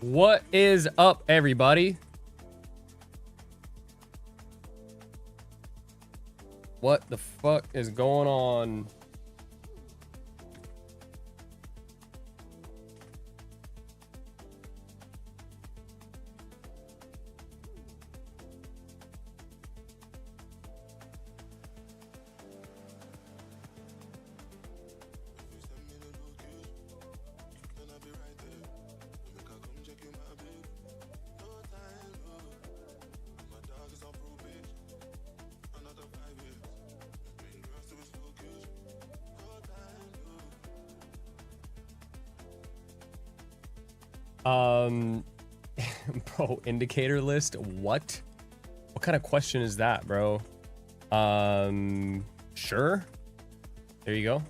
What is up, everybody? What the fuck is going on? Bro, indicator list? What kind of question is that, bro? Sure. There you go.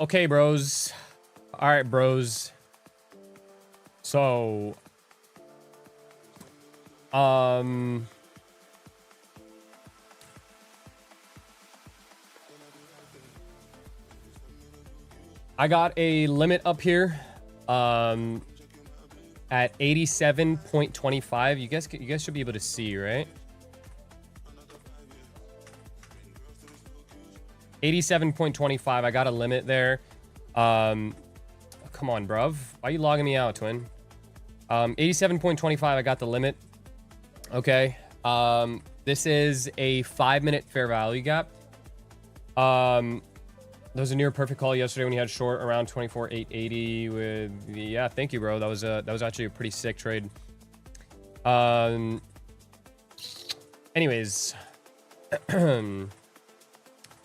Okay, bros. All right, bros. So, I got a limit up here, at 87.25. You guys should be able to see, right? 87.25. I got a limit there. Come on, bruv. Why are you logging me out, twin? 87.25. I got the limit. Okay. This is a 5-minute fair value gap. There was a near perfect call yesterday when you had short around 24,880 with, yeah, thank you, bro. That was actually a pretty sick trade. Anyways,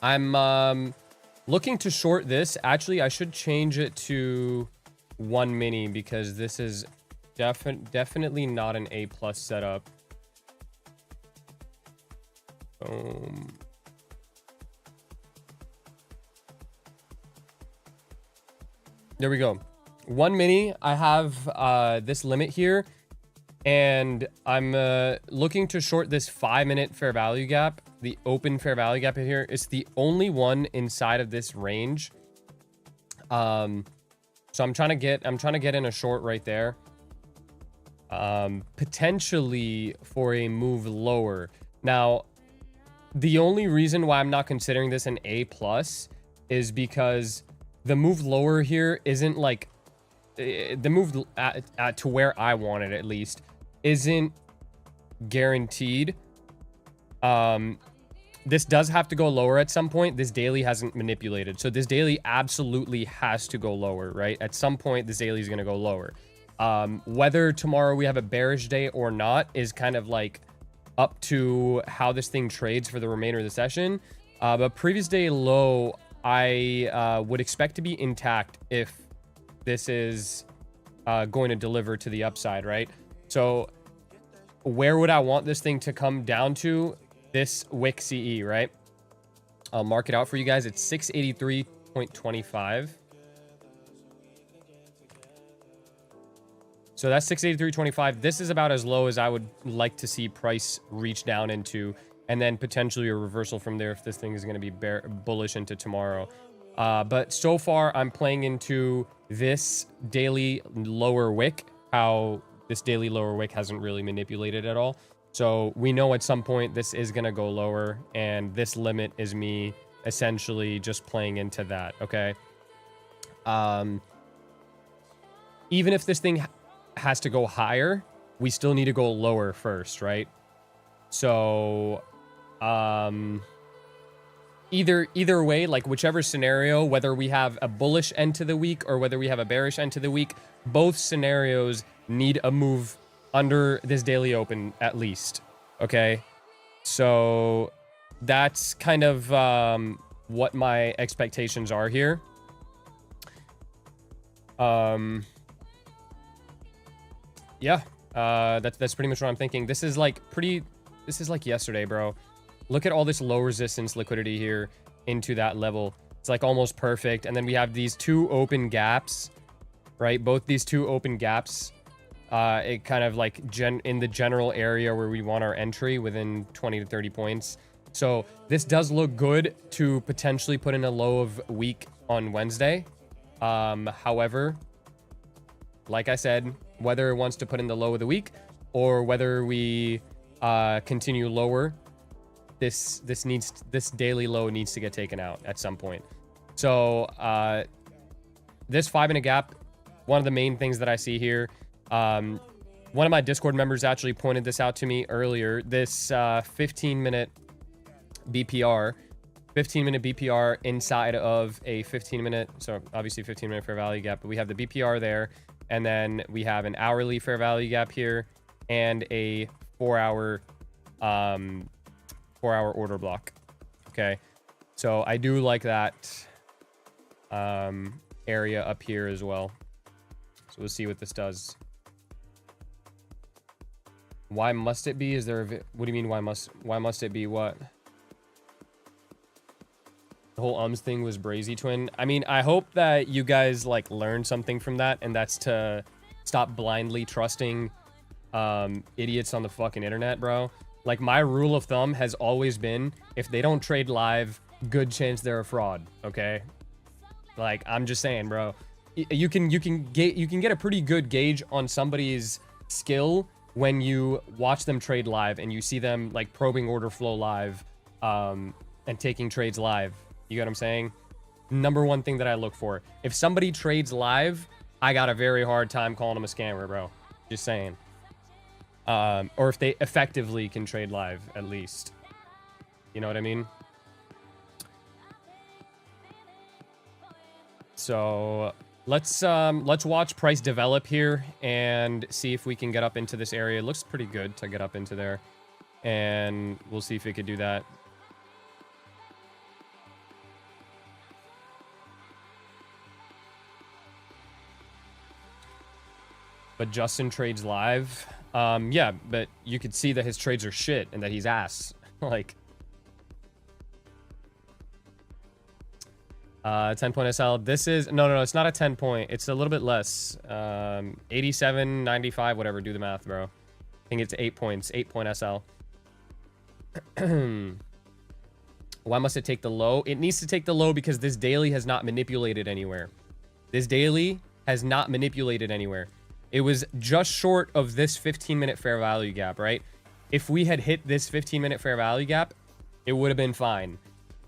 I'm looking to short this. Actually, I should change it to 1 mini because this is definitely not an A+ setup. Boom. There we go. 1 mini. I have this limit here, and I'm looking to short this 5-minute fair value gap. The open fair value gap in here. It's the only one inside of this range. So I'm trying to get in a short right there. Potentially for a move lower. Now, the only reason why I'm not considering this an A+ is because the move lower here isn't like the move to where I want it, at least, isn't guaranteed. This does have to go lower at some point. This daily hasn't manipulated, so this daily absolutely has to go lower, right? At some point, this daily is going to go lower. Whether tomorrow we have a bearish day or not is kind of like up to how this thing trades for the remainder of the session. But previous day low, I would expect to be intact if this is going to deliver to the upside, right? So where would I want this thing to come down to? This wick CE, right? I'll mark it out for you guys. It's 683.25. So that's 683.25. This is about as low as I would like to see price reach down into, and then potentially a reversal from there if this thing is going to be bullish into tomorrow. But so far, I'm playing into this daily lower wick, how this daily lower wick hasn't really manipulated at all. So we know at some point this is going to go lower, and this limit is me essentially just playing into that, okay? Even if this thing has to go higher, we still need to go lower first, right? So either way, like whichever scenario, whether we have a bullish end to the week or whether we have a bearish end to the week, both scenarios need a move under this daily open at least. Okay, so that's kind of what my expectations are here. Yeah, that's pretty much what I'm thinking. This is like yesterday, bro. Look at all this low resistance liquidity here into that level. It's like almost perfect. And then we have these two open gaps, right? Both these two open gaps, it kind of like in the general area where we want our entry within 20 to 30 points. So this does look good to potentially put in a low of week on Wednesday. However, like I said, whether it wants to put in the low of the week or whether we continue lower, this daily low needs to get taken out at some point. So this 5-minute gap, one of the main things that I see here, one of my Discord members actually pointed this out to me earlier. This 15-minute BPR, 15-minute BPR inside of a 15-minute, so obviously 15-minute fair value gap, but we have the BPR there, and then we have an hourly fair value gap here and a 4-hour order block. Okay, so I do like that area up here as well. So we'll see what this does. Why must it be? Is there what do you mean why must it be? What? The whole ums thing was Brazy Twin. I mean, I hope that you guys like learn something from that, and that's to stop blindly trusting idiots on the fucking internet, bro. Like, my rule of thumb has always been, if they don't trade live, good chance they're a fraud, okay? Like, I'm just saying, bro. You can get a pretty good gauge on somebody's skill when you watch them trade live and you see them like probing order flow live and taking trades live. You get what I'm saying? Number one thing that I look for. If somebody trades live, I got a very hard time calling them a scammer, bro. Just saying. Or if they effectively can trade live, at least. You know what I mean? So let's watch price develop here and see if we can get up into this area. It looks pretty good to get up into there, and we'll see if we could do that. But Justin trades live. Yeah, but you could see that his trades are shit and that he's ass. Like, 10 point SL. This is no, it's not a 10 point. It's a little bit less. 87, 95, whatever. Do the math, bro. I think it's 8 points. 8 point SL. Why must it take the low? It needs to take the low because this daily has not manipulated anywhere. This daily has not manipulated anywhere. It was just short of this 15-minute fair value gap, right? If we had hit this 15-minute fair value gap, it would have been fine.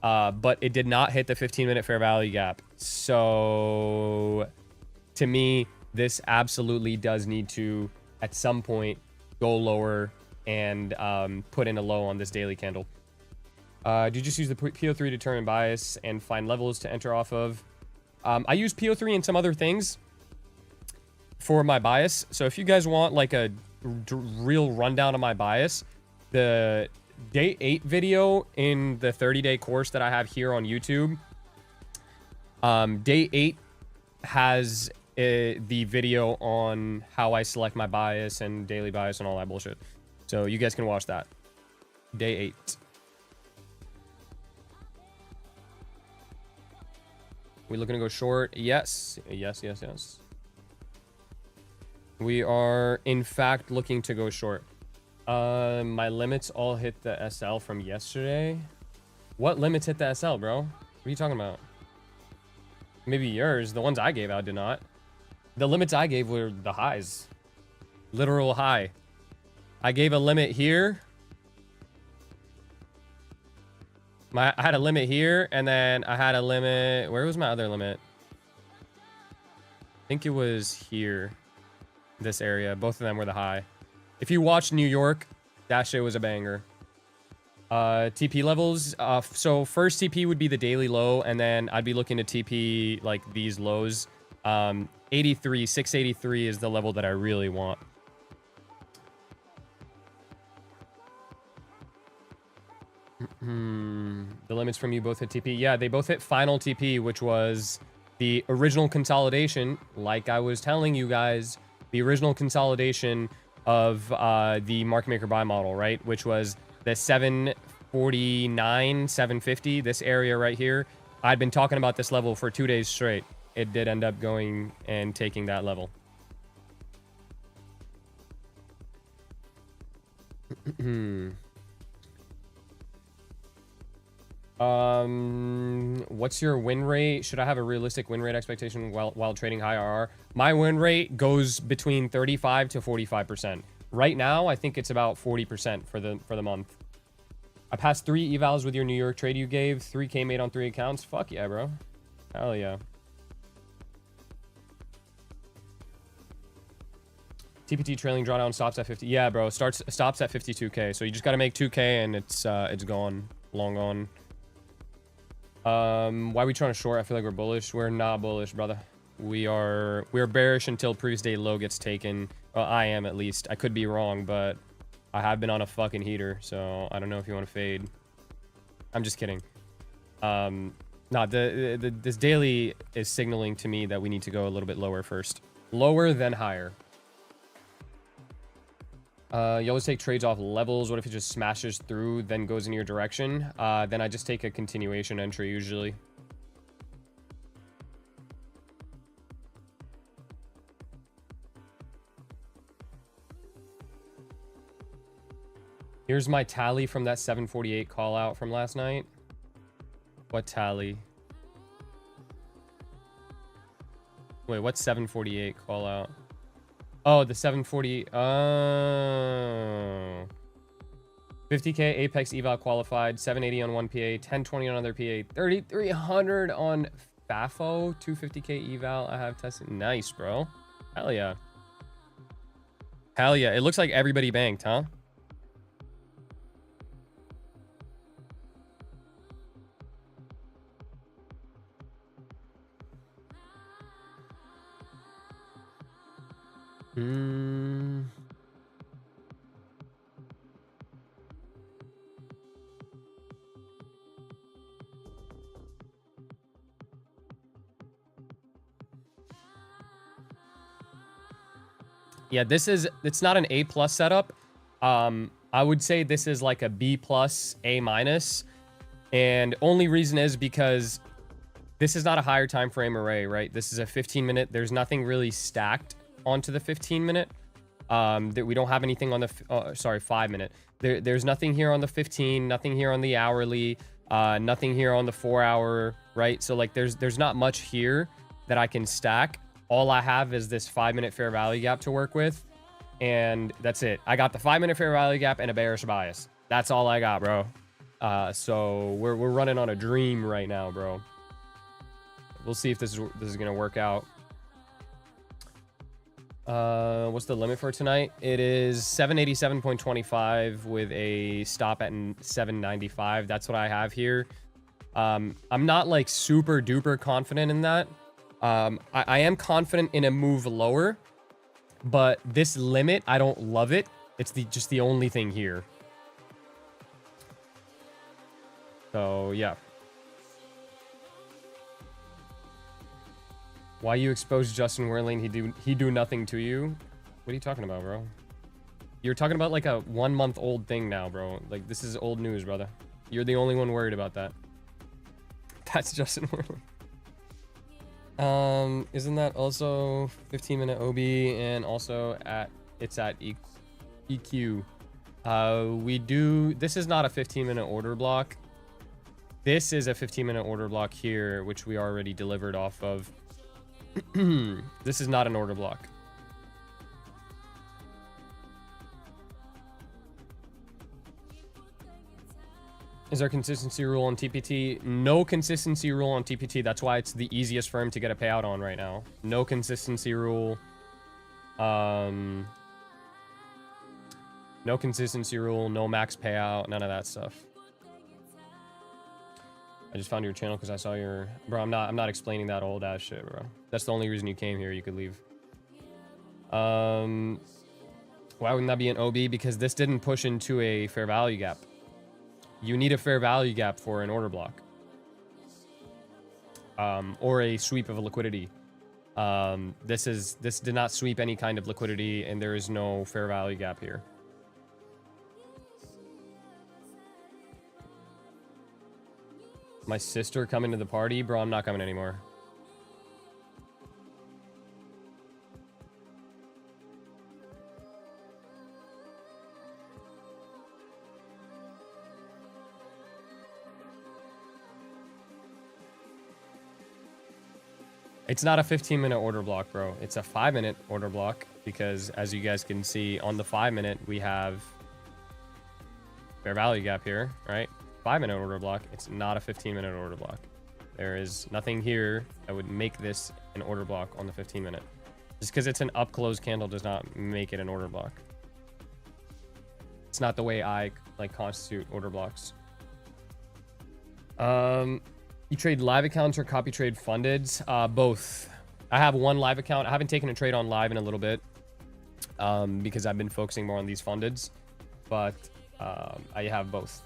But it did not hit the 15-minute fair value gap. So, to me, this absolutely does need to, at some point, go lower and put in a low on this daily candle. Did you just use the PO3 to determine bias and find levels to enter off of? I use PO3 and some other things for my bias. So if you guys want like a real rundown of my bias, the day 8 video in the 30-day course that I have here on YouTube, day 8 has the video on how I select my bias and daily bias and all that bullshit. So you guys can watch that. Day 8. We looking to go short? Yes. Yes. We are, in fact, looking to go short. My limits all hit the SL from yesterday. What limits hit the SL, bro? What are you talking about? Maybe yours. The ones I gave out did not. The limits I gave were the highs. Literal high. I gave a limit here. I had a limit here, and then I had a limit. Where was my other limit? I think it was here. This area. Both of them were the high. If you watch New York, that shit was a banger. TP levels. So first TP would be the daily low, and then I'd be looking to TP like these lows. 83, 683 is the level that I really want. The limits from you both hit TP. Yeah, they both hit final TP, which was the original consolidation. Like I was telling you guys, the original consolidation of the market maker buy model, right? Which was the 749, 750, this area right here. I'd been talking about this level for 2 days straight. It did end up going and taking that level. What's your win rate? Should I have a realistic win rate expectation while trading high RR? My win rate goes between 35 to 45%. Right now, I think it's about 40% for the month. I passed 3 evals with your New York trade you gave. 3K made on 3 accounts. Fuck yeah, bro. Hell yeah. TPT trailing drawdown stops at 50. Yeah, bro. Stops at 52K. So you just got to make 2K and it's gone. Long gone. Why are we trying to short? I feel like we're bullish. We're not bullish, brother. We're bearish until previous day low gets taken. Well, I am at least. I could be wrong, but I have been on a fucking heater, so I don't know if you want to fade. I'm just kidding. Nah, this daily is signaling to me that we need to go a little bit lower first. Lower than higher. You always take trades off levels. What if it just smashes through, then goes in your direction? Then I just take a continuation entry usually. Here's my tally from that 748 call out from last night. What tally? Wait, what's 748 call out? Oh, the 740. Oh. 50K Apex eval qualified. 780 on 1PA. 1020 on other PA. 3300 on FAFO. 250K eval. I have tested. Nice, bro. Hell yeah. Hell yeah. It looks like everybody banked, huh? Yeah, it's not an A+ setup. I would say this is like a B+, A-. And only reason is because this is not a higher time frame array, right? This is a 15-minute. There's nothing really stacked onto the 15-minute. That we don't have anything on the 5-minute. There's nothing here on the 15, nothing here on the hourly, nothing here on the 4-hour, right? So like there's not much here that I can stack. All I have is this 5-minute fair value gap to work with, and that's it. I got the 5-minute fair value gap and a bearish bias. That's all I got, bro. So we're running on a dream right now, bro. We'll see if this is gonna work out. What's the limit for tonight? It is 787.25 with a stop at 795. That's what I have here. I'm not like super duper confident in that. I am confident in a move lower, but this limit, I don't love it. It's just the only thing here. So yeah. Why you expose Justin Werling? He do nothing to you? What are you talking about, bro? You're talking about like a 1-month-old thing now, bro. Like this is old news, brother. You're the only one worried about that. That's Justin Werling. Isn't that also 15-minute OB and also it's at EQ? This is not a 15-minute order block. This is a 15-minute order block here, which we already delivered off of. This is not an order block. Is there a consistency rule on TPT? No consistency rule on TPT. That's why it's the easiest for him to get a payout on right now. No consistency rule. No consistency rule. No max payout. None of that stuff. I just found your channel because I saw your... Bro, I'm not explaining that old ass shit, bro. That's the only reason you came here. You could leave. Why wouldn't that be an OB? Because this didn't push into a fair value gap. You need a fair value gap for an order block. Or a sweep of a liquidity. This did not sweep any kind of liquidity, and there is no fair value gap here. My sister coming to the party? Bro, I'm not coming anymore. It's not a 15-minute order block, bro. It's a 5-minute order block because, as you guys can see, on the 5-minute, we have fair value gap here, right? 5-minute order block. It's not a 15-minute order block. There is nothing here that would make this an order block on the 15-minute. Just because it's an up-close candle does not make it an order block. It's not the way I like constitute order blocks. You trade live accounts or copy trade funded? Both. I have one live account. I haven't taken a trade on live in a little bit because I've been focusing more on these fundeds, but I have both.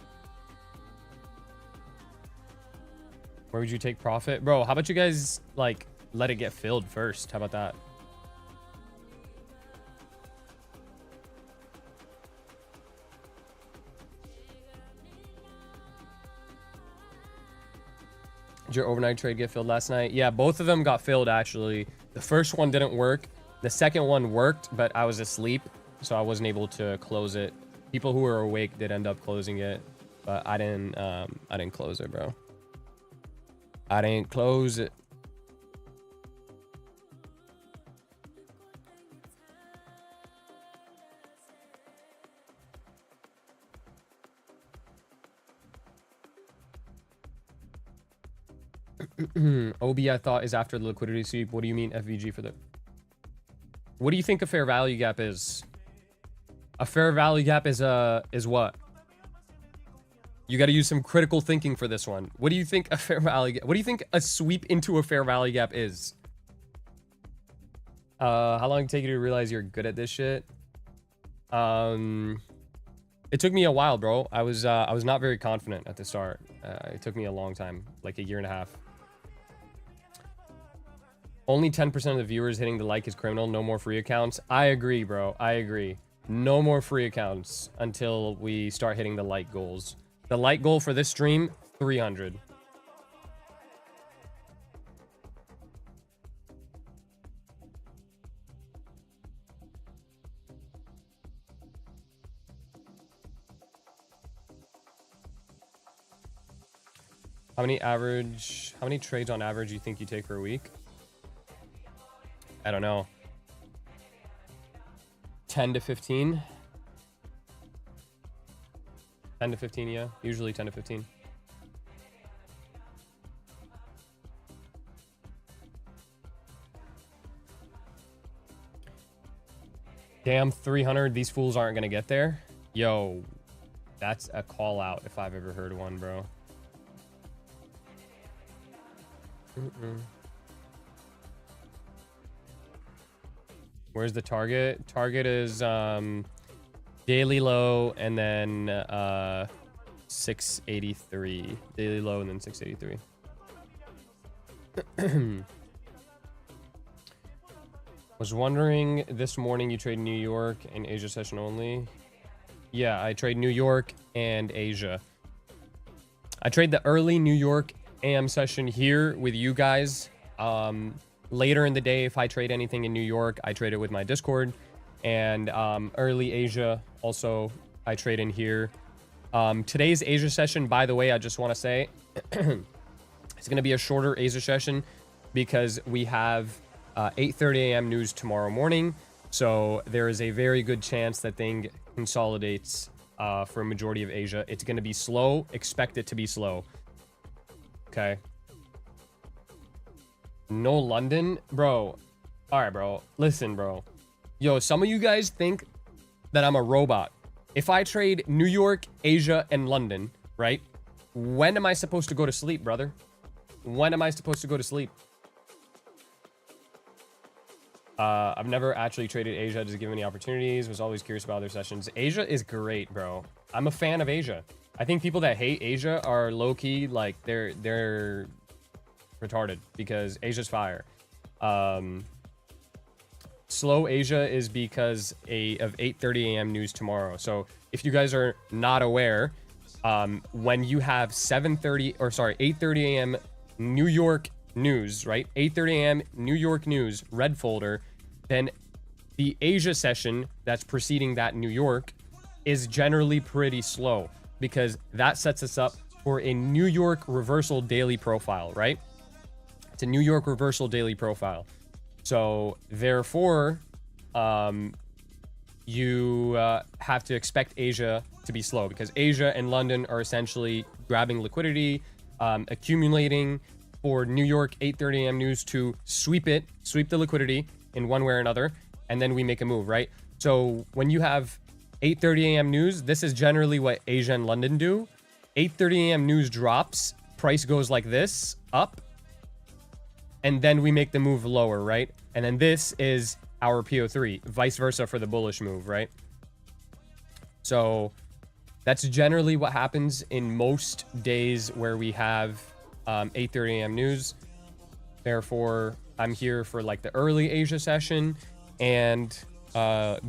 Where would you take profit? Bro, how about you guys like let it get filled first? How about that? Did your overnight trade get filled last night? Yeah, both of them got filled actually. The first one didn't work. The second one worked, but I was asleep, so I wasn't able to close it. People who were awake did end up closing it, but I didn't close it, bro. I didn't close it. OB, I thought, is after the liquidity sweep. What do you mean FVG for the... What do you think a fair value gap is? A fair value gap is what? You got to use some critical thinking for this one. What do you think a fair value gap... What do you think a sweep into a fair value gap is? How long did it take you to realize you're good at this shit? It took me a while, bro. I was not very confident at the start. It took me a long time, like a year and a half. Only 10% of the viewers hitting the like is criminal. No more free accounts. I agree, bro. I agree. No more free accounts until we start hitting the like goals. The like goal for this stream, 300. How many trades on average do you think you take per week? I don't know. 10 to 15. 10 to 15, yeah. Usually 10 to 15. Damn, 300. These fools aren't going to get there. Yo, that's a call out if I've ever heard one, bro. Where's the target? Target is daily low and then 683. Daily low and then 683. Was wondering, this morning you trade New York and Asia session only? Yeah, I trade New York and Asia. I trade the early New York AM session here with you guys. Later in the day, if I trade anything in New York, I trade it with my Discord. And early Asia, also, I trade in here. Today's Asia session, by the way, I just want to say, it's going to be a shorter Asia session because we have 8:30 a.m. news tomorrow morning. So there is a very good chance that thing consolidates for a majority of Asia. It's going to be slow. Expect it to be slow. Okay. No London, bro. All right, bro. Listen, bro. Yo, some of you guys think that I'm a robot. If I trade New York, Asia, and London, right? When am I supposed to go to sleep, brother? When am I supposed to go to sleep? I've never actually traded Asia, just given any opportunities. Was always curious about other sessions. Asia is great, bro. I'm a fan of Asia. I think people that hate Asia are low-key, like, they're retarded because Asia's fire. Slow Asia is because of 8:30 a.m. news tomorrow. So if you guys are not aware, when you have 8:30 a.m. New York news, right? 8:30 a.m. New York news, red folder, then the Asia session that's preceding that New York is generally pretty slow because that sets us up for a New York reversal daily profile, right? It's a New York reversal daily profile. So therefore, you have to expect Asia to be slow because Asia and London are essentially grabbing liquidity, accumulating for New York 8:30 a.m. news to sweep the liquidity in one way or another, and then we make a move, right? So when you have 8:30 a.m. news, this is generally what Asia and London do. 8:30 a.m. news drops, price goes like this, up, and then we make the move lower, right? And then this is our PO3, vice versa for the bullish move, right? So that's generally what happens in most days where we have 8:30 a.m. news. Therefore, I'm here for like the early Asia session, and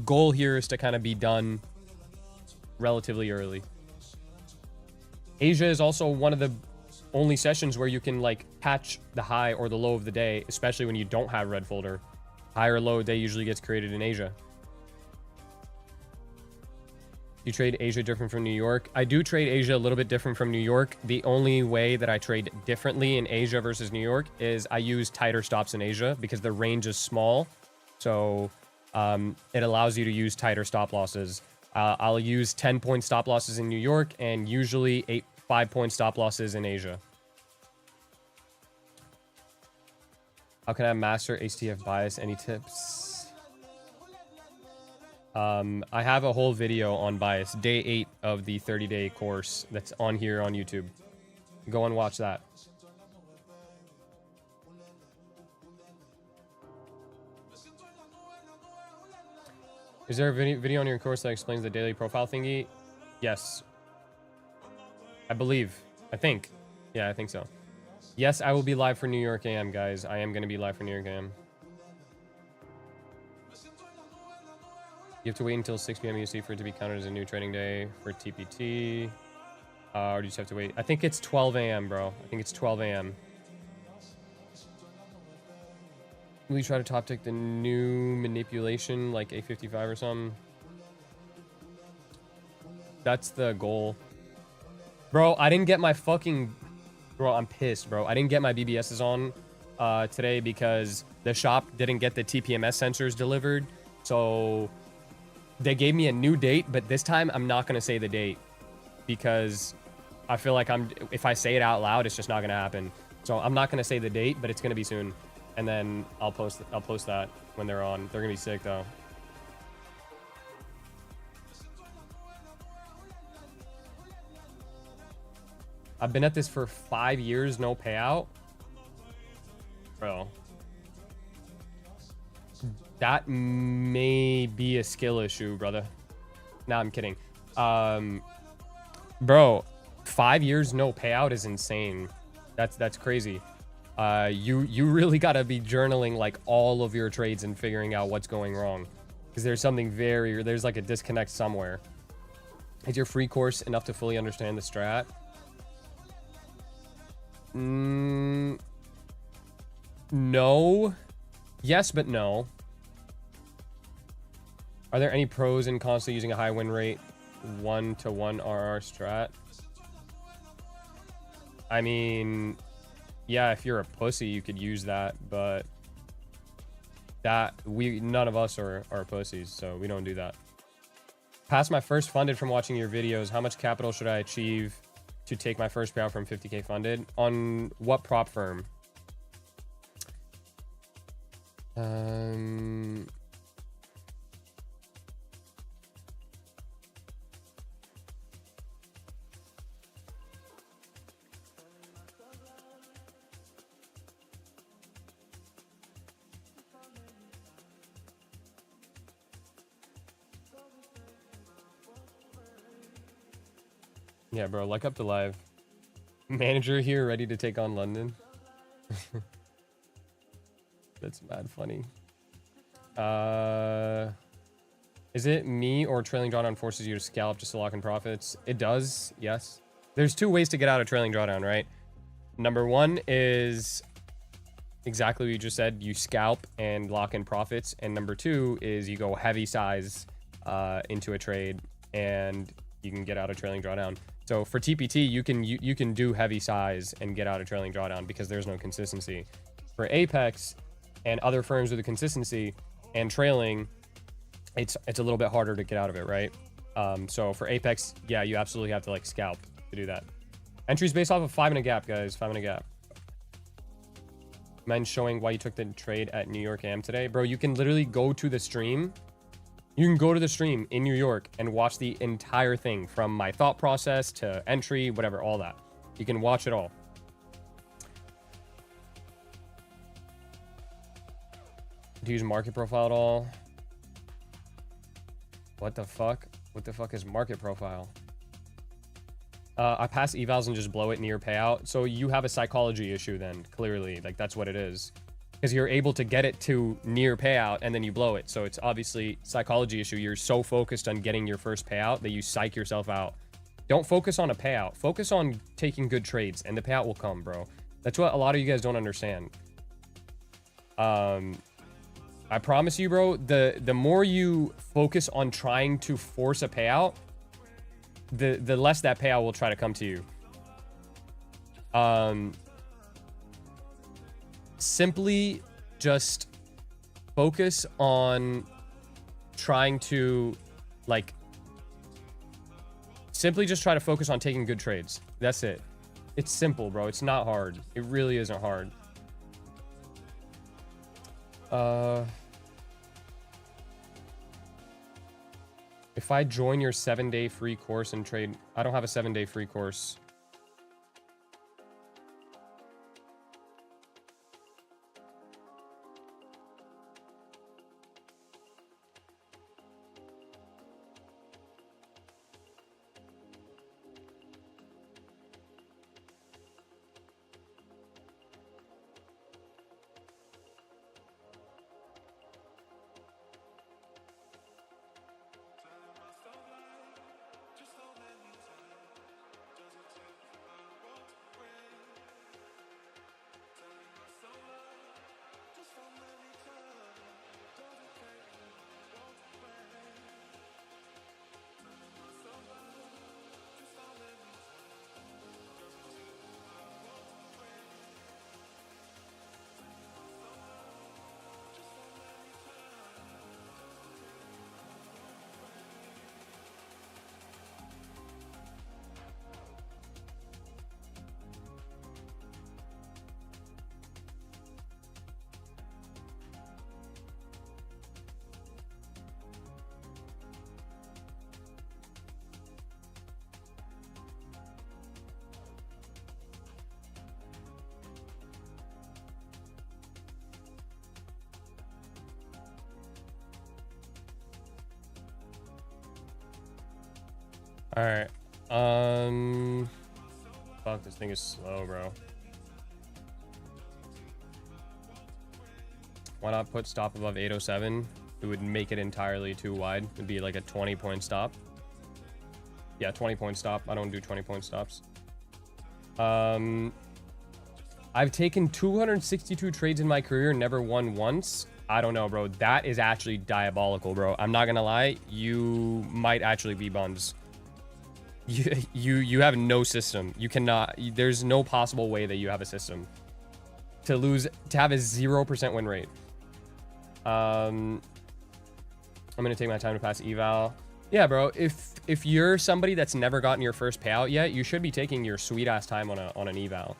goal here is to kind of be done relatively early. Asia is also one of the only sessions where you can like catch the high or the low of the day, especially when you don't have red folder. High or low day usually gets created in Asia. You trade Asia different from New York? I do trade Asia a little bit different from New York. The only way that I trade differently in Asia versus New York is I use tighter stops in Asia because the range is small. So it allows you to use tighter stop losses. I'll use 10-point stop losses in New York and usually 5-point stop losses in Asia. How can I master HTF bias? Any tips? I have a whole video on bias, day 8 of the 30-day course that's on here on YouTube. Go and watch that. Is there a video on your course that explains the daily profile thingy? Yes. I believe. I think. Yeah, I think so. Yes, I will be live for New York AM, guys. I am going to be live for New York AM. You have to wait until 6 p.m. USD for it to be counted as a new trading day for TPT. Or do you just have to wait? I think it's 12 a.m., bro. I think it's 12 a.m. Will you try to top tick the new manipulation, like A55 or something? That's the goal. Bro, I didn't get my fucking... Bro, I'm pissed, bro. I didn't get my BBSs on today because the shop didn't get the TPMS sensors delivered. So they gave me a new date, but this time I'm not going to say the date because I feel like if I say it out loud, it's just not going to happen. So I'm not going to say the date, but it's going to be soon. And then I'll post that when they're on. They're going to be sick though. I've been at this for 5 years, no payout. Bro. That may be a skill issue, brother. Nah, I'm kidding. Bro, 5 years, no payout is insane. That's crazy. You really gotta be journaling like all of your trades and figuring out what's going wrong. Because there's like a disconnect somewhere. Is your free course enough to fully understand the strat? No. Yes, but no. Are there any pros in constantly using a high win rate 1-to-1 RR strat? I mean, yeah, if you're a pussy, you could use that, but none of us are pussies, so we don't do that. Past my first funded from watching your videos, how much capital should I achieve to take my first payout from 50K funded? On what prop firm? Yeah, bro, like up the live. Manager here ready to take on London. That's mad funny. Is it me or trailing drawdown forces you to scalp just to lock in profits? It does, yes. There's two ways to get out of trailing drawdown, right? Number one is exactly what you just said. You scalp and lock in profits. And number two is you go heavy size into a trade and you can get out of trailing drawdown. So for TPT, you can do heavy size and get out of trailing drawdown because there's no consistency. For Apex and other firms with a consistency and trailing, it's a little bit harder to get out of it, right? So for Apex, yeah, you absolutely have to like scalp to do that. Entries based off of 5 in a gap, guys. 5 in a gap. Men showing why you took the trade at New York AM today. Bro, you can literally go to the stream. You can go to the stream in New York and watch the entire thing from my thought process to entry, whatever, all that. You can watch it all. Do you use market profile at all? What the fuck? What the fuck is market profile? I pass evals and just blow it near payout. So you have a psychology issue then, clearly. Like, that's what it is. Because you're able to get it to near payout and then you blow it. So it's obviously psychology issue. You're so focused on getting your first payout that you psych yourself out. Don't focus on a payout. Focus on taking good trades and the payout will come, bro. That's what a lot of you guys don't understand. I promise you, bro, the more you focus on trying to force a payout, the less that payout will try to come to you. Simply just focus on trying to, like, simply just try to focus on taking good trades. That's it. It's simple, bro. It's not hard. It really isn't hard. If I join your 7-day free course and trade, I don't have a 7-day free course. All right. Fuck, this thing is slow, bro. Why not put stop above 807? It would make it entirely too wide. It'd be like a 20-point stop. Yeah, 20-point stop. I don't do 20-point stops. I've taken 262 trades in my career, never won once. I don't know, bro. That is actually diabolical, bro. I'm not gonna lie. You might actually be buns. You have no system. You cannot. There's no possible way that you have a system to have a 0% win rate. I'm gonna take my time to pass eval. Yeah, bro. If you're somebody that's never gotten your first payout yet, you should be taking your sweet ass time on an eval.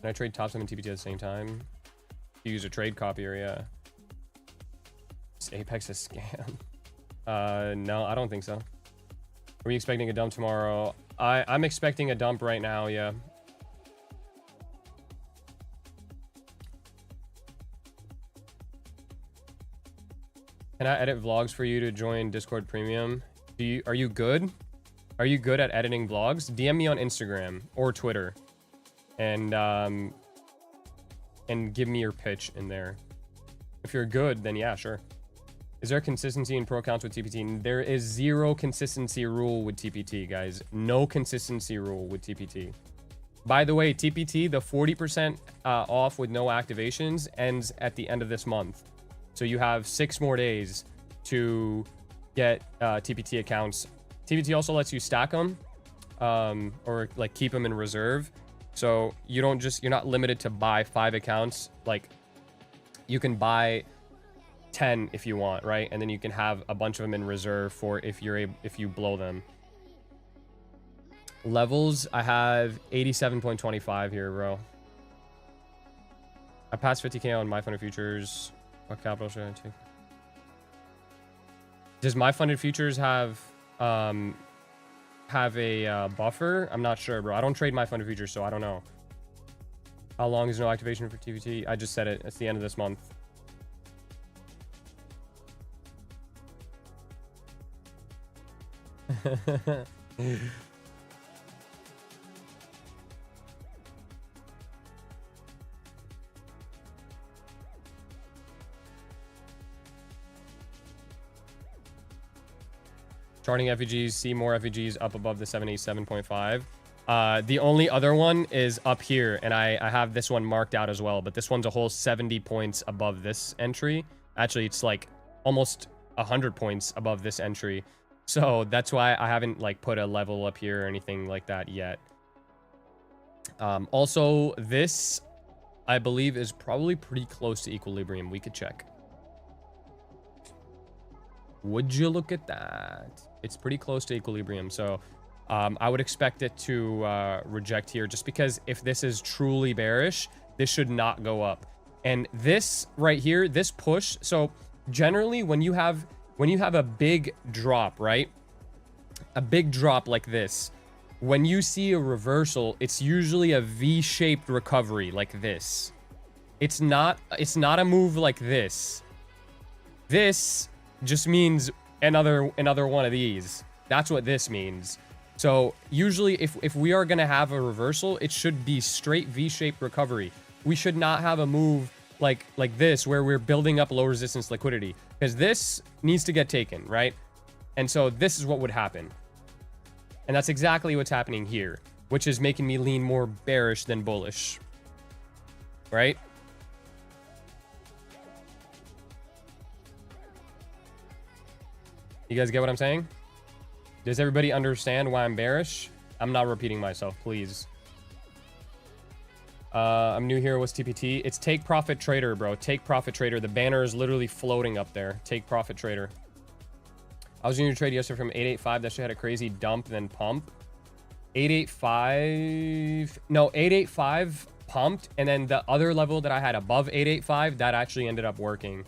Can I trade top 7 TPT at the same time? You use a trade copier, yeah. Is Apex a scam? No, I don't think so. Are we expecting a dump tomorrow? I'm expecting a dump right now, yeah. Can I edit vlogs for you to join Discord Premium? Are you good? Are you good at editing vlogs? DM me on Instagram or Twitter, and give me your pitch in there. If you're good, then yeah, sure. Is there consistency in pro accounts with TPT? There is zero consistency rule with TPT, guys. No consistency rule with TPT. By the way, TPT, the 40% off with no activations ends at the end of this month. So you have 6 more days to get TPT accounts. TPT also lets you stack them or like keep them in reserve. So you're not limited to buy 5 accounts. Like you can buy 10 if you want, right? And then you can have a bunch of them in reserve for if you blow them. Levels, I have 87.25 here, bro. I passed 50k on my funded futures. What capital should I take? Does my funded futures have a buffer? I'm not sure, bro. I don't trade my funded futures, so I don't know. How long is no activation for TPT? I just said it. It's the end of this month. Charting FVGs, see more FVGs up above the 787.5. The only other one is up here, and I have this one marked out as well, but this one's a whole 70 points above this entry. Actually, it's like almost 100 points above this entry. So that's why I haven't like put a level up here or anything like that yet. Also, this, I believe, is probably pretty close to equilibrium. We could check. Would you look at that? It's pretty close to equilibrium. So I would expect it to reject here just because if this is truly bearish, this should not go up. And this right here, this push. So generally when you have a big drop, right? A big drop like this. When you see a reversal, it's usually a V-shaped recovery like this. It's not a move like this. This just means another one of these. That's what this means. So usually if we are going to have a reversal, it should be straight V-shaped recovery. We should not have a move like this where we're building up low resistance liquidity, because this needs to get taken, right? And so this is what would happen. And that's exactly what's happening here, which is making me lean more bearish than bullish, right? You guys get what I'm saying? Does everybody understand why I'm bearish? I'm not repeating myself, please. I'm new here. What's TPT? It's Take Profit Trader, bro. Take Profit Trader. The banner is literally floating up there. Take Profit Trader. I was doing a trade yesterday from 885. That shit had a crazy dump, then pump. 885. No, 885 pumped. And then the other level that I had above 885, that actually ended up working.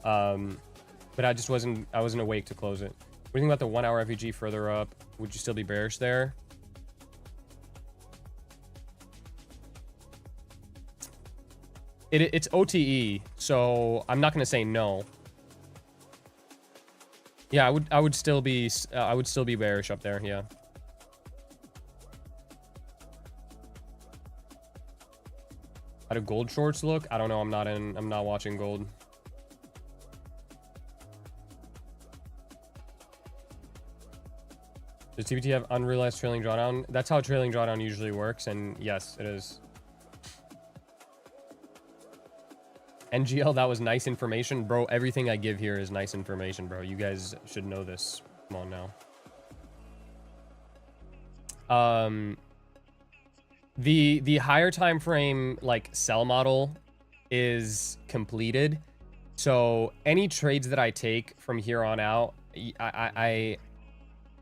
But I just wasn't awake to close it. What do you think about the 1 hour FVG further up? Would you still be bearish there? It's OTE, so I'm not gonna say no. Yeah, I would still be bearish up there. Yeah. How do gold shorts look? I don't know. I'm not watching gold. Does TPT have unrealized trailing drawdown? That's how trailing drawdown usually works, and yes, it is. NGL, that was nice information. Bro, everything I give here is nice information, bro. You guys should know this. Come on now. The higher time frame, like, sell model is completed. So any trades that I take from here on out,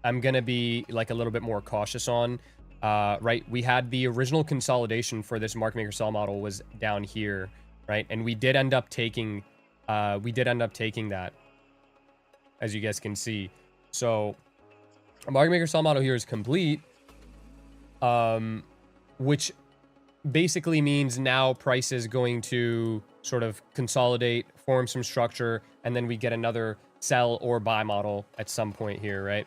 I'm gonna be like a little bit more cautious on. Right, we had the original consolidation for this market maker sell model was down here, right? And we did end up taking that, as you guys can see. So market maker sell model here is complete, which basically means now price is going to sort of consolidate, form some structure, and then we get another sell or buy model at some point here, right?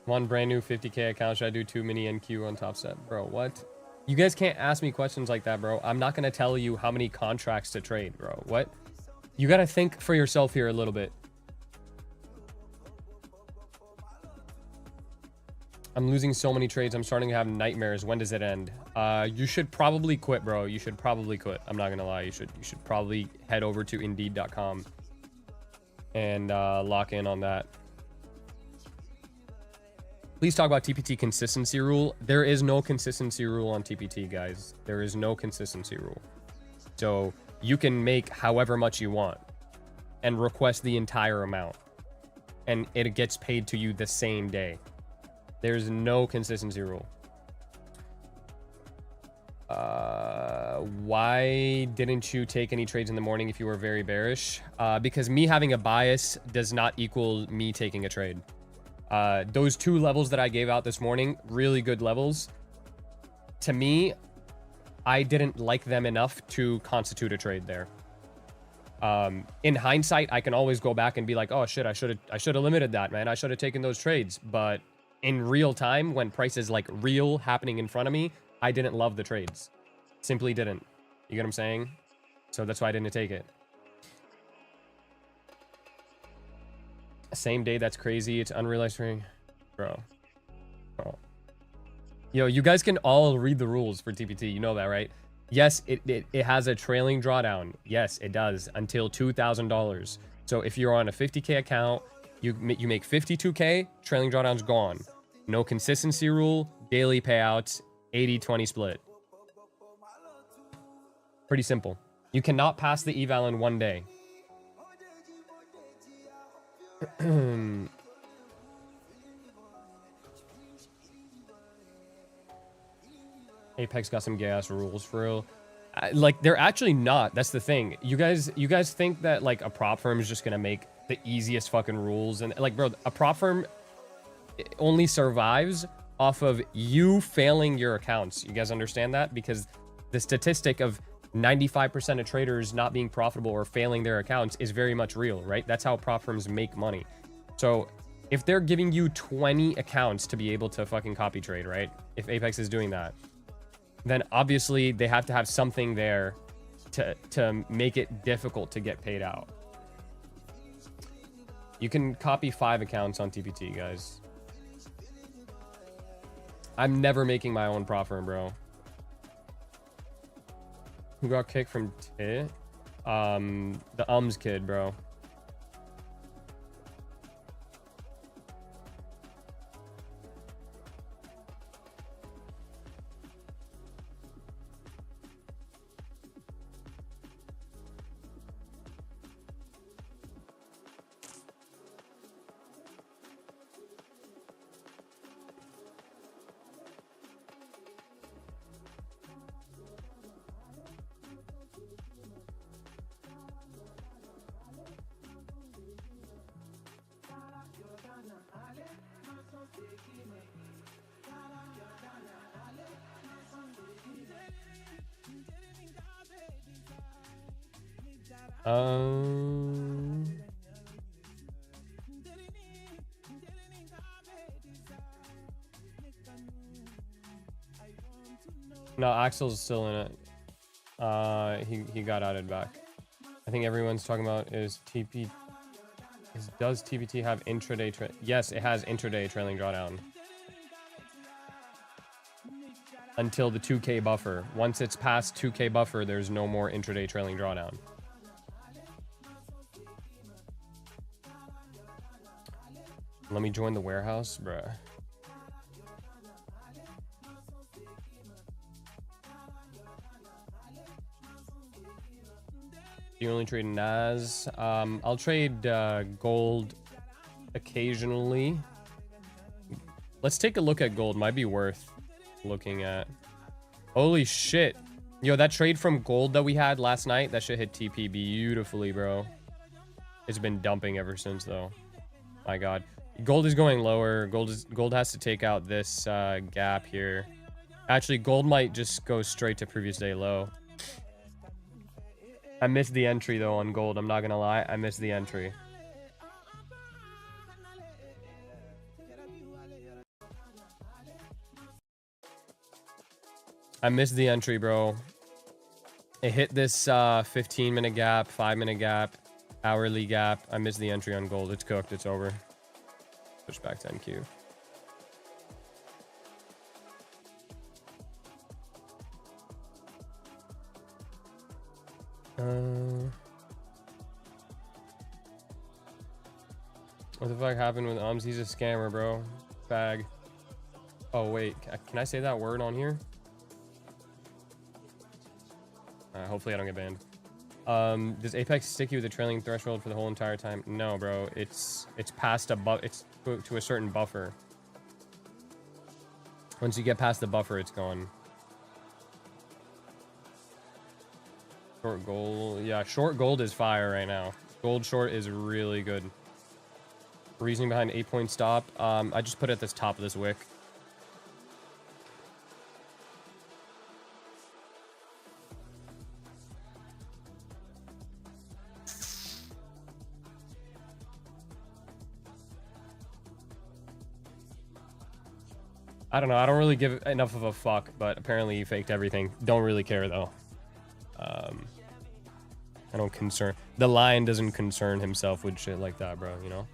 One brand new 50K account. Should I do 2 mini NQ on top step? Bro, what? You guys can't ask me questions like that, bro. I'm not going to tell you how many contracts to trade, bro. What? You got to think for yourself here a little bit. I'm losing so many trades. I'm starting to have nightmares. When does it end? You should probably quit, bro. You should probably quit. I'm not going to lie. You should probably head over to indeed.com and lock in on that. Please talk about TPT consistency rule. There is no consistency rule on TPT, guys. There is no consistency rule. So you can make however much you want and request the entire amount, and it gets paid to you the same day. There's no consistency rule. Why didn't you take any trades in the morning if you were very bearish? Because me having a bias does not equal me taking a trade. Those 2 levels that I gave out this morning, really good levels. To me, I didn't like them enough to constitute a trade there. In hindsight, I can always go back and be like, oh shit, I should have limited that, man. I should have taken those trades. But in real time, when price is like real happening in front of me, I didn't love the trades. Simply didn't. You get what I'm saying? So that's why I didn't take it. Same day, that's crazy. It's unrealized trading. Bro. Yo, you guys can all read the rules for TPT. You know that, right? Yes, it has a trailing drawdown. Yes, it does, until $2,000. So if you're on a 50K account, you make 52K, trailing drawdown's gone. No consistency rule, daily payouts, 80-20 split. Pretty simple. You cannot pass the eval in one day. Apex got some gas rules for real. Like, they're actually not. That's the thing. You guys think that like a prop firm is just gonna make the easiest fucking rules, and like, bro, a prop firm only survives off of you failing your accounts. You guys understand that? Because the statistic of 95% of traders not being profitable or failing their accounts is very much real, right? That's how prop firms make money. So if they're giving you 20 accounts to be able to fucking copy trade, right? If Apex is doing that, then obviously they have to have something there to make it difficult to get paid out. You can copy 5 accounts on TPT, guys. I'm never making my own prop firm, bro. Who got kicked from T? The Ums kid, bro. No, Axel's still in it. He got added back. I think everyone's talking about is TP. Does TPT have intraday? Yes, it has intraday trailing drawdown until the 2K buffer. Once it's past 2K buffer, there's no more intraday trailing drawdown. Let me join the warehouse, bruh. You only trade NAS. I'll trade gold occasionally. Let's take a look at gold. Might be worth looking at. Holy shit. Yo, that trade from gold that we had last night, that shit hit TP beautifully, bro. It's been dumping ever since, though. My god. Gold is going lower. Gold has to take out this gap here. Actually, gold might just go straight to previous day low. I missed the entry, though, on gold. I'm not gonna lie. I missed the entry. I missed the entry, bro. It hit this 15-minute gap, 5-minute gap, hourly gap. I missed the entry on gold. It's cooked. It's over. Push back 10Q. What the fuck happened with Ums? He's a scammer, bro. Bag. Oh, wait. Can I say that word on here? Hopefully I don't get banned. Does Apex stick you with the trailing threshold for the whole entire time? No, bro. It's past it's to a certain buffer. Once you get past the buffer, it's gone. Short gold. Yeah, short gold is fire right now. Gold short is really good. Reasoning behind 8-point stop. I just put it at this top of this wick. I don't know. I don't really give enough of a fuck, but apparently he faked everything. Don't really care though. I don't concern. The lion doesn't concern himself with shit like that, bro. You know.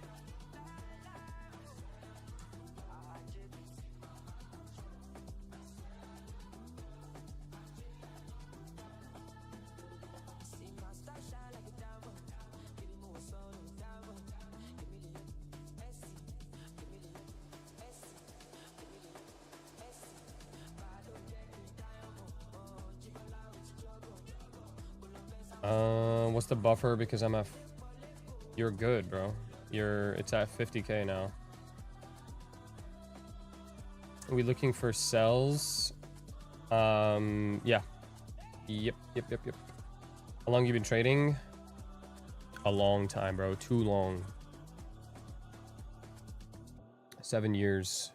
What's the buffer? Because I'm you're good, bro. It's at 50K now. Are we looking for sells? Yeah. Yep. How long you been trading? A long time, bro. Too long. 7 years.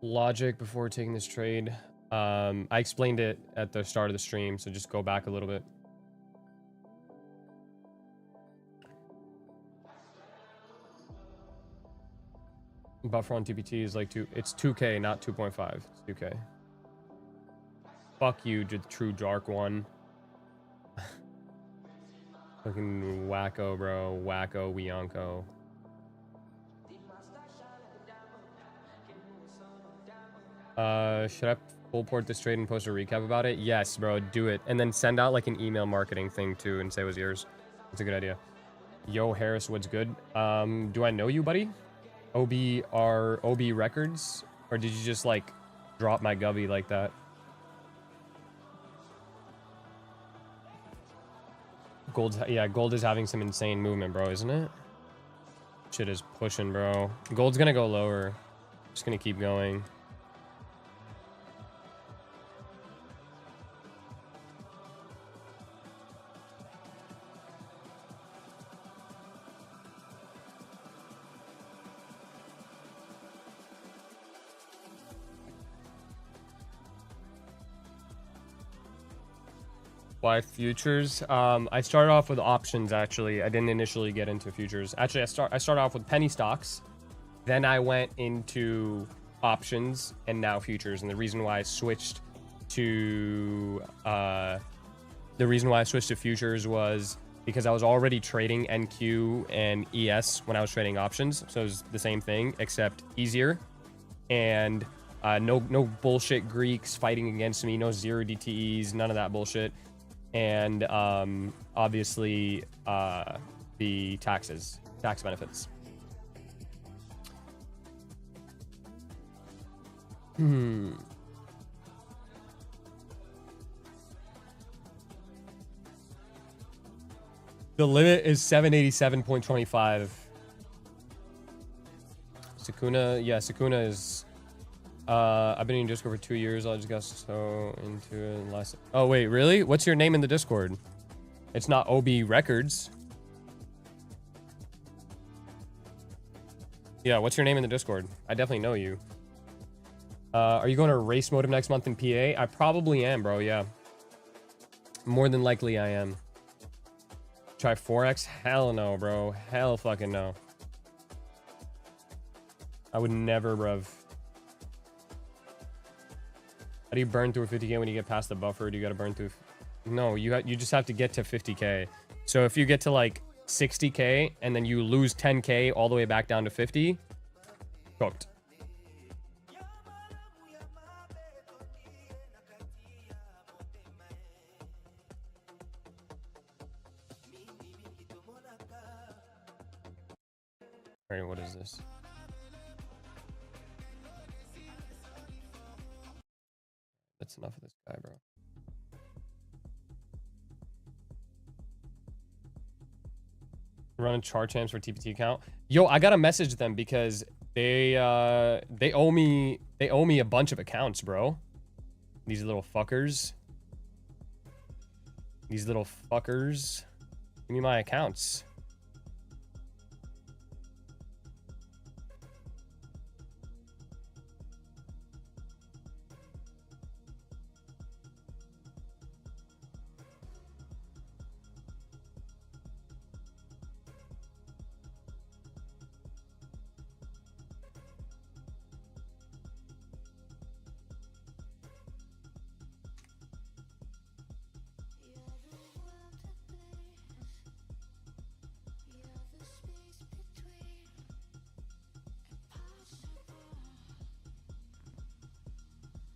Logic before taking this trade. I explained it at the start of the stream, so just go back a little bit. Buffer on TPT is like it's 2K, not 2.5. It's 2K. Fuck you, true dark one. Fucking wacko, bro. Wacko, Wianko. Should I full port this trade and post a recap about it? Yes, bro, do it. And then send out like an email marketing thing too and say it was yours. It's a good idea. Yo, Harris, what's good? Do I know you, buddy? OB Records? Or did you just like drop my gubby like that? Gold is having some insane movement, bro, isn't it? Shit is pushing, bro. Gold's gonna go lower. Just gonna keep going. Why futures? I started off with options, actually. I didn't initially get into futures. Actually, I started off with penny stocks. Then I went into options and now futures. And the reason why I switched to futures was because I was already trading NQ and ES when I was trading options. So it was the same thing, except easier. And no bullshit Greeks fighting against me. No zero DTEs, none of that bullshit. And obviously the tax benefits. The limit is 787.25. Sakuna is I've been in Discord for 2 years. I just got so into it last. Oh wait, really? What's your name in the Discord? It's not OB Records. Yeah, what's your name in the Discord? I definitely know you. Are you going to race motive next month in PA? I probably am, bro. Yeah. More than likely I am. Try 4x? Hell no, bro. Hell fucking no. I would never, bruv. How do you burn through a 50k when you get past the buffer? Do you got to burn through? No, you just have to get to 50k. So if you get to like 60k and then you lose 10k all the way back down to 50, cooked. All right, what is this? That's enough of this guy, bro. Running char champs for TPT account. Yo, I gotta message them because they owe me a bunch of accounts, bro. These little fuckers. These little fuckers. Give me my accounts.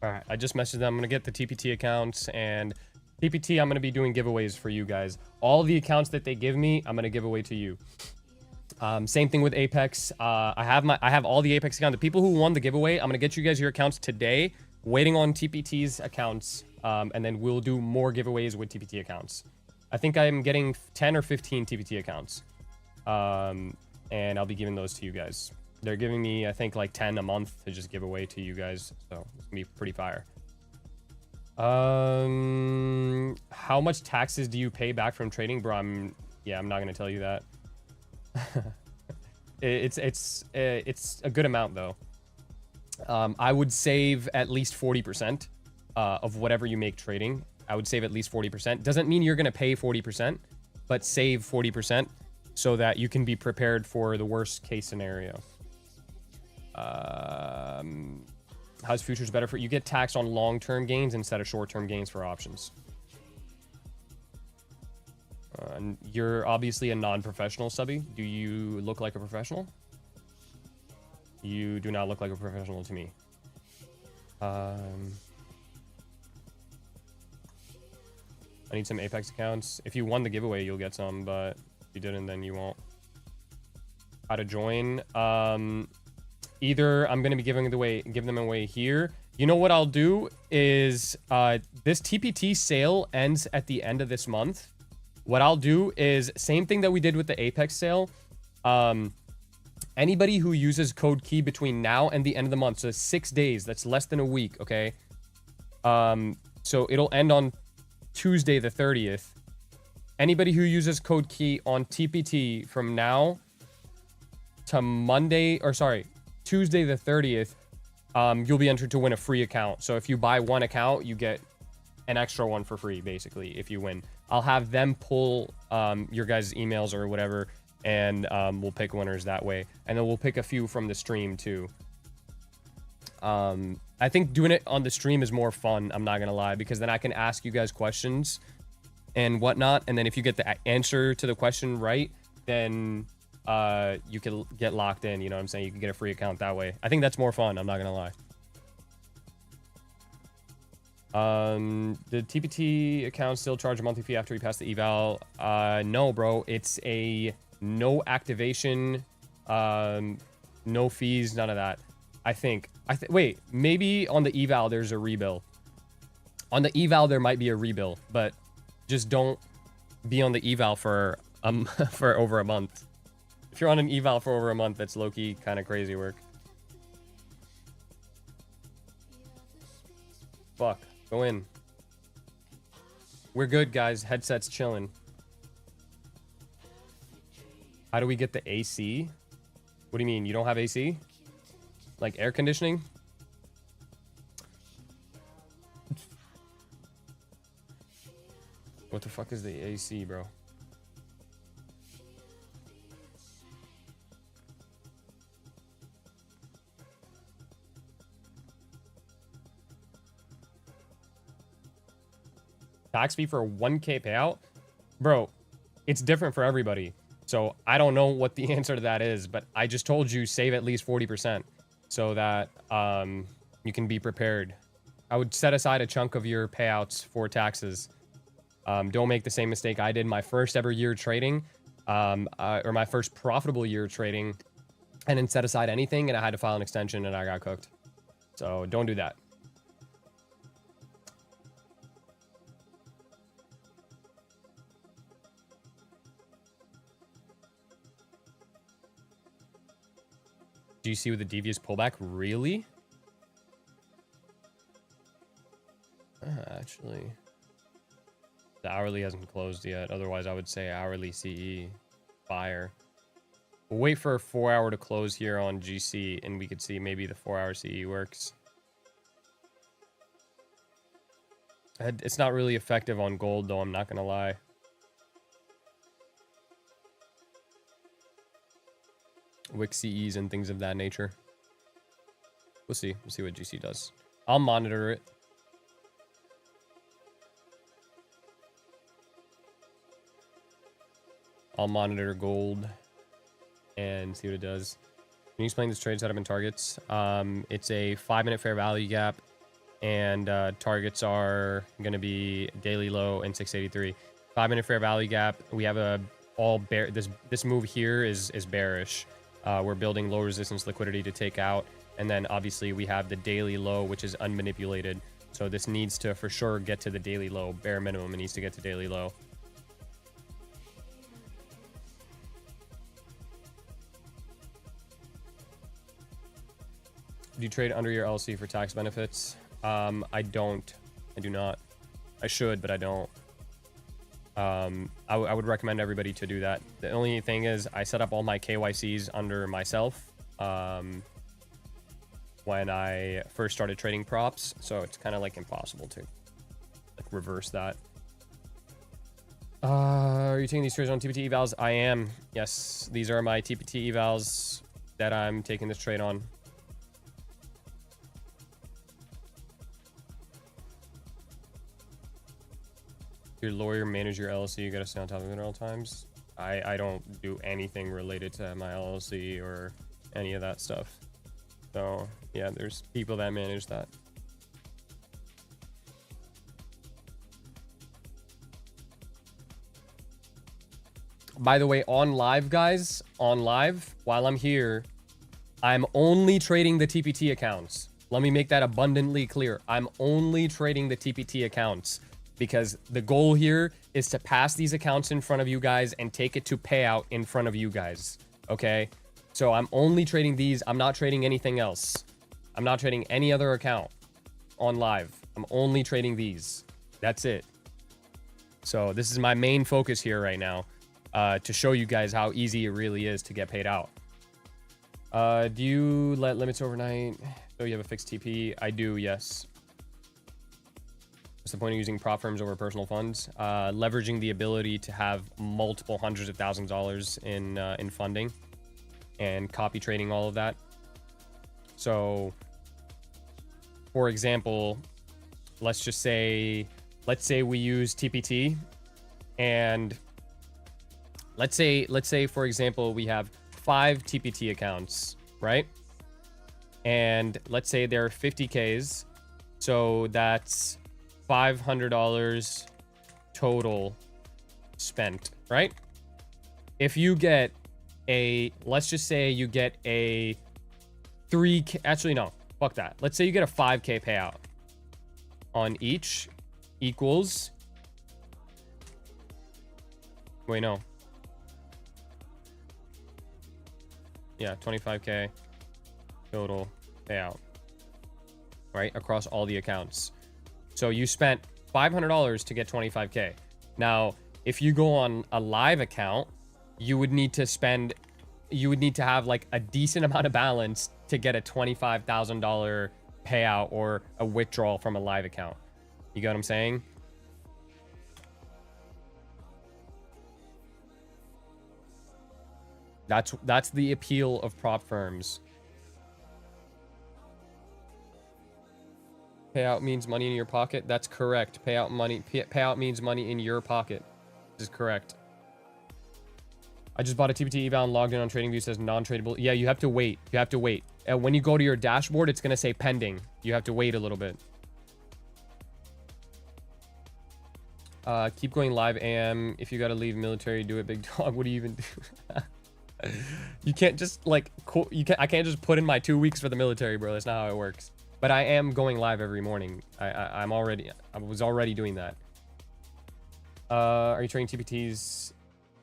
All right, I just messaged them. I'm going to get the TPT accounts, and TPT, I'm going to be doing giveaways for you guys. All the accounts that they give me, I'm going to give away to you. Same thing with Apex. I have all the Apex accounts. The people who won the giveaway, I'm going to get you guys your accounts today, waiting on TPT's accounts, and then we'll do more giveaways with TPT accounts. I think I'm getting 10 or 15 TPT accounts, and I'll be giving those to you guys. They're giving me, I think, like 10 a month to just give away to you guys. So it's gonna be pretty fire. How much taxes do you pay back from trading, bro? I'm not gonna tell you that. it's a good amount though. I would save at least 40% of whatever you make trading. I would save at least 40%. Doesn't mean you're gonna pay 40%, but save 40% so that you can be prepared for the worst case scenario. How's futures better for you? Get taxed on long-term gains instead of short-term gains for options. You're obviously a non-professional, subby. Do you look like a professional? You do not look like a professional to me. I need some Apex accounts. If you won the giveaway, you'll get some, but if you didn't, then you won't. How to join? Either I'm going to be giving them away here. You know what I'll do is this TPT sale ends at the end of this month. What I'll do is same thing that we did with the Apex sale. Anybody who uses code key between now and the end of the month, so 6 days, that's less than a week, okay? So it'll end on Tuesday the 30th. Anybody who uses code key on TPT from now to Tuesday the 30th, you'll be entered to win a free account. So if you buy one account, you get an extra one for free, basically, if you win. I'll have them pull your guys' emails or whatever, and we'll pick winners that way. And then we'll pick a few from the stream, too. I think doing it on the stream is more fun, I'm not going to lie, because then I can ask you guys questions and whatnot. And then if you get the answer to the question right, then you can get locked in, you know what I'm saying? You can get a free account that way. I think that's more fun, I'm not gonna lie. The TPT account still charge a monthly fee after we pass the eval? No, bro. It's a no activation, no fees, none of that. I think. Wait, maybe on the eval there's a rebill. On the eval there might be a rebill, but just don't be on the eval for for over a month. If you're on an eval for over a month, that's low-key kind of crazy work. Fuck. Go in. We're good, guys. Headset's chilling. How do we get the AC? What do you mean? You don't have AC? Like air conditioning? What the fuck is the AC, bro? tax fee for a 1K payout, bro, it's different for everybody. So I don't know what the answer to that is, but I just told you save at least 40% so that you can be prepared. I would set aside a chunk of your payouts for taxes. Don't make the same mistake I did my first ever year trading, or my first profitable year trading, and then set aside anything, and I had to file an extension, and I got cooked. So don't do that. GC with a devious pullback? Really? Actually, the hourly hasn't closed yet. Otherwise, I would say hourly CE fire. We'll wait for a 4-hour to close here on GC, and we could see maybe the 4-hour CE works. It's not really effective on gold, though. I'm not gonna lie. Wick CEs and things of that nature. We'll see. We'll see what GC does. I'll monitor it. I'll monitor gold and see what it does. Can you explain this trade setup and targets? It's a 5-minute fair value gap, and targets are going to be daily low and 683. 5-minute fair value gap. We have a all bear. This move here is bearish. We're building low resistance liquidity to take out, and then obviously we have the daily low, which is unmanipulated. So this needs to for sure get to the daily low. Bare minimum, it needs to get to daily low. Do you trade under your LLC for tax benefits? I don't. I do not. I should, but I don't. I would recommend everybody to do that. The only thing is I set up all my KYCs under myself when I first started trading props, so it's kind of like impossible to like reverse that. Are you taking these trades on TPT evals? I am. Yes, these are my TPT evals that I'm taking this trade on. Your lawyer manage your LLC, you gotta stay on top of it at all times. I don't do anything related to my LLC or any of that stuff. So yeah, there's people that manage that. By the way, on live, guys, on live, while I'm here, I'm only trading the TPT accounts. Let me make that abundantly clear. I'm only trading the TPT accounts, because the goal here is to pass these accounts in front of you guys and take it to payout in front of you guys. Okay? So I'm only trading these. I'm not trading anything else. I'm not trading any other account on live. I'm only trading these. That's it. So this is my main focus here right now, to show you guys how easy it really is to get paid out. Do you let limits overnight? So you have a fixed TP? I do, yes. What's the point of using prop firms over personal funds? Leveraging the ability to have multiple hundreds of thousands of dollars in funding and copy trading all of that. So, for example, let's say we use TPT, and let's say for example we have 5 TPT accounts, right? And let's say they're 50Ks, so that's $500 total spent, right? If you get a, let's just say you get a 3K, actually no, fuck that. Let's say you get a 5K payout on each equals, wait, no. Yeah, 25K total payout, right? Across all the accounts. So you spent $500 to get 25K. Now, if you go on a live account, you would need to have like a decent amount of balance to get a $25,000 payout or a withdrawal from a live account. You get what I'm saying? That's the appeal of prop firms. Payout means money in your pocket. That's correct. Payout means money in your pocket. This is correct. I just bought a TPT eval and logged in on TradingView. Says non-tradable. Yeah, you have to wait. You have to wait. When you go to your dashboard, it's gonna say pending. You have to wait a little bit. Keep going live, AM. If you gotta leave military, do it, big dog. What do you even do? You can't just like I can't just put in my 2 weeks for the military, bro. That's not how it works. But I am going live every morning. I was already doing that. Are you trading TPTs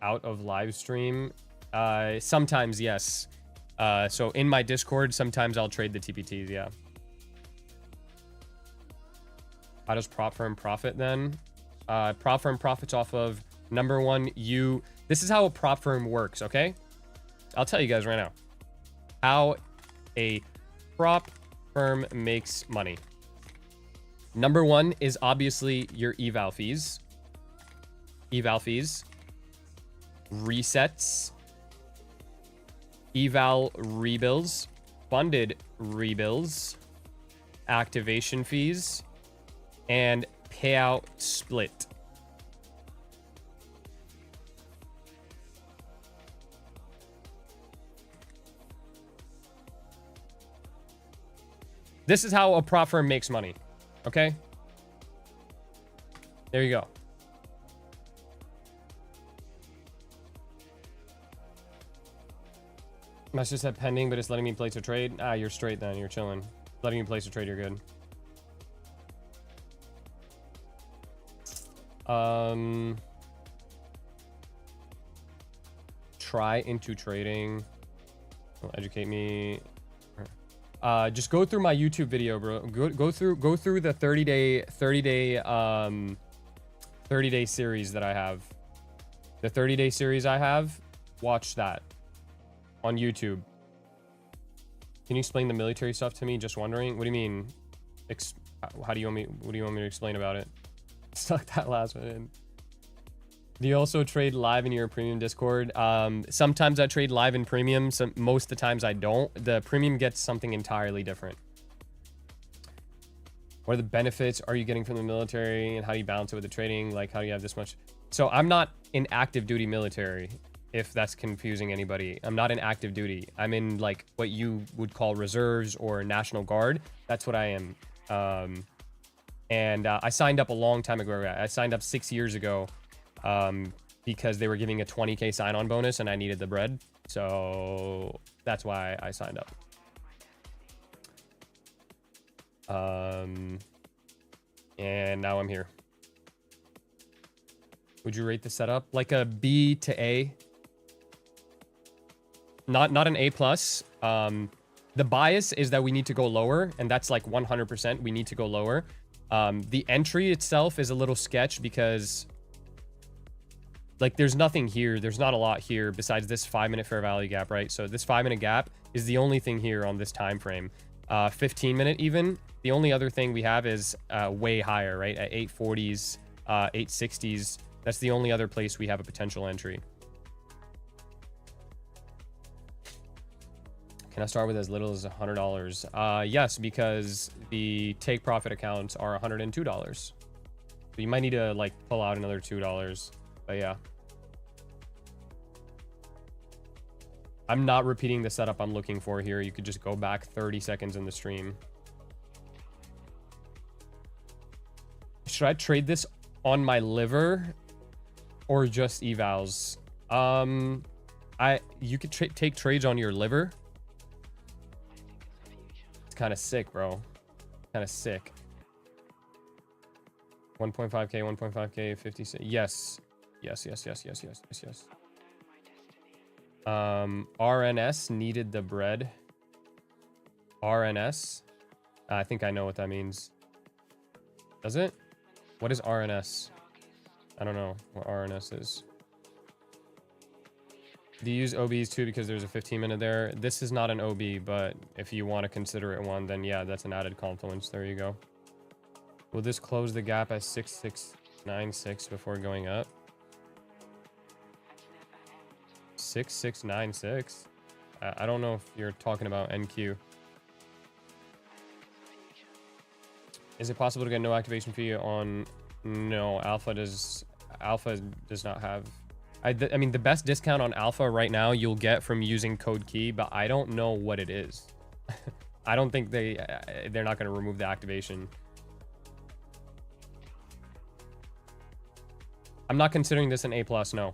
out of live stream? Sometimes, yes. So in my Discord, sometimes I'll trade the TPTs, yeah. How does prop firm profit then? Prop firm profits off of, number one, this is how a prop firm works, okay? I'll tell you guys right now how a prop firm makes money. Number one is obviously your eval fees, resets, eval rebills, funded rebills, activation fees, and payout split. This is how a prop firm makes money. Okay? There you go. Message said pending, but it's letting me place a trade. Ah, you're straight then. You're chilling. Letting you place a trade, you're good. Try into trading. Will educate me. Just go through my YouTube video, bro. Go through the 30-day series that I have. The 30-day series I have. Watch that on YouTube. Can you explain the military stuff to me? Just wondering. What do you mean? How do you want me? What do you want me to explain about it? Stuck that last one in. Do you also trade live in your premium Discord? Sometimes I trade live in premium. Most of the times I don't. The premium gets something entirely different. What are the benefits are you getting from the military, and how do you balance it with the trading? Like, how do you have this much? So I'm not in active duty military, if that's confusing anybody. I'm not in active duty. I'm in like what you would call reserves or National Guard. That's what I am. I signed up a long time ago. I signed up 6 years ago. Because they were giving a 20K sign-on bonus and I needed the bread. So that's why I signed up. And now I'm here. Would you rate the setup? Like a B to A. Not an A+. The bias is that we need to go lower, and that's like 100%. We need to go lower. The entry itself is a little sketch because like there's nothing here. There's not a lot here besides this 5-minute fair value gap, right? So this 5-minute gap is the only thing here on this time frame. 15-minute even. The only other thing we have is way higher, right? At 840s, 860s. That's the only other place we have a potential entry. Can I start with as little as $100? Yes, because the take profit accounts are $102. So you might need to like pull out another $2. But yeah. I'm not repeating the setup I'm looking for here. You could just go back 30 seconds in the stream. Should I trade this on my liver or just evals? You could take trades on your liver. It's kind of sick, bro. Kind of sick. 1.5k, 1.5k, 50. Yes. Yes. RNS needed the bread. RNS? I think I know what that means. Does it? What is RNS? I don't know what RNS is. Do you use OBs too because there's a 15-minute there? This is not an OB, but if you want to consider it one, then yeah, that's an added confluence. There you go. Will this close the gap at 6696 before going up? 6696? I don't know if you're talking about NQ. Is it possible to get no activation fee on? No, alpha does not have. I mean, the best discount on alpha right now you'll get from using code key, but I don't know what it is. I don't think they're not going to remove the activation. I'm not considering this an A+, no.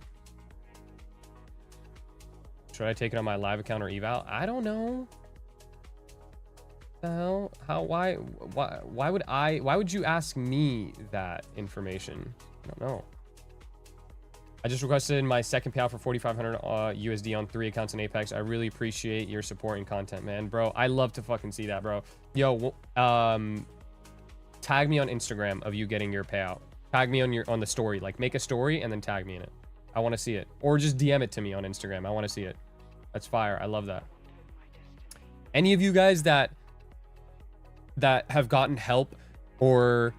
Should I take it on my live account or eval? I don't know. The hell? How? Why would you ask me that information? I don't know. I just requested my second payout for 4,500 USD on 3 accounts in Apex. I really appreciate your support and content, man. Bro, I love to fucking see that, bro. Yo, tag me on Instagram of you getting your payout. Tag me on the story. Like, make a story and then tag me in it. I want to see it. Or just DM it to me on Instagram. I want to see it. That's fire. I love that. Any of you guys that have gotten help or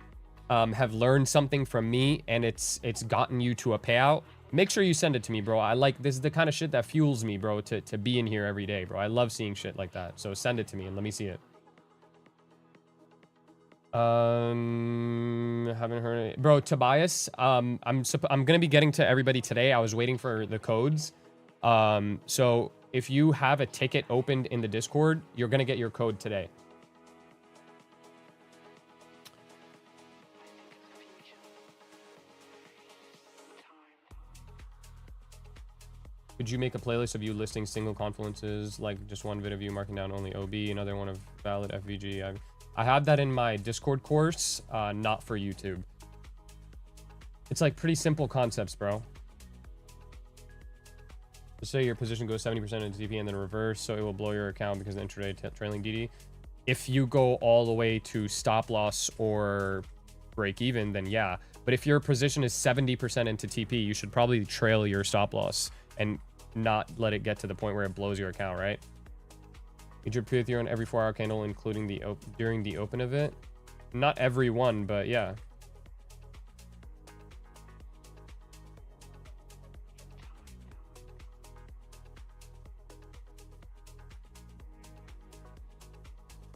have learned something from me and it's gotten you to a payout, make sure you send it to me, bro. I like, this is the kind of shit that fuels me, bro, to be in here every day, bro. I love seeing shit like that. So send it to me and let me see it. Haven't heard it. Bro, Tobias, I'm gonna be getting to everybody today. I was waiting for the codes. So if you have a ticket opened in the Discord, you're gonna get your code today. Could you make a playlist of you listing single confluences, like just one vid of you marking down only OB, another one of valid FVG? I have that in my Discord course, not for YouTube. It's like pretty simple concepts, bro. Just say your position goes 70% into TP and then reverse, so it will blow your account because of intraday trailing DD. If you go all the way to stop loss or break even, then yeah. But if your position is 70% into TP, you should probably trail your stop loss and not let it get to the point where it blows your account, right? You drip with on every 4-hour candle, including during the open of it. Not every one, but yeah.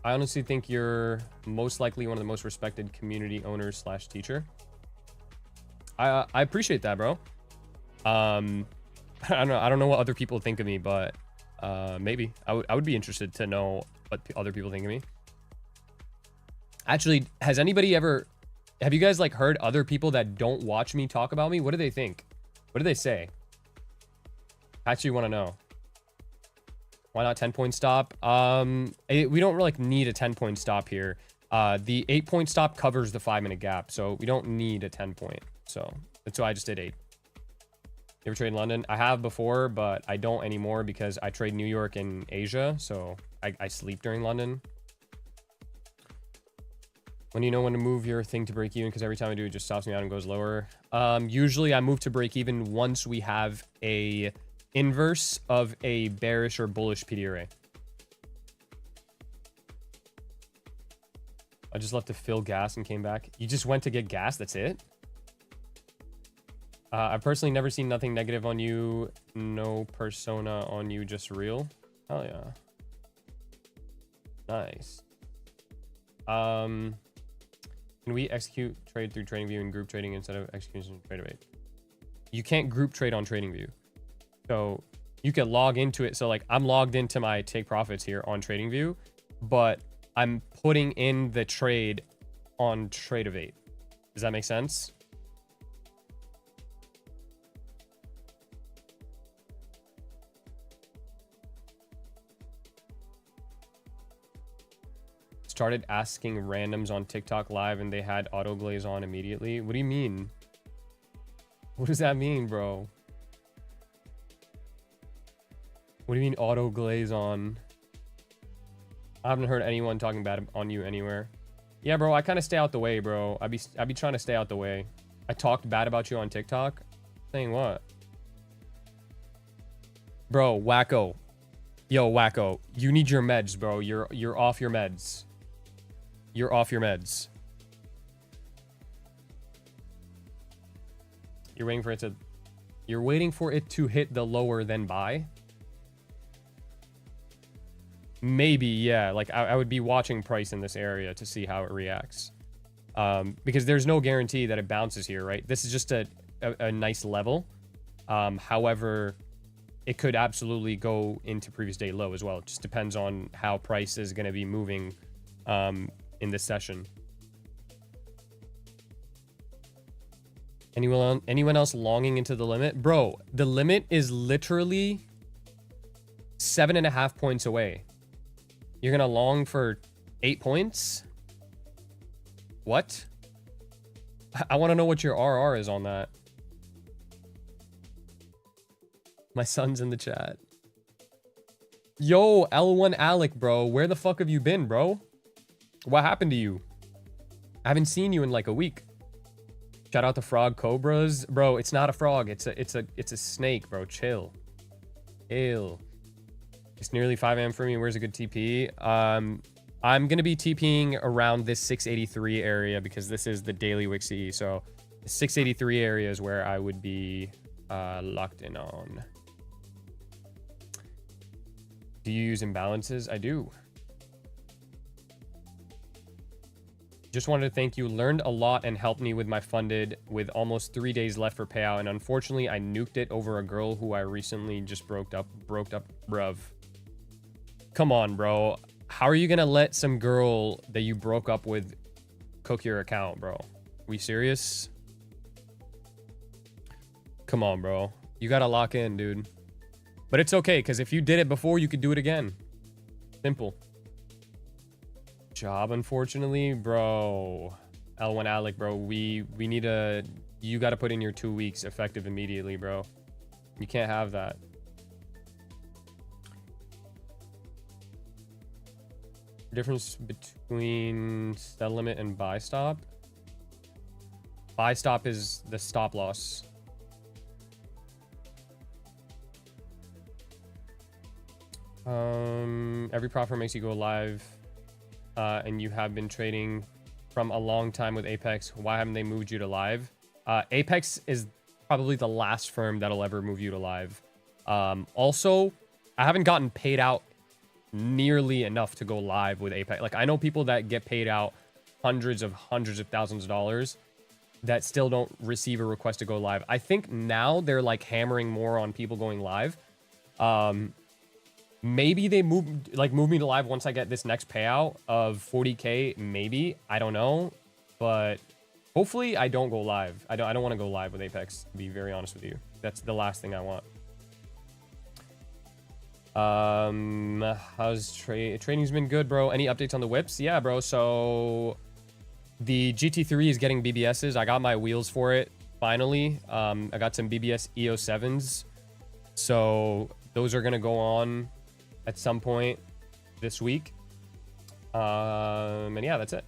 I honestly think you're most likely one of the most respected community owners / teacher. I appreciate that, bro. I don't know what other people think of me, but maybe I would be interested to know what other people think of me. Actually, has anybody ever, have you guys like heard other people that don't watch me talk about me? What do they think? What do they say? I actually want to know. Why not 10-point stop? We don't really need a 10-point stop here. The 8-point stop covers the 5-minute gap, so we don't need a 10-point. So that's why I just did 8. You ever trade in London? I have before, but I don't anymore because I trade New York and Asia, so I sleep during London. When do you know when to move your thing to break even? Because every time I do, it just stops me out and goes lower. Usually I move to break even once we have a inverse of a bearish or bullish PD array. I just left to fill gas and came back. You just went to get gas? That's it? I've personally never seen nothing negative on you. No persona on you, just real. Oh yeah. Nice. Can we execute trade through TradingView and group trading instead of execution TradeAway? You can't group trade on TradingView. So you can log into it. So like I'm logged into my take profits here on TradingView, but I'm putting in the trade on TradeAway. Does that make sense? Started asking randoms on TikTok live and they had auto glaze on immediately. What do you mean? What does that mean, bro? What do you mean auto glaze on? I haven't heard anyone talking bad on you anywhere. Yeah, bro, I kind of stay out the way, bro. I be trying to stay out the way. I talked bad about you on TikTok. Saying what? Bro, Wacko. Yo, Wacko, you need your meds, bro. You're off your meds. You're off your meds. You're waiting for it to hit the lower than buy. Maybe, yeah. Like I would be watching price in this area to see how it reacts. Because there's no guarantee that it bounces here, right? This is just a nice level. However, it could absolutely go into previous day low as well. It just depends on how price is going to be moving in this session. Anyone else longing into the limit? Bro, the limit is literally 7.5 points away. You're going to long for 8 points? What? I want to know what your RR is on that. My son's in the chat. Yo, L1 Alec, bro. Where the fuck have you been, bro? What happened to you? I haven't seen you in like a week. Shout out to Frog Cobras. Bro, it's not a frog. It's a snake, bro. Chill. Ew. It's nearly 5 a.m. for me. Where's a good TP? I'm going to be TPing around this 683 area because this is the daily Wixie. So the 683 area is where I would be locked in on. Do you use imbalances? I do. Just wanted to thank you. Learned a lot and helped me with my funded with almost 3 days left for payout. And unfortunately, I nuked it over a girl who I recently just broke up, bruv. Come on, bro. How are you going to let some girl that you broke up with cook your account, bro? We serious? Come on, bro. You got to lock in, dude. But it's okay, because if you did it before, you could do it again. Simple. Job, unfortunately, bro. L1 Alec, bro. We need a... You got to put in your 2 weeks effective immediately, bro. You can't have that. Difference between sell limit and buy stop. Buy stop is the stop loss. Every profit makes you go live, and you have been trading from a long time with Apex. Why haven't they moved you to live? Apex is probably the last firm that'll ever move you to live. Also, I haven't gotten paid out nearly enough to go live with Apex. Like, I know people that get paid out hundreds of thousands of dollars that still don't receive a request to go live. I think now they're like hammering more on people going live. Maybe they move me to live once I get this next payout of 40K. Maybe, I don't know, but hopefully I don't go live. I don't want to go live with Apex, to be very honest with you. That's the last thing I want. How's trading's been good, bro? Any updates on the whips? Yeah, bro. So the GT3 is getting BBSs. I got my wheels for it finally. I got some BBS EO7s, so those are gonna go on at some point this week. And yeah, that's it.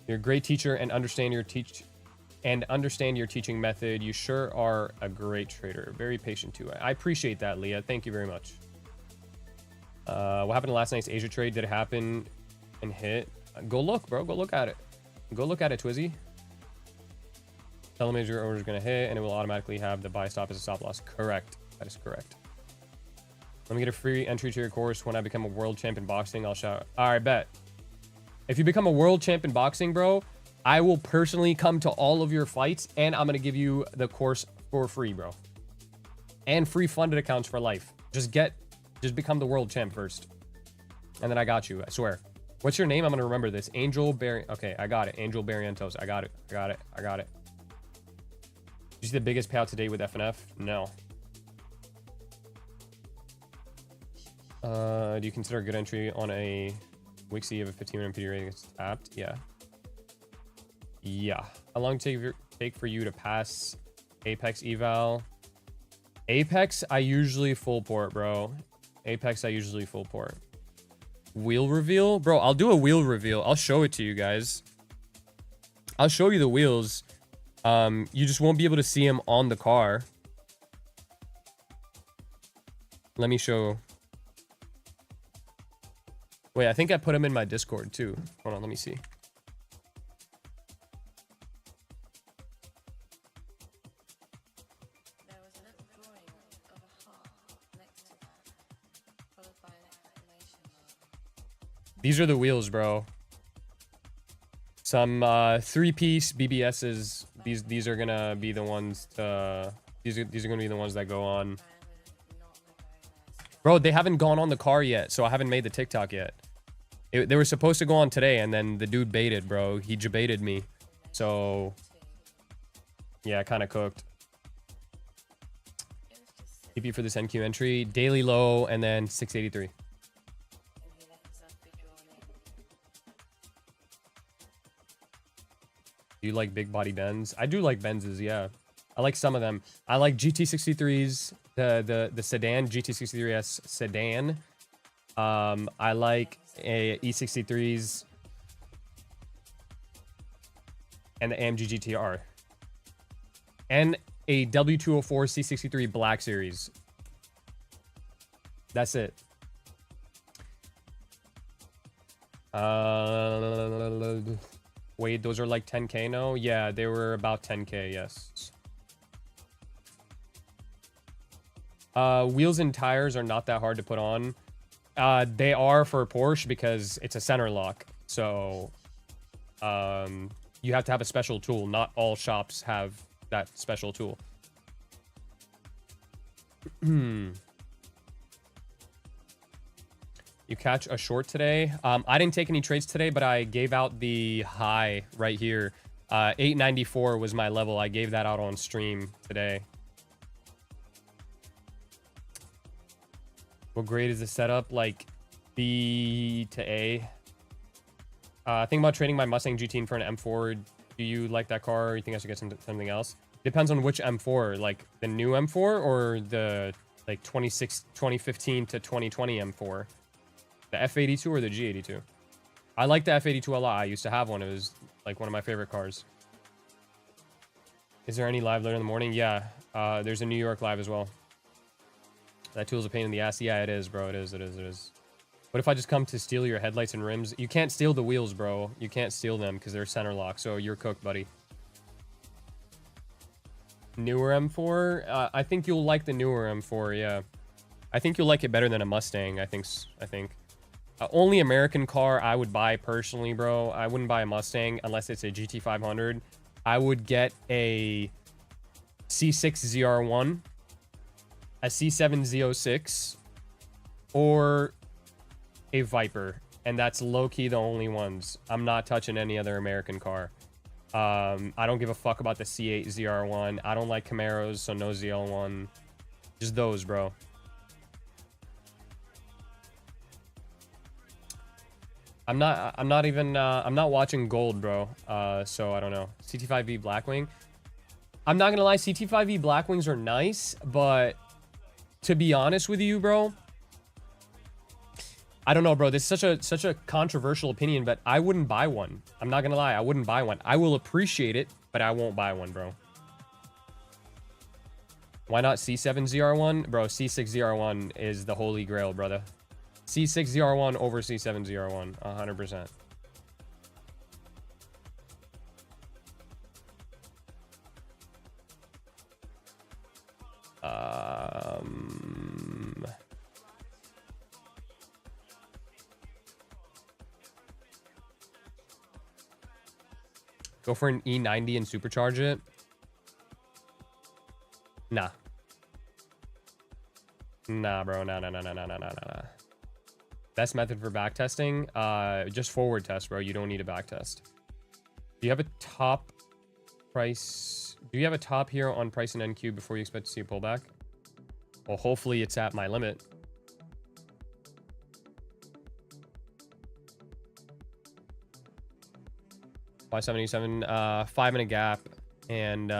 You're a great teacher and understand your teaching method. You sure are a great trader. Very patient too. I appreciate that, Leah. Thank you very much. What happened to last night's Asia trade? Did it happen and hit? Go look, bro. Go look at it. Go look at it, Twizzy. Tell them your order is going to hit, and it will automatically have the buy stop as a stop loss. Correct. That is correct. Let me get a free entry to your course. When I become a world champ in boxing, I'll shout. All right, bet. If you become a world champ in boxing, bro, I will personally come to all of your fights, and I'm going to give you the course for free, bro. And free funded accounts for life. Just become the world champ first. And then I got you, I swear. What's your name? I'm going to remember this. Angel Barry. Okay, I got it. Angel Barrientos. I got it. Did you see the biggest payout today with FNF? No. Do you consider a good entry on a Wixie of a 15-minute PD rating gets tapped? Yeah. Yeah. How long take for you to pass Apex eval? Apex, I usually full port, bro. Apex, I usually full port. Wheel reveal? Bro, I'll do a wheel reveal. I'll show it to you guys. I'll show you the wheels. You just won't be able to see them on the car. Let me show. Wait, I think I put them in my Discord too. Hold on, let me see. These are the wheels, bro. Some three-piece BBSs. These are gonna be the ones to these are gonna be the ones that go on. Bro, they haven't gone on the car yet, so I haven't made the TikTok yet. They were supposed to go on today, and then the dude baited, bro. He jebaited me. So yeah, kind of cooked. TP for this NQ entry, daily low, and then 683. Do you like big body Benz? I do like Benzes, yeah. I like some of them. I like GT63s, the sedan, GT63S sedan. I like a E63s and the AMG GTR. And a W204 C63 Black Series. That's it. Wait, those are like 10K now? Yeah, they were about 10K, yes. Wheels and tires are not that hard to put on. They are for Porsche because it's a center lock. So, you have to have a special tool. Not all shops have that special tool. You catch a short today? I didn't take any trades today, but I gave out the high right here. 894 was my level. I gave that out on stream today. What grade is the setup? Like B to A. Think about trading my Mustang GT for an M4. Do you like that car, or you think I should get something else? Depends on which M4, like the new M4 or the like 2015 to 2020 M4. The F82 or the G82? I like the F82 a lot. I used to have one. It was like one of my favorite cars. Is there any live later in the morning? Yeah. There's a New York live as well. That tool's a pain in the ass. Yeah, it is, bro. It is. What if I just come to steal your headlights and rims? You can't steal the wheels, bro. You can't steal them because they're center lock. So you're cooked, buddy. Newer M4? I think you'll like the newer M4, yeah. I think you'll like it better than a Mustang, I think. Only American car I would buy personally, bro. I wouldn't buy a Mustang unless it's a GT500. I would get a C6 ZR1, a C7 Z06, or a Viper. And that's low-key the only ones. I'm not touching any other American car. I don't give a fuck about the C8 ZR1. I don't like Camaros, so no ZL1. Just those, bro. I'm not watching gold, bro. So I don't know. CT5V Blackwing. I'm not gonna lie, CT5V Blackwings are nice, but to be honest with you, bro, I don't know, bro. This is such a controversial opinion, but I wouldn't buy one. I'm not gonna lie, I wouldn't buy one. I will appreciate it, but I won't buy one, bro. Why not C7 ZR1? Bro, C6 ZR1 is the holy grail, brother. C6 ZR1 over C7 ZR1, 100%. Go for an E90 and supercharge it? Nah. Nah, bro. Nah. Best method for back testing? Just forward test, bro. You don't need a back test. Do you have a top price? Do you have a top here on price and NQ before you expect to see a pullback? Well, hopefully it's at my limit. $577, 5 minute gap, and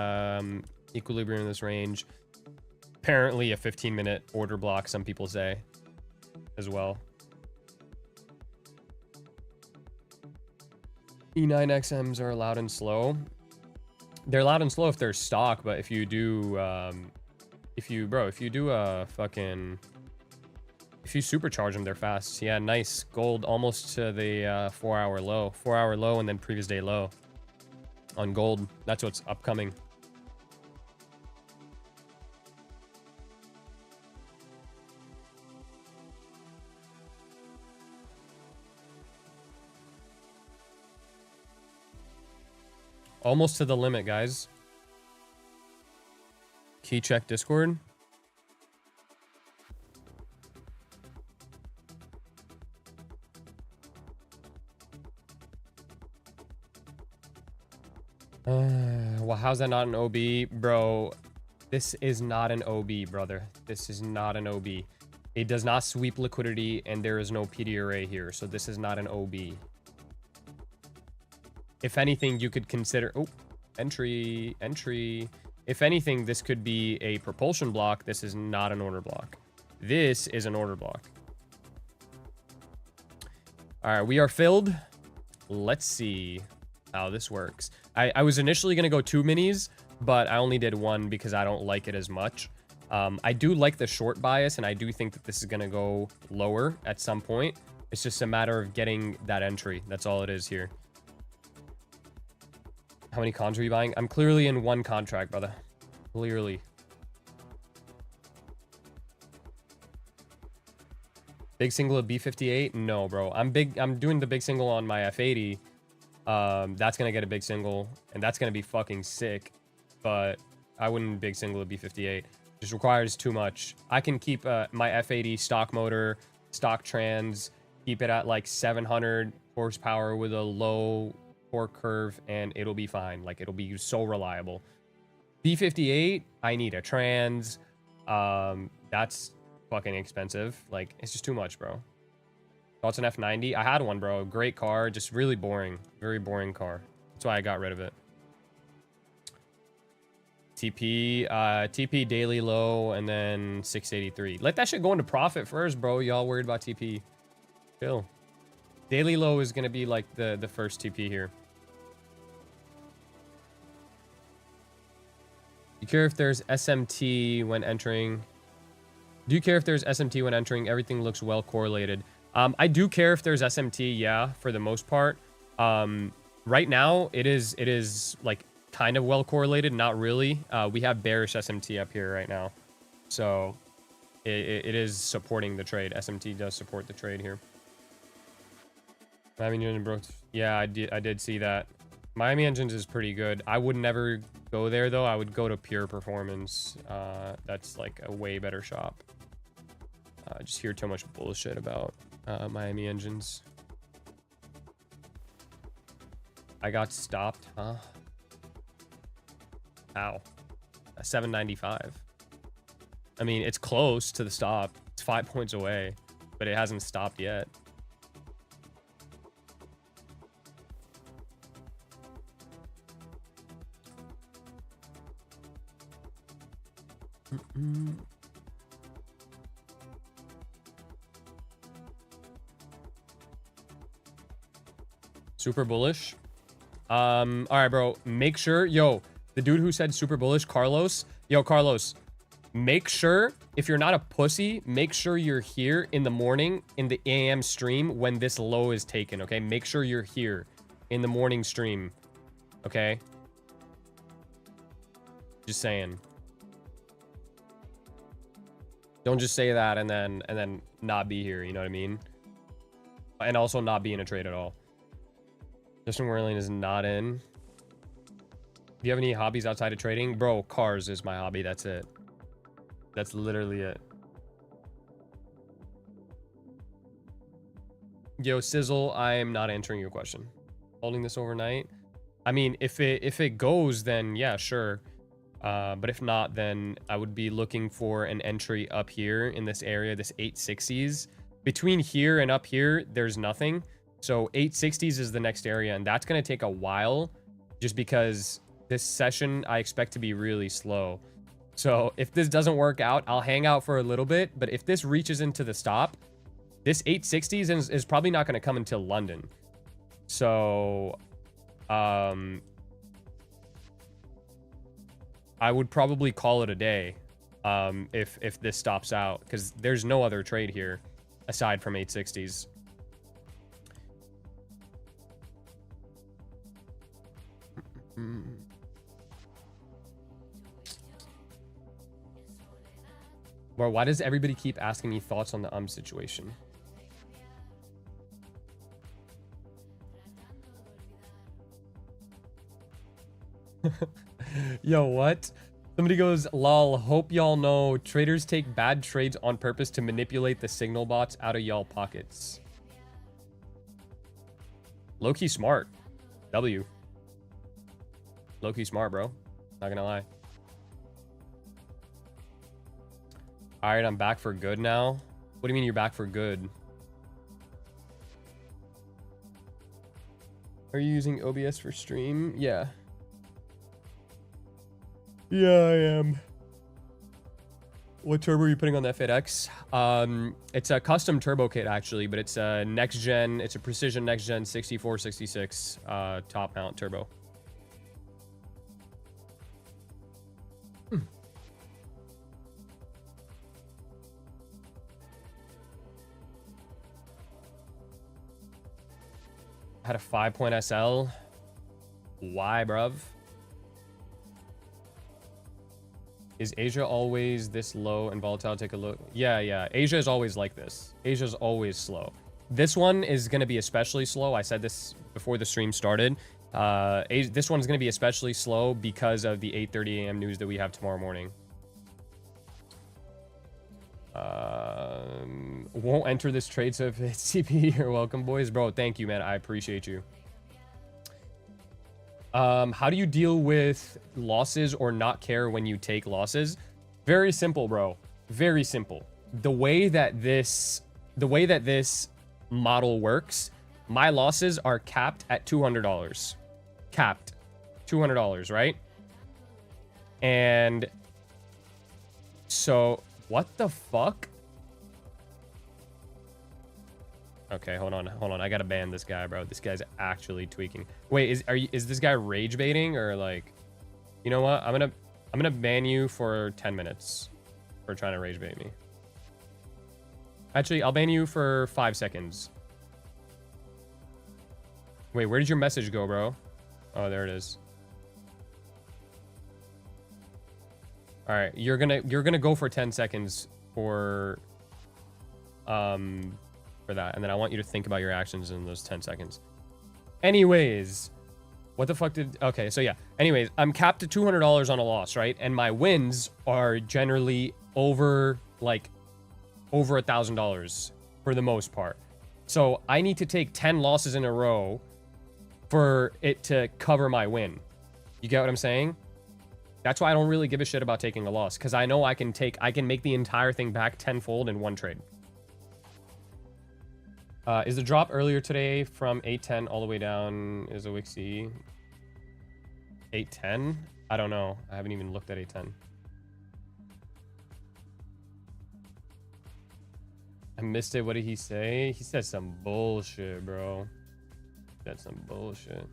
equilibrium in this range. Apparently a 15-minute order block, some people say, as well. E9XMs are loud and slow. They're loud and slow if they're stock, but if you do, if you supercharge them, they're fast. Yeah, nice. Gold almost to the 4-hour low. 4-hour low and then previous day low on gold. That's what's upcoming. Almost to the limit, guys. Key check Discord. Well, how's that not an OB? Bro, this is not an OB, brother. This is not an OB. It does not sweep liquidity, and there is no PD array here, so this is not an OB. If anything, you could consider... Oh, entry. If anything, this could be a propulsion block. This is not an order block. This is an order block. All right, we are filled. Let's see how this works. I was initially going to go 2 minis, but I only did 1 because I don't like it as much. I do like the short bias, and I do think that this is going to go lower at some point. It's just a matter of getting that entry. That's all it is here. How many cons are you buying? I'm clearly in 1 contract, brother. Clearly. Big single of B58? No, bro. I'm doing the big single on my F80. That's gonna get a big single, and that's gonna be fucking sick. But I wouldn't big single a B58. Just requires too much. I can keep my F80 stock motor, stock trans, keep it at like 700 horsepower with a low torque curve, and it'll be fine. Like, it'll be so reliable. B58, I need a trans. That's fucking expensive. Like, it's just too much, bro. Thoughts on F90? I had one, bro. Great car, just really boring. Very boring car. That's why I got rid of it. TP daily low, and then 683. Let that shit go into profit first, bro. Y'all worried about TP. Chill. Daily low is gonna be like the first TP here. You care if there's SMT when entering? Do you care if there's SMT when entering? Everything looks well correlated. I do care if there's SMT, yeah, for the most part. Right now, it is like kind of well correlated, not really. We have bearish SMT up here right now, so it is supporting the trade. SMT does support the trade here. Miami Engine broke. Yeah, I did see that. Miami Engines is pretty good. I would never go there though. I would go to Pure Performance. That's like a way better shop. I just hear too much bullshit about Miami Engines. I got stopped, huh? Ow. 795. I mean, it's close to the stop. It's 5 points away, but it hasn't stopped yet. Super bullish. All right, bro. Make sure, yo, the dude who said super bullish, Carlos. Yo, Carlos, make sure, if you're not a pussy, make sure you're here in the morning in the AM stream when this low is taken, okay? Make sure you're here in the morning stream, okay? Just saying. Don't just say that and then not be here, you know what I mean? And also not be in a trade at all. Justin Werling is not in. Do you have any hobbies outside of trading? Bro, cars is my hobby. That's it. That's literally it. Yo, Sizzle, I am not answering your question. Holding this overnight? I mean, if it goes, then yeah, sure. But if not, then I would be looking for an entry up here in this area, this 860s. Between here and up here, there's nothing. So 860s is the next area, and that's going to take a while just because this session I expect to be really slow. So if this doesn't work out, I'll hang out for a little bit. But if this reaches into the stop, this 860s is probably not going to come until London. So I would probably call it a day if this stops out, because there's no other trade here aside from 860s. Bro, why does everybody keep asking me thoughts on the situation? Yo, what? Somebody goes, lol, hope y'all know traders take bad trades on purpose to manipulate the signal bots out of y'all pockets. Low-key smart. W. Low-key smart, bro. Not gonna lie. All right, I'm back for good now. What do you mean you're back for good? Are you using OBS for stream? Yeah. Yeah, I am. What turbo are you putting on that FitX? It's a custom turbo kit actually, but it's a next gen. It's a precision next gen 6466 top mount turbo. Had a 5-point SL. Why, bruv? Is Asia always this low and volatile? Take a look. Yeah. Asia is always like this. Asia's always slow. This one is going to be especially slow. I said this before the stream started. This one's going to be especially slow because of the 8:30 a.m. news that we have tomorrow morning. Won't enter this trade, so if it's CP, you're welcome, boys. Bro, thank you, man. I appreciate you. How do you deal with losses or not care when you take losses? Very simple, bro. Very simple. The way that this model works, my losses are capped at $200. Capped. $200, right? And so, what the fuck? Okay, hold on. I gotta ban this guy, bro. This guy's actually tweaking. Wait, is this guy rage baiting or like? You know what? I'm gonna ban you for 10 minutes for trying to rage bait me. Actually, I'll ban you for 5 seconds. Wait, where did your message go, bro? Oh, there it is. All right, you're gonna go for 10 seconds for that, and then I want you to think about your actions in those 10 seconds. Anyways, what the fuck did... Okay, so yeah. Anyways, I'm capped at $200 on a loss, right? And my wins are generally over $1,000 for the most part. So I need to take 10 losses in a row for it to cover my win. You get what I'm saying? That's why I don't really give a shit about taking a loss, because I know I can make the entire thing back tenfold in one trade. Is the drop earlier today from 810 all the way down is a Wixie? 810? I don't know. I haven't even looked at 810. I missed it. What did he say? He said some bullshit, bro. That's some bullshit.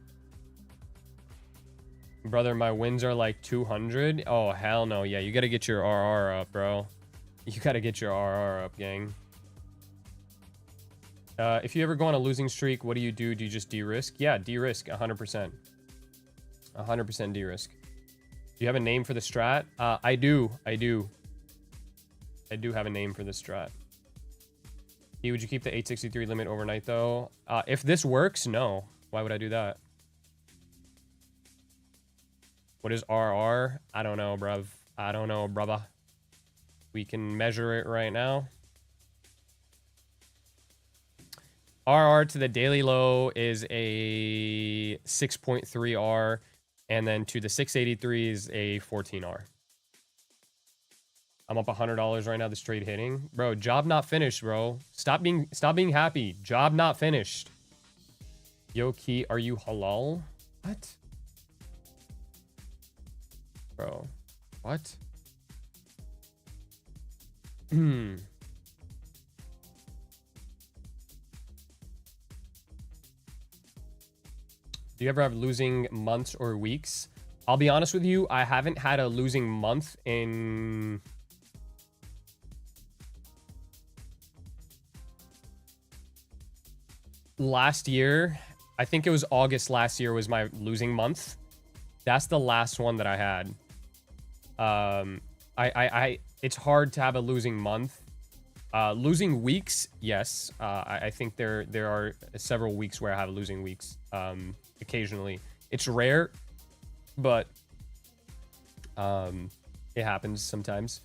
Brother, my wins are like 200. Oh, hell no. Yeah, you gotta get your RR up, bro. You gotta get your RR up, gang. If you ever go on a losing streak, what do? Do you just de-risk? Yeah, de-risk, 100%. 100% de-risk. Do you have a name for the strat? I do have a name for the strat. Would you keep the 863 limit overnight, though? If this works, no. Why would I do that? What is RR? I don't know, bruv. I don't know, brother. We can measure it right now. RR to the daily low is a 6.3 R, and then to the 683 is a 14 R. I'm up $100 right now. This trade hitting, bro. Job not finished, bro. Stop being happy. Job not finished. Yo, Key, are you halal? What, bro? What? Do you ever have losing months or weeks? I'll be honest with you, I haven't had a losing month in... last year. I think it was August last year was my losing month. That's the last one that I had. It's hard to have a losing month. Losing weeks, yes. I think there are several weeks where I have losing weeks. Occasionally, it's rare, but It happens sometimes.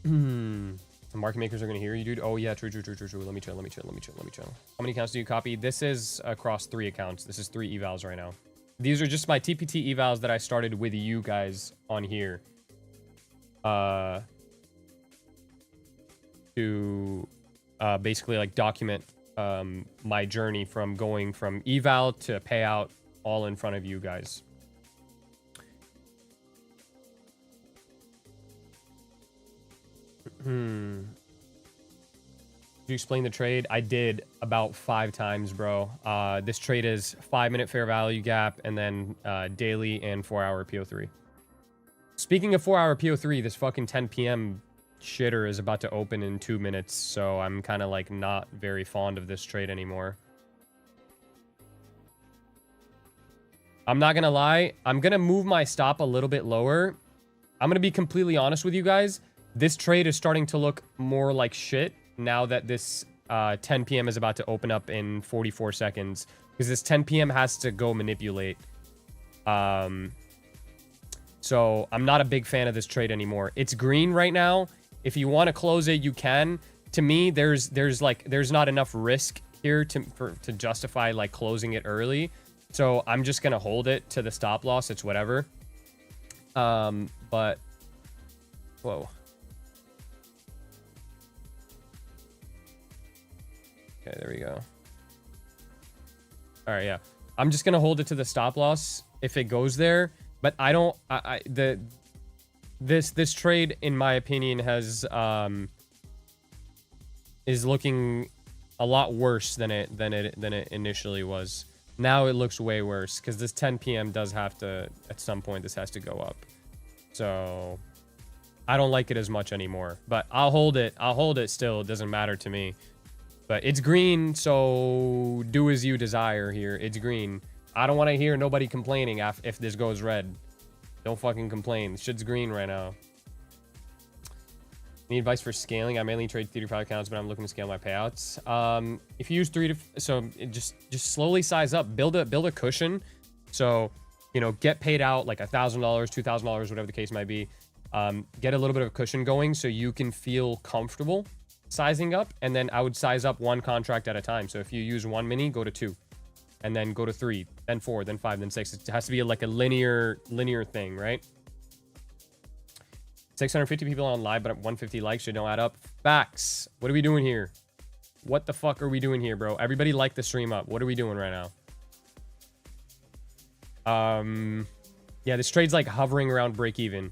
The market makers are going to hear you, dude. Oh, yeah, true. Let me chill. How many accounts do you copy? This is across 3 accounts. This is 3 evals right now. These are just my TPT evals that I started with you guys on here. To basically, like, document my journey from going from eval to payout all in front of you guys. Did you explain the trade? I did about 5 times, bro. This trade is 5-minute fair value gap and then daily and 4-hour PO3. Speaking of 4-hour PO3, this fucking 10 p.m. shitter is about to open in 2 minutes, so I'm kind of like not very fond of this trade anymore. I'm not gonna lie, I'm gonna move my stop a little bit lower. I'm gonna be completely honest with you guys. This trade is starting to look more like shit now that this 10 p.m. is about to open up in 44 seconds. Because this 10 p.m. has to go manipulate. So I'm not a big fan of this trade anymore. It's green right now. If you want to close it, you can. To me, there's not enough risk here to justify like closing it early. So I'm just gonna hold it to the stop loss. It's whatever. But whoa. Okay, there we go. All right, yeah. I'm just gonna hold it to the stop loss if it goes there. But I don't. This trade, in my opinion, has is looking a lot worse than it initially was. Now it looks way worse because this 10 p.m. does have to, at some point, this has to go up. So I don't like it as much anymore. But I'll hold it. I'll hold it still. It doesn't matter to me. But it's green, so do as you desire here. It's green. I don't want to hear nobody complaining if this goes red. Don't fucking complain. Shit's green right now. Need advice for scaling? I mainly trade 3 to 5 accounts, but I'm looking to scale my payouts. If you use 3 to... So just slowly size up. Build a cushion. So, you know, get paid out like $1,000, $2,000, whatever the case might be. Get a little bit of a cushion going so you can feel comfortable sizing up. And then I would size up 1 contract at a time. So if you use 1 mini, go to 2. And then go to 3, then 4, then 5, then 6. It has to be like a linear thing, right? 650 people on live, but 150 likes should don't add up. Facts. What are we doing here? What the fuck are we doing here, bro? Everybody like the stream up. What are we doing right now? Yeah, this trade's like hovering around break even.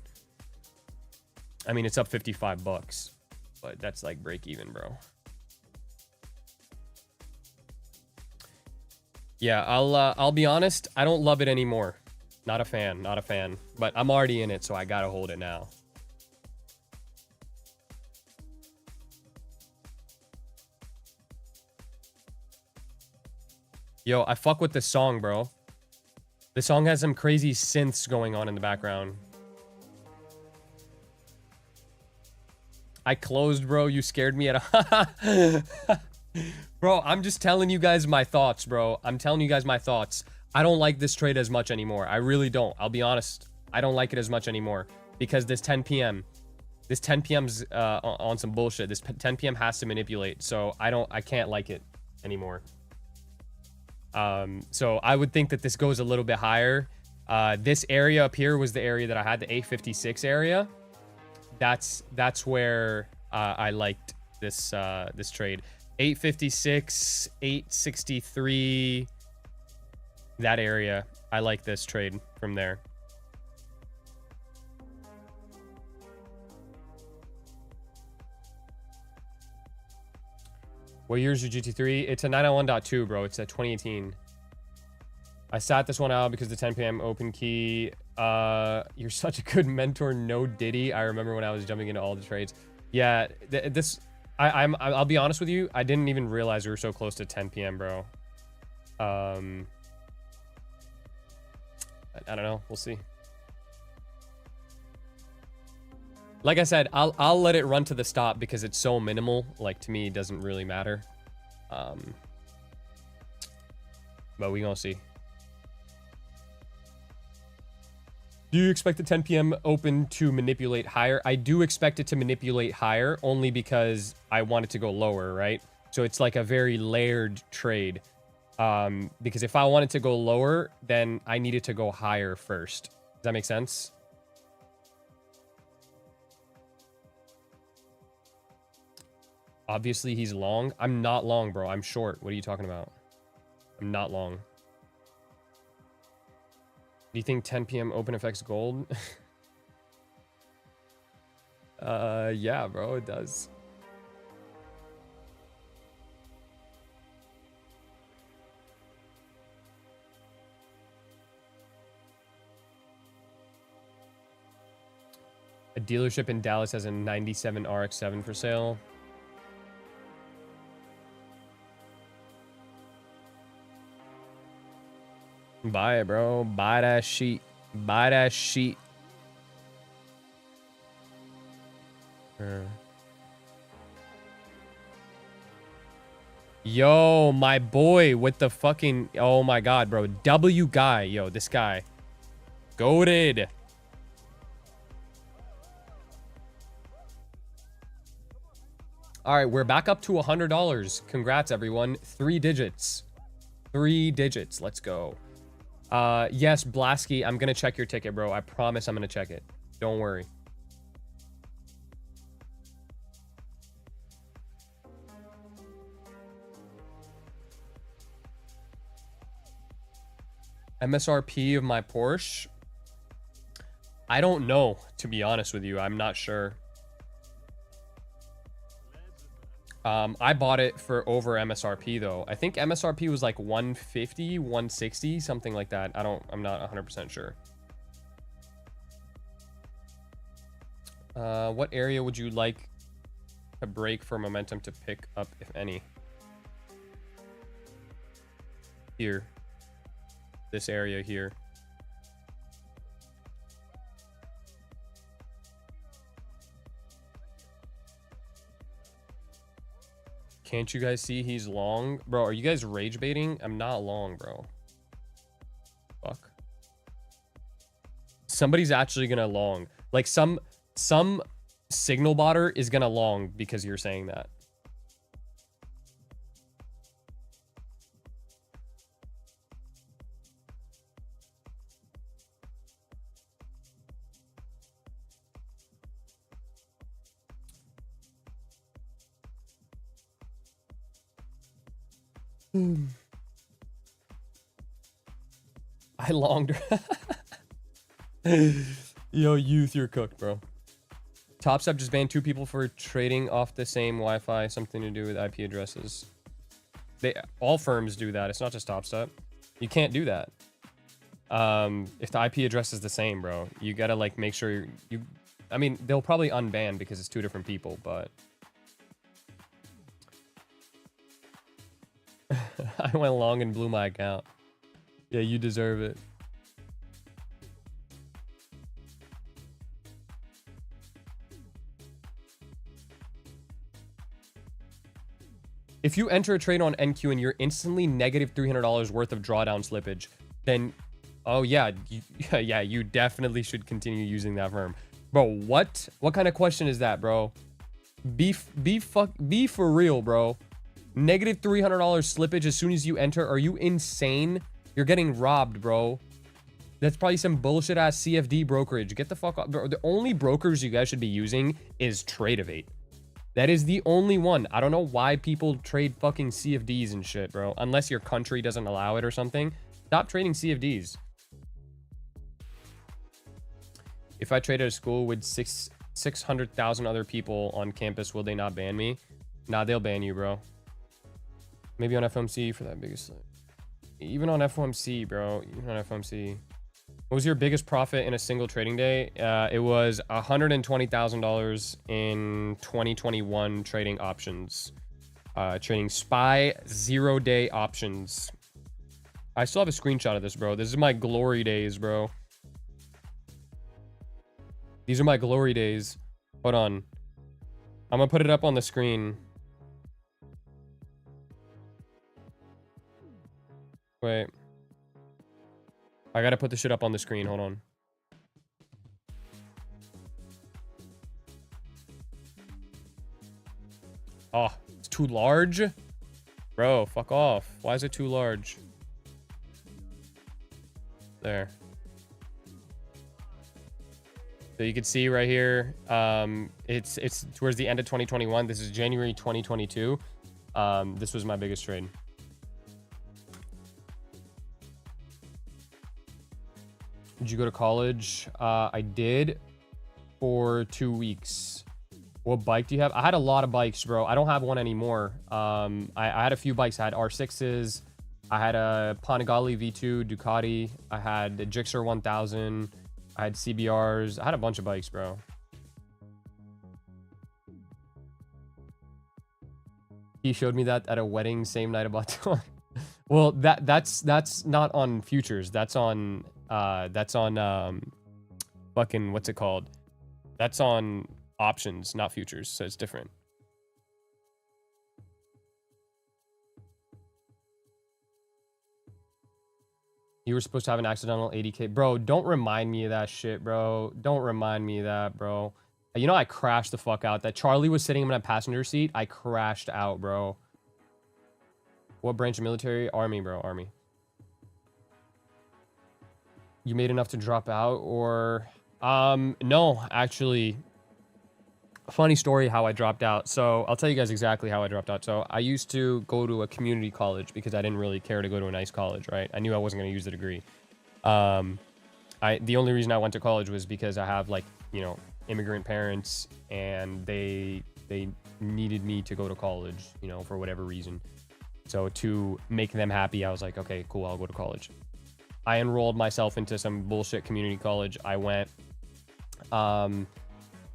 I mean, it's up $55, but that's like break even, bro. Yeah, I'll be honest. I don't love it anymore. Not a fan. Not a fan. But I'm already in it, so I gotta hold it now. Yo, I fuck with this song, bro. This song has some crazy synths going on in the background. I closed, bro. You scared me at a... Bro, I'm just telling you guys my thoughts, bro. I'm telling you guys my thoughts. I don't like this trade as much anymore. I really don't. I'll be honest. I don't like it as much anymore. Because this 10 p.m. This 10 p.m.'s on some bullshit. This 10 p.m. has to manipulate. So I can't like it anymore. So I would think that this goes a little bit higher. This area up here was the area that I had, the 856 area. That's where I liked this this trade. 856, 863, that area. I like this trade from there. What year's your GT3? It's a 901.2, bro. It's a 2018. I sat this one out because the 10 p.m. open key. You're such a good mentor. No Diddy. I remember when I was jumping into all the trades. Yeah, I'll be honest with you. I didn't even realize we were so close to 10 p.m., bro. I don't know. We'll see. Like I said, I'll let it run to the stop because it's so minimal. Like, to me, it doesn't really matter. But we gonna see. Do you expect the 10 p.m. open to manipulate higher? I do expect it to manipulate higher only because I want it to go lower, right? So it's like a very layered trade. Because if I want it to go lower, then I need it to go higher first. Does that make sense? Obviously, he's long. I'm not long, bro. I'm short. What are you talking about? I'm not long. Do you think 10 p.m. open affects gold? Yeah, bro, it does. A dealership in Dallas has a 97 RX-7 for sale. Buy it, bro. Buy that sheet. Buy that sheet. Yo, my boy with the fucking... Oh my god, bro. W guy. Yo, this guy. Goated. All right, we're back up to $100. Congrats, everyone. 3 digits. 3 digits. Let's go. Yes, Blasky, I'm gonna check your ticket, bro. I promise I'm gonna check it. Don't worry. MSRP of my Porsche? I don't know, to be honest with you. I'm not sure. I bought it for over MSRP though. I think MSRP was like 150, 160, something like that. I'm not 100% sure. What area would you like to break for momentum to pick up, if any? Here. This area here. Can't you guys see he's long? Bro, are you guys rage baiting? I'm not long, bro. Fuck. Somebody's actually gonna long. Like some signal botter is gonna long because you're saying that. I longed. Yo, youth, you're cooked, bro. TopStep just banned 2 people for trading off the same Wi-Fi, something to do with IP addresses. All firms do that. It's not just TopStep. You can't do that. If the IP address is the same, bro, you gotta like make sure you. I mean, they'll probably unban because it's 2 different people, but. I went long and blew my account. Yeah, you deserve it. If you enter a trade on NQ and you're instantly negative $300 worth of drawdown slippage, then, oh yeah, yeah, you definitely should continue using that firm. Bro, what kind of question is that, bro? Be for real, bro. Negative $300 slippage as soon as you enter. Are you insane? You're getting robbed, bro. That's probably some bullshit ass CFD brokerage. Get the fuck up, bro. The only brokers you guys should be using is Tradeovate. That is the only one. I don't know why people trade fucking CFDs and shit, bro. Unless your country doesn't allow it or something. Stop trading CFDs. If I trade at a school with 600,000 other people on campus, will they not ban me? Nah, they'll ban you, bro. Maybe on FOMC for that biggest. Even on FOMC, bro. Even on FOMC. What was your biggest profit in a single trading day? It was $120,000 in 2021 trading options. Trading SPY 0-day options. I still have a screenshot of this, bro. This is my glory days, bro. These are my glory days. Hold on. I'm gonna put it up on the screen. Wait. I gotta put the shit up on the screen. Hold on. Oh, it's too large? Bro, fuck off. Why is it too large? There. So you can see right here, it's towards the end of 2021. This is January 2022. This was my biggest trade. Did you go to college? I did for 2 weeks. What bike do you have? I had a lot of bikes, bro. I don't have one anymore. I had a few bikes. I had R6s. I had a Panigale V2 Ducati. I had a Gixxer 1000. I had CBRs. I had a bunch of bikes, bro. He showed me that at a wedding same night about well, that's not on futures. That's on fucking what's it called? That's on options, not futures, so it's different. You were supposed to have an accidental 80K. Bro, don't remind me of that shit, bro. Don't remind me of that, bro. You know, I crashed the fuck out. That Charlie was sitting in a passenger seat. I crashed out, bro. What branch of military? Army, bro. Army. You made enough to drop out or... no, actually... Funny story how I dropped out. So I'll tell you guys exactly how I dropped out. So I used to go to a community college because I didn't really care to go to a nice college, right? I knew I wasn't going to use the degree. The only reason I went to college was because I have, like, you know, immigrant parents, and they needed me to go to college, you know, for whatever reason. So to make them happy, I was like, okay, cool, I'll go to college. I enrolled myself into some bullshit community college. I went,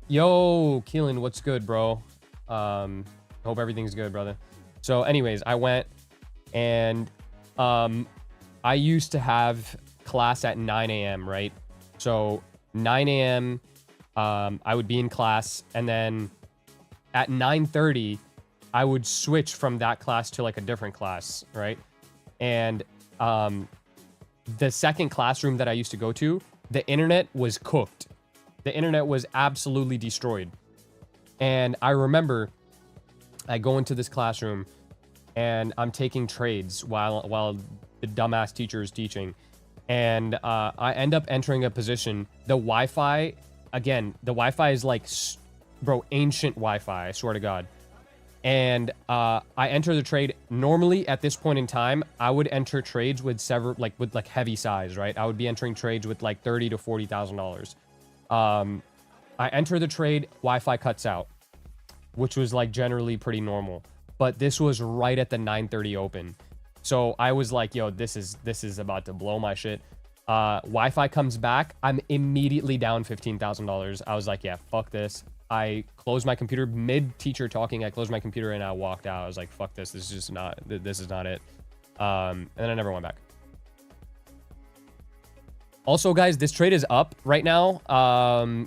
yo, Keelan, what's good, bro? Hope everything's good, brother. So anyways, I went, and I used to have class at 9 a.m., right? So 9 a.m., I would be in class, and then at 9:30, I would switch from that class to like a different class, right? And the second classroom that I used to go to, the internet was cooked. The internet was absolutely destroyed. And I remember I go into this classroom and I'm taking trades while the dumbass teacher is teaching. And I end up entering a position. The Wi-Fi, again, the Wi-Fi is like, bro, ancient Wi-Fi, I swear to God. And I enter the trade. Normally at this point in time, I would enter trades with several, with heavy size, right? I would be entering trades with like $30,000 to $40,000. I enter the trade, Wi-Fi cuts out, which was like generally pretty normal. But this was right at the 9:30 open. So I was like, yo, this is about to blow my shit. Wi-Fi comes back. I'm immediately down $15,000. I was like, yeah, fuck this. I closed my computer mid-teacher talking. I closed my computer and I walked out. I was like, fuck this. This is not it. And then I never went back. Also, guys, this trade is up right now.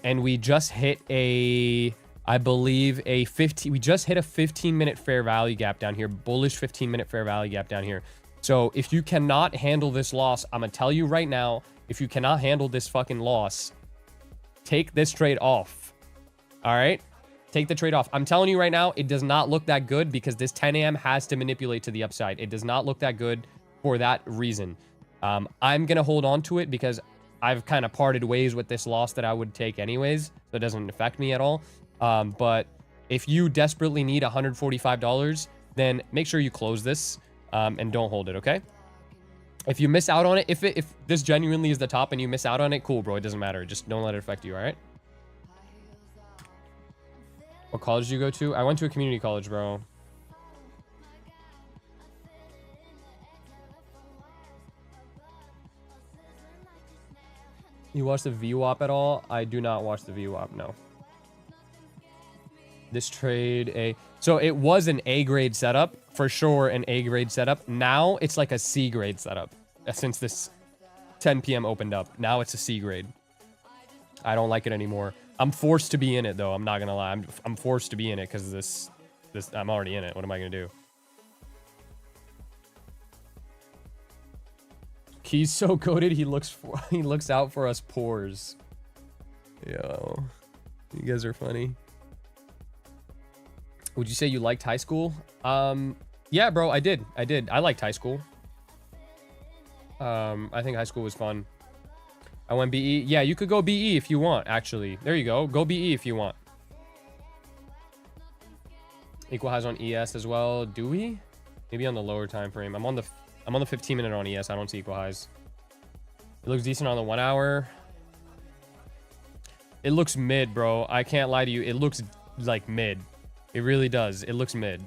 And we just hit I believe we just hit a 15-minute fair value gap down here. Bullish 15-minute fair value gap down here. So if you cannot handle this loss, I'm going to tell you right now, if you cannot handle this fucking loss, take this trade off. All right? Take the trade off. I'm telling you right now, it does not look that good because this 10 a.m. has to manipulate to the upside. It does not look that good for that reason. I'm going to hold on to it because I've kind of parted ways with this loss that I would take anyways. So it doesn't affect me at all. But if you desperately need $145, then make sure you close this and don't hold it, okay? If you miss out on it, if this genuinely is the top and you miss out on it, cool, bro. It doesn't matter. Just don't let it affect you, all right? What college did you go to? I went to a community college, bro. You watch the VWAP at all? I do not watch the VWAP, no. This trade, so it was an A grade setup, for sure, an A grade setup. Now it's like a C grade setup since this 10 p.m. opened up. Now it's a C grade. I don't like it anymore. I'm forced to be in it, though. I'm not gonna lie. I'm forced to be in it because this I'm already in it. What am I gonna do? He's so coded. He looks out for us pores. Yo, you guys are funny. Would you say you liked high school? Yeah, bro, I did. I liked high school. I think high school was fun. I went BE. Yeah, you could go BE if you want, actually. There you go. Go BE if you want. Equal highs on ES as well. Do we? Maybe on the lower time frame. I'm on the 15-minute on ES. I don't see equal highs. It looks decent on the 1 hour. It looks mid, bro. I can't lie to you. It looks like mid. It really does. It looks mid.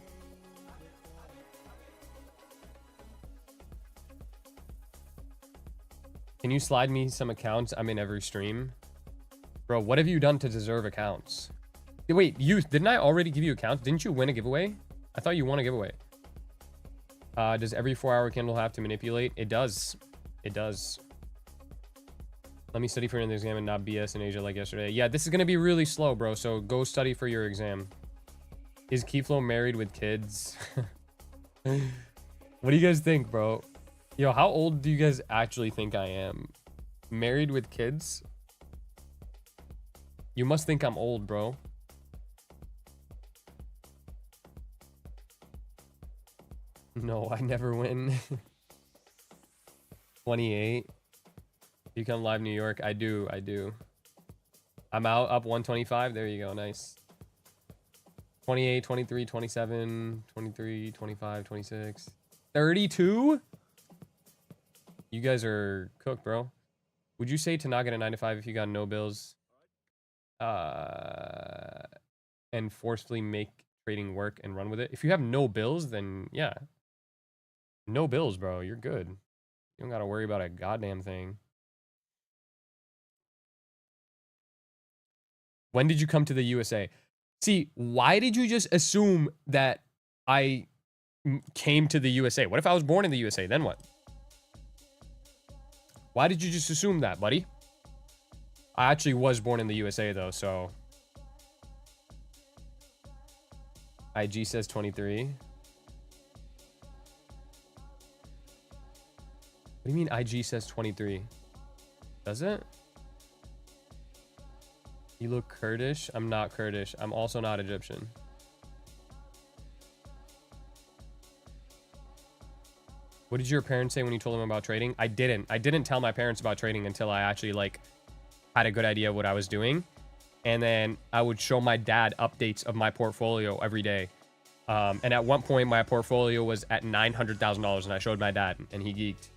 Can you slide me some accounts? I'm in every stream. Bro, what have you done to deserve accounts? Wait, didn't I already give you accounts? Didn't you win a giveaway? I thought you won a giveaway. Does every 4-hour candle have to manipulate? It does. It does. Let me study for an exam and not BS in Asia like yesterday. Yeah, this is going to be really slow, bro. So go study for your exam. Is Keyflow married with kids? What do you guys think, bro? Yo, how old do you guys actually think I am? Married with kids? You must think I'm old, bro. No, I never win. 28. You come live New York? I do. I'm out, up 125. There you go. Nice. 28, 23, 27, 23, 25, 26, 32. You guys are cooked, bro. Would you say to not get a 9 to 5 if you got no bills? And forcefully make trading work and run with it? If you have no bills, then yeah. No bills, bro. You're good. You don't gotta worry about a goddamn thing. When did you come to the USA? See, why did you just assume that I came to the USA? What if I was born in the USA? Then what? Why did you just assume that, buddy? I actually was born in the USA, though, so... IG says 23. What do you mean IG says 23? Does it? You look Kurdish? I'm not Kurdish. I'm also not Egyptian. What did your parents say when you told them about trading? I didn't tell my parents about trading until I actually like had a good idea of what I was doing. And then I would show my dad updates of my portfolio every day. And at one point my portfolio was at $900,000 and I showed my dad and he geeked.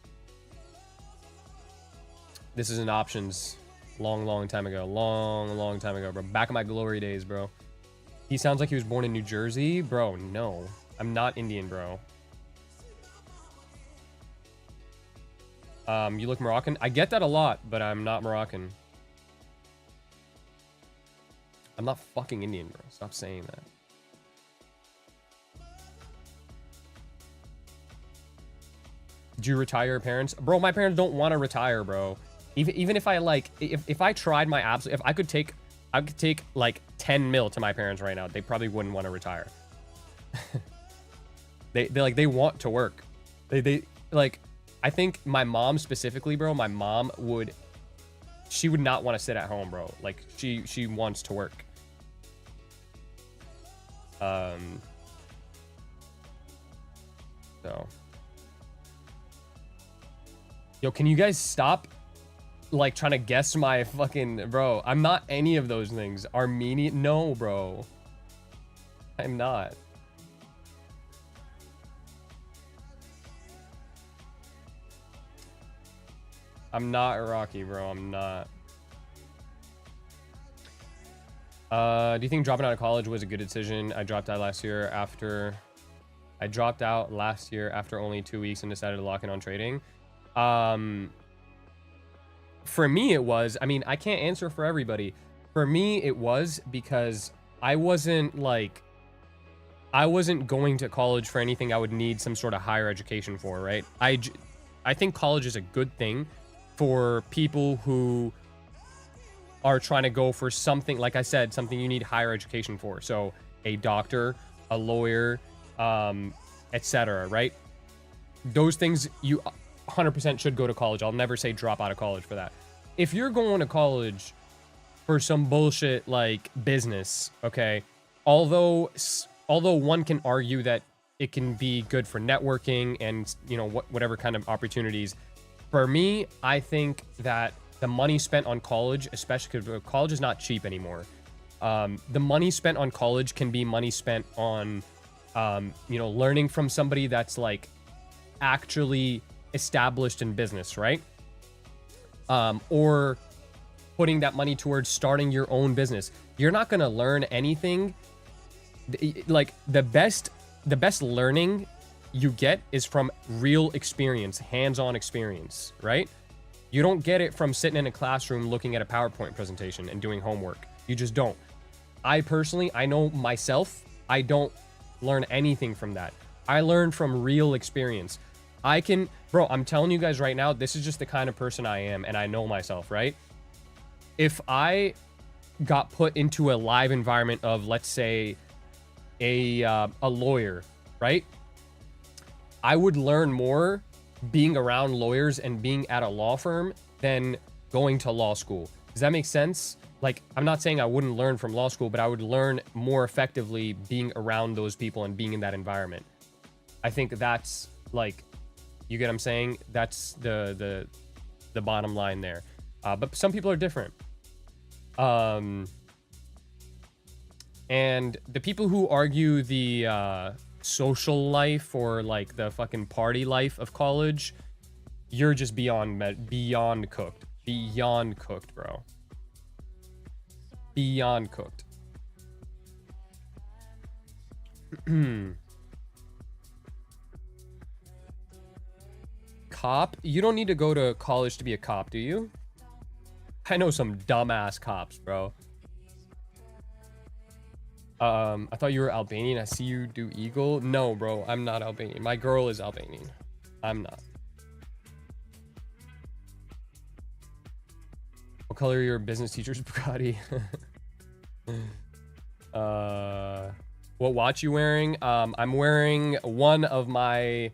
This is an options long time ago. Long time ago, bro. Back in my glory days, bro. He sounds like he was born in New Jersey. Bro, no. I'm not Indian, bro. You look Moroccan. I get that a lot, but I'm not Moroccan. I'm not fucking Indian, bro. Stop saying that. Did you retire your parents? Bro, my parents don't want to retire, bro. Even if I like, if I tried my absolute, if I could take like 10 mil to my parents right now, they probably wouldn't want to retire. they want to work. They like, I think my mom specifically, bro, my mom she would not want to sit at home, bro. Like she wants to work. So. Yo, can you guys stop like trying to guess my fucking, bro? I'm not any of those things. Armenian? No, bro. I'm not. I'm not Iraqi, bro. I'm not. Do you think dropping out of college was a good decision? I dropped out last year after only 2 weeks and decided to lock in on trading. For me it was, I mean, I can't answer for everybody. For me it was because I wasn't going to college for anything I would need some sort of higher education for, right? I think college is a good thing for people who are trying to go for something, like I said, something you need higher education for. So a doctor, a lawyer, etc., right? Those things you 100% should go to college. I'll never say drop out of college for that. If you're going to college for some bullshit like business, okay, although although one can argue that it can be good for networking and, you know, whatever kind of opportunities. For me, I think that the money spent on college, especially because college is not cheap anymore. The money spent on college can be money spent on, you know, learning from somebody that's like actually established in business, right? Or putting that money towards starting your own business. You're not going to learn anything. Like the best learning you get is from real experience, hands-on experience, right? You don't get it from sitting in a classroom looking at a PowerPoint presentation and doing homework. You just don't. I personally, I know myself, I don't learn anything from that. I learn from real experience. Bro, I'm telling you guys right now, this is just the kind of person I am, and I know myself, right? If I got put into a live environment of, let's say, a lawyer, right? I would learn more being around lawyers and being at a law firm than going to law school. Does that make sense? Like, I'm not saying I wouldn't learn from law school, but I would learn more effectively being around those people and being in that environment. I think that's like, you get what I'm saying? That's the bottom line there. But some people are different. And the people who argue the social life or like the fucking party life of college, you're just beyond cooked. Beyond cooked, bro. Beyond cooked. Cop? You don't need to go to college to be a cop, do you? I know some dumbass cops, bro. I thought you were Albanian. I see you do Eagle. No, bro, I'm not Albanian. My girl is Albanian. I'm not. What color are your business teacher's Bugatti? What watch you wearing? I'm wearing one of my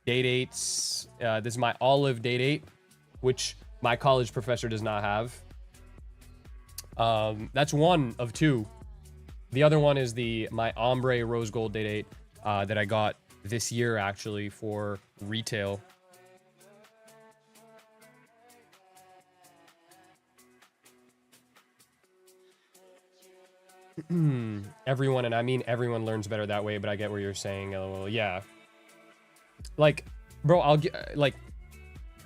date 8s. This is my olive date 8, which my college professor does not have. That's one of 2. The other one is my ombre rose gold date 8 that I got this year actually for retail. Everyone, and I mean everyone, learns better that way, but I get what you're saying. LOL. Yeah. Like, bro, like,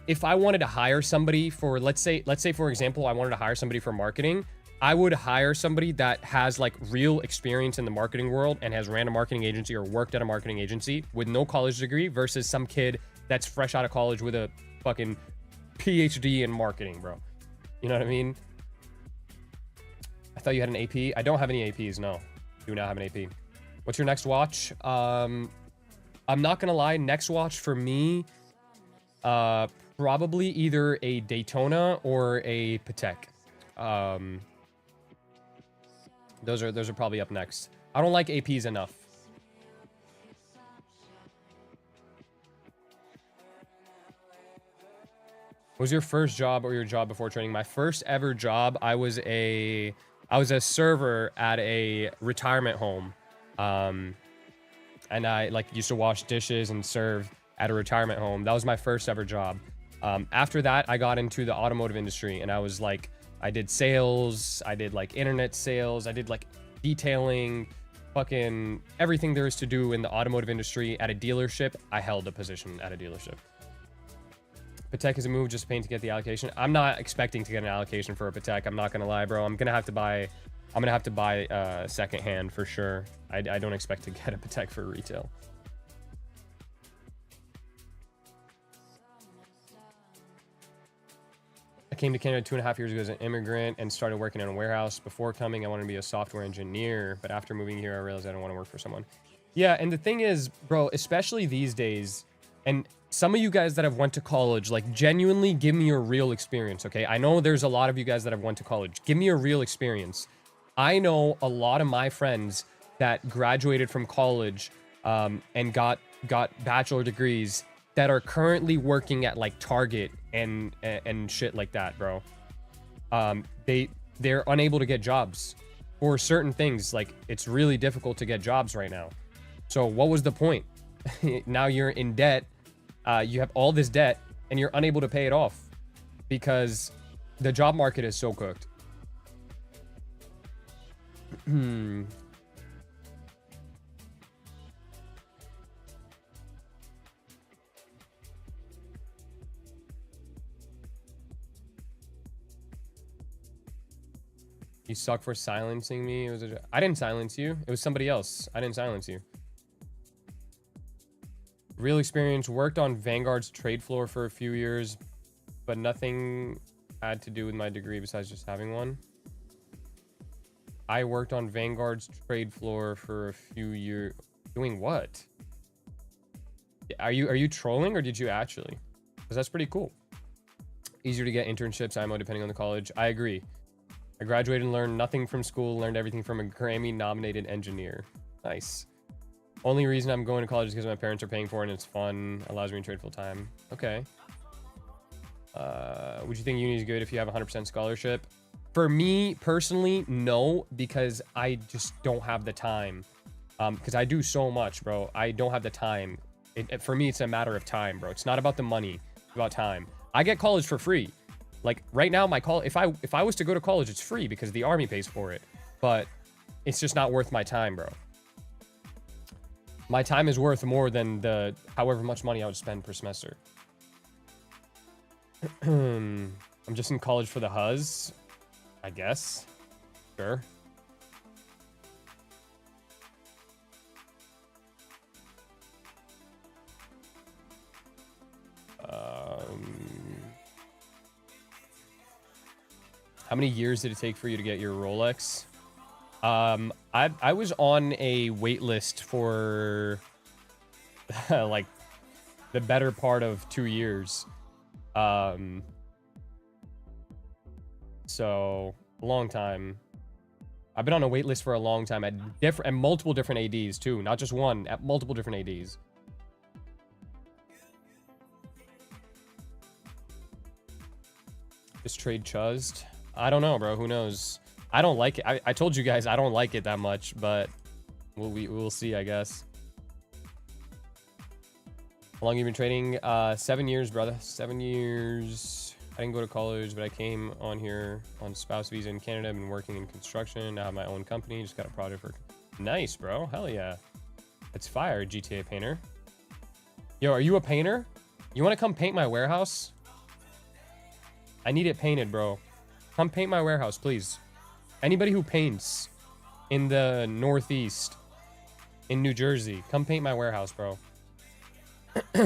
if I wanted to hire somebody for, let's say for example, I wanted to hire somebody for marketing, I would hire somebody that has like real experience in the marketing world and has ran a marketing agency or worked at a marketing agency with no college degree versus some kid that's fresh out of college with a fucking PhD in marketing, bro. You know what I mean? I thought you had an AP. I don't have any APs. No, do not have an AP. What's your next watch? I'm not gonna lie. Next watch for me, probably either a Daytona or a Patek. Those are probably up next. I don't like APs enough. What was your first job or your job before training? My first ever job, I was a server at a retirement home. And I like used to wash dishes and serve at a retirement home. That was my first ever job. After that, I got into the automotive industry, and I was like, I did sales, I did like internet sales, I did like detailing, fucking everything there is to do in the automotive industry. At a dealership, I held a position at a dealership. Patek is a move, just paying to get the allocation. I'm not expecting to get an allocation for a Patek. I'm not gonna lie, bro. I'm gonna have to buy secondhand for sure. I don't expect to get a Patek for retail. I came to Canada 2.5 years ago as an immigrant and started working in a warehouse. Before coming, I wanted to be a software engineer, but after moving here, I realized I don't want to work for someone. Yeah, and the thing is, bro, especially these days, and some of you guys that have went to college, like, genuinely give me your real experience, okay? I know there's a lot of you guys that have went to college. Give me a real experience. I know a lot of my friends that graduated from college and got bachelor degrees that are currently working at like Target and shit like that, bro. They're unable to get jobs. for certain things. Like, it's really difficult to get jobs right now. So what was the point? Now you're in debt. You have all this debt and you're unable to pay it off because the job market is so cooked. You suck for silencing me. I didn't silence you. It was somebody else. I didn't silence you. Real experience. Worked on Vanguard's trade floor for a few years, but nothing had to do with my degree besides just having one. I worked on Vanguard's trade floor for a few years. Doing what? Are you trolling or did you actually? Because that's pretty cool. Easier to get internships, IMO, depending on the college. I agree. I graduated and learned nothing from school, learned everything from a Grammy-nominated engineer. Nice. Only reason I'm going to college is because my parents are paying for it and it's fun. Allows me to trade full time. Okay. Would you think uni is good if you have 100% scholarship? For me, personally, no, because I just don't have the time. Because I do so much, bro. I don't have the time. For me, it's a matter of time, bro. It's not about the money. It's about time. I get college for free. Like right now, my call, if I was to go to college, it's free because the army pays for it, but it's just not worth my time, bro. My time is worth more than the however much money I would spend per semester. I'm just in college for the huzz, I guess. Sure. How many years did it take for you to get your Rolex? I was on a wait list for like the better part of 2 years. So a long time. I've been on a wait list for a long time at multiple different ADs too, not just one, at multiple different ADs. This trade chuzzed. I don't know, bro. Who knows? I don't like it. I told you guys I don't like it that much, but we'll see, I guess. How long you been trading? 7 years, brother. 7 years. I didn't go to college, but I came on here on spouse visa in Canada. I've been working in construction. Now I have my own company. Just got a project for... Nice, bro. Hell yeah. It's fire, GTA painter. Yo, are you a painter? You want to come paint my warehouse? I need it painted, bro. Come paint my warehouse, please. Anybody who paints in the Northeast, in New Jersey, come paint my warehouse, bro. How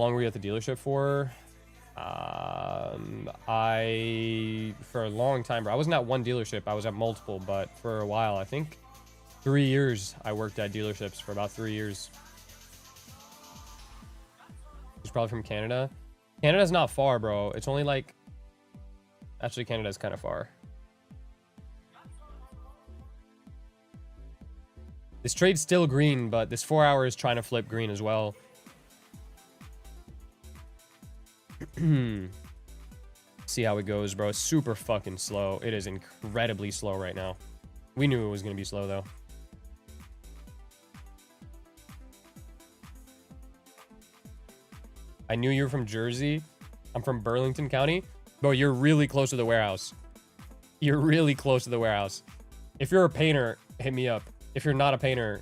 long were you at the dealership for? For a long time, bro. I wasn't at one dealership. I was at multiple, but for a while, I think 3 years I worked at dealerships for about 3 years. He's probably from Canada. Canada's not far, bro. It's only like... Actually, Canada's kind of far. This trade's still green, but this 4 hour is trying to flip green as well. See how it goes, bro. It's super fucking slow. It is incredibly slow right now. We knew it was going to be slow, though. I knew you were from Jersey. I'm from Burlington County. Bro, you're really close to the warehouse. You're really close to the warehouse. If you're a painter, hit me up. If you're not a painter,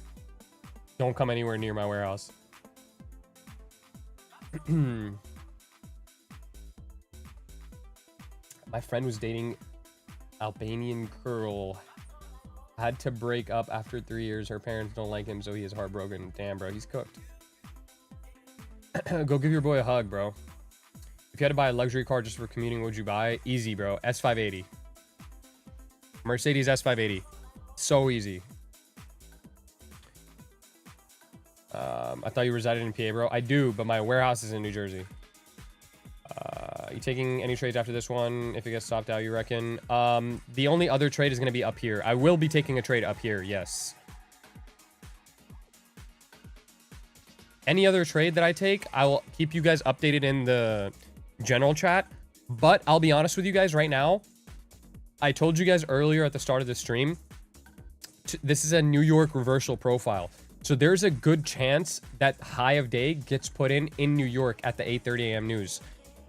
don't come anywhere near my warehouse. My friend was dating Albanian girl. Had to break up after 3 years. Her parents don't like him, so he is heartbroken. Damn, bro, he's cooked. Go give your boy a hug, bro. If you had to buy a luxury car just for commuting, what would you buy? Easy, bro. S580. Mercedes S580. So easy. I thought you resided in PA, bro. I do, but my warehouse is in New Jersey. You taking any trades after this one? If it gets stopped out, you reckon? The only other trade is going to be up here. I will be taking a trade up here, yes. Any other trade that I take, I will keep you guys updated in the general chat. But I'll be honest with you guys right now. I told you guys earlier at the start of the stream, this is a New York reversal profile. So there's a good chance that high of day gets put in New York at the 8:30 a.m. news,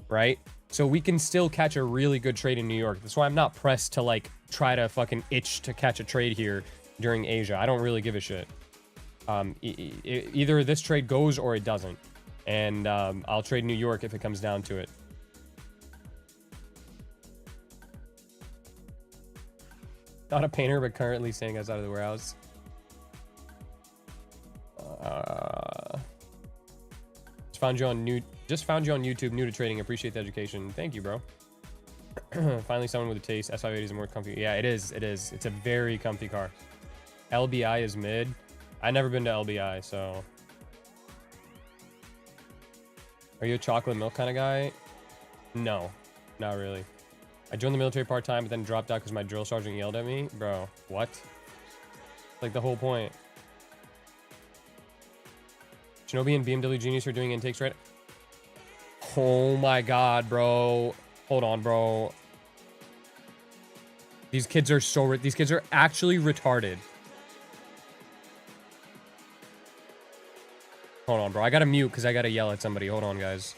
right? So we can still catch a really good trade in New York. That's why I'm not pressed to like try to fucking itch to catch a trade here during Asia. I don't really give a shit. Either this trade goes or it doesn't. And I'll trade New York if it comes down to it. Not a painter, but currently staying outside of the warehouse. Just found you on YouTube, new to trading. Appreciate the education. Thank you, bro. Finally, someone with a taste. S580 is more comfy. Yeah, it is. It is. It's a very comfy car. LBI is mid. I've never been to LBI, so. Are you a chocolate milk kind of guy? No, not really. I joined the military part-time, but then dropped out because my drill sergeant yelled at me. Bro, what? Like the whole point. Shinobi and BMW Genius are doing intakes, right? Oh my god, bro. Hold on, bro. These kids are these kids are actually retarded. Hold on, bro. I gotta mute because I gotta yell at somebody. Hold on, guys.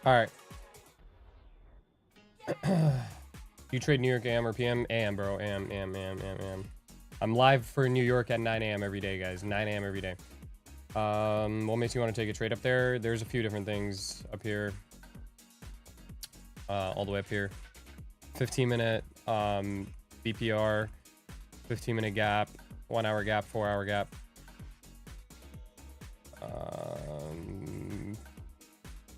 All right. You trade New York AM or PM? AM, bro. AM. I'm live for New York at 9 a.m. every day, guys. 9 a.m. every day. What makes you want to take a trade up there? There's a few different things up here. All the way up here. 15-minute BPR, 15-minute gap, 1 hour gap, 4 hour gap.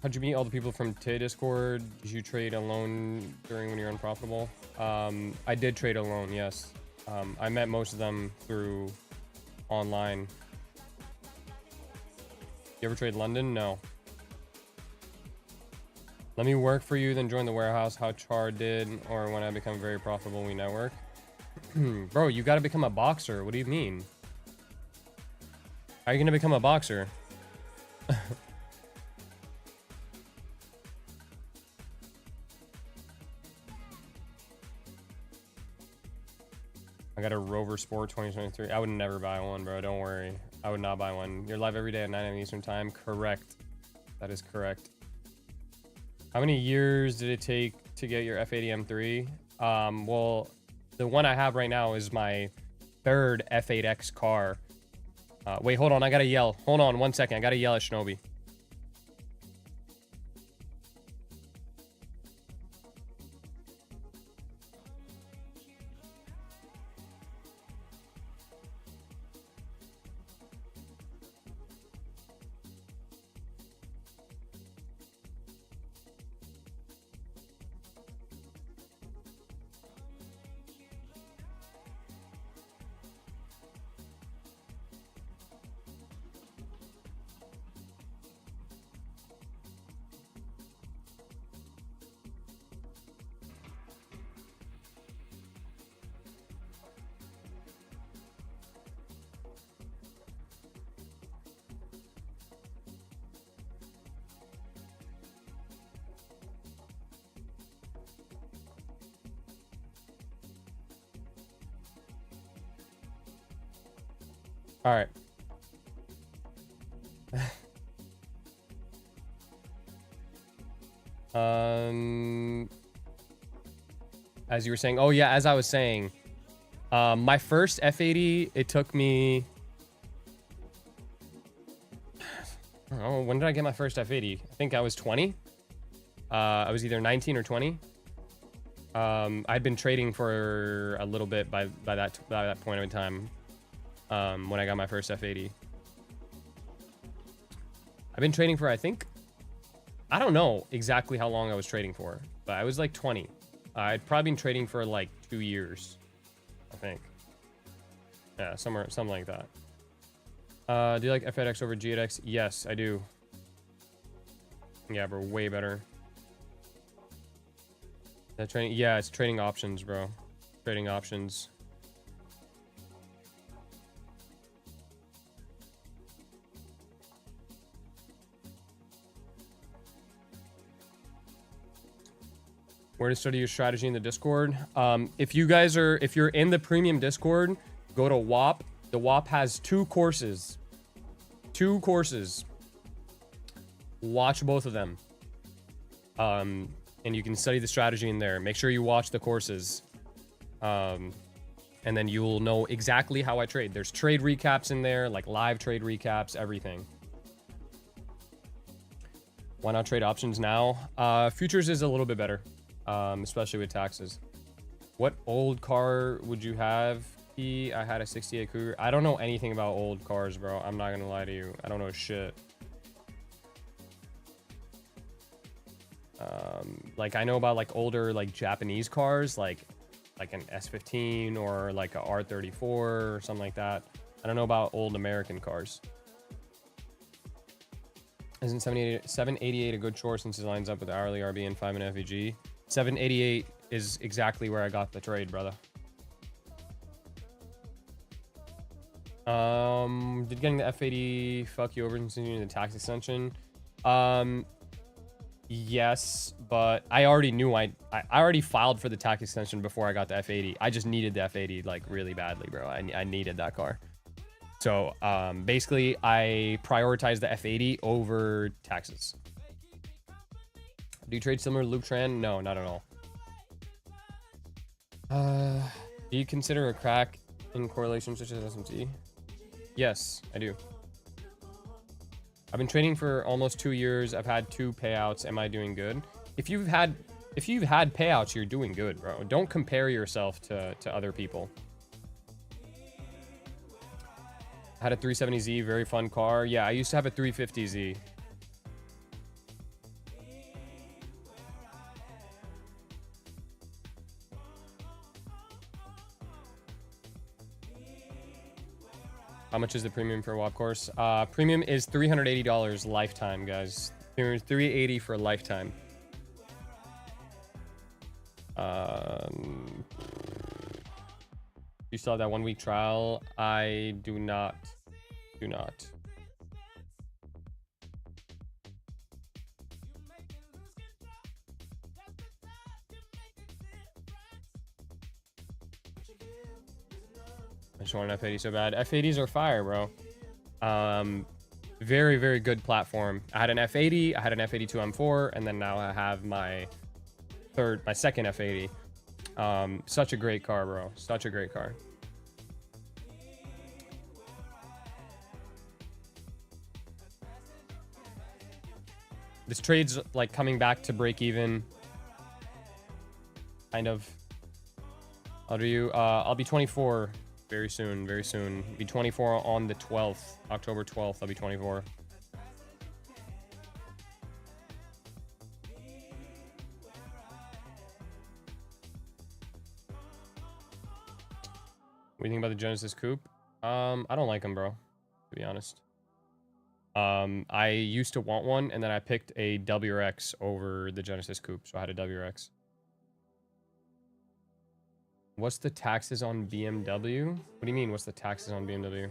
How'd you meet all the people from Tay Discord? Did you trade alone during when you're unprofitable? I did trade alone, yes. I met most of them through online. You ever trade London? No. Let me work for you, then join the warehouse. How Char did, or when I become very profitable, we network. Bro, you gotta become a boxer. What do you mean? How are you gonna become a boxer? I got a Rover Sport 2023. I would never buy one, bro. Don't worry. I would not buy one. You're live every day at 9 a.m. Eastern time. Correct. That is correct. How many years did it take to get your F80 M3? Well, the one I have right now is my third F8X car. Wait, hold on. I gotta yell. Hold on 1 second. I gotta yell at Shinobi. All right. As you were saying, oh yeah, as I was saying, my first F80, it took me, I don't know, when did I get my first F80? I think I was 20. I was either 19 or 20. I'd been trading for a little bit by that point in time. When I got my first F80. I've been trading for, I think, I don't know exactly how long I was trading for, but I was like 20. I'd probably been trading for like 2 years, I think. Yeah, something like that. Do you like FedX over GX? Yes, I do. Yeah, bro, way better. That trading, yeah, it's trading options, bro. Trading options. Where to study your strategy in the Discord. If you're in the premium Discord, go to WAP. The WAP has 2 courses. 2 courses. Watch both of them. And you can study the strategy in there. Make sure you watch the courses. And then you will know exactly how I trade. There's trade recaps in there, like live trade recaps, everything. Why not trade options now? Futures is a little bit better. Especially with taxes. What old car would you have? I had a 68 Cougar. I don't know anything about old cars, bro. I'm not gonna lie to you. I don't know shit. Like I know about like older like Japanese cars, like an S15 or like a R34 or something like that. I don't know about old American cars. Isn't 788 a good short since it lines up with hourly RB and 5-minute FVG? 788 is exactly where I got the trade, brother. Did getting the F80 fuck you over considering the tax extension? Yes, but I already knew I already filed for the tax extension before I got the F80. I just needed the F80 like really badly, bro. I needed that car. So basically I prioritized the F80 over taxes. Do you trade similar to Luke Tran? No, not at all. Do you consider a crack in correlation such as SMT? Yes, I do. I've been trading for almost 2 years. I've had 2 payouts. Am I doing good? If you've had payouts, you're doing good, bro. Don't compare yourself to other people. I had a 370Z, very fun car. Yeah, I used to have a 350Z. How much is the premium for a WAP course? Premium is $380 lifetime, guys. Premium is $380 for a lifetime. You still have that 1-week trial? I do not. Do not. I just want an F80 so bad. F80s are fire, bro. Very, very good platform. I had an F80, I had an F82 M4, and then now I have my second F80. Such a great car, bro. Such a great car. This trade's like coming back to break even. Kind of. I'll be 24 very soon, very soon. Be 24 on the 12th, October 12th. I'll be 24. What do you think about the Genesis Coupe? I don't like them, bro, to be honest. I used to want one, and then I picked a WRX over the Genesis Coupe, so I had a WRX. What's the taxes on BMW? What do you mean, what's the taxes on BMW?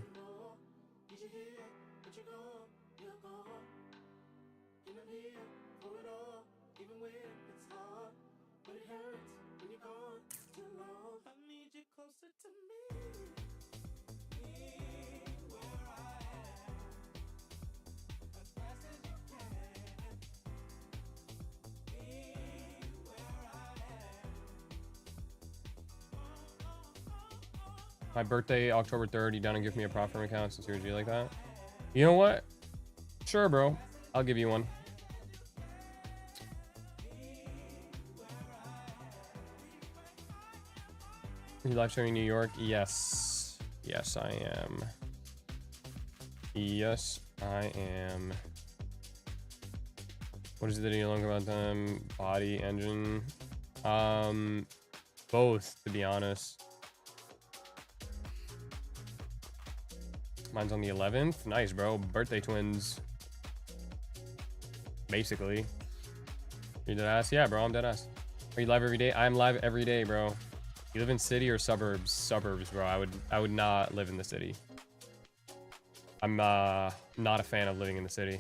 My birthday, October 3rd. You down and give me a prop from account since you're a G like that? You know what? Sure, bro. I'll give you one. Are you live streaming New York? Yes. Yes, I am. Yes, I am. What is it that you learn about them? Body, engine? Both, to be honest. Mine's on the 11th. Nice, bro. Birthday twins. Basically. You dead ass? Yeah, bro, I'm dead ass. Are you live every day? I'm live every day, bro. You live in city or suburbs? Suburbs, bro. I would not live in the city. I'm not a fan of living in the city.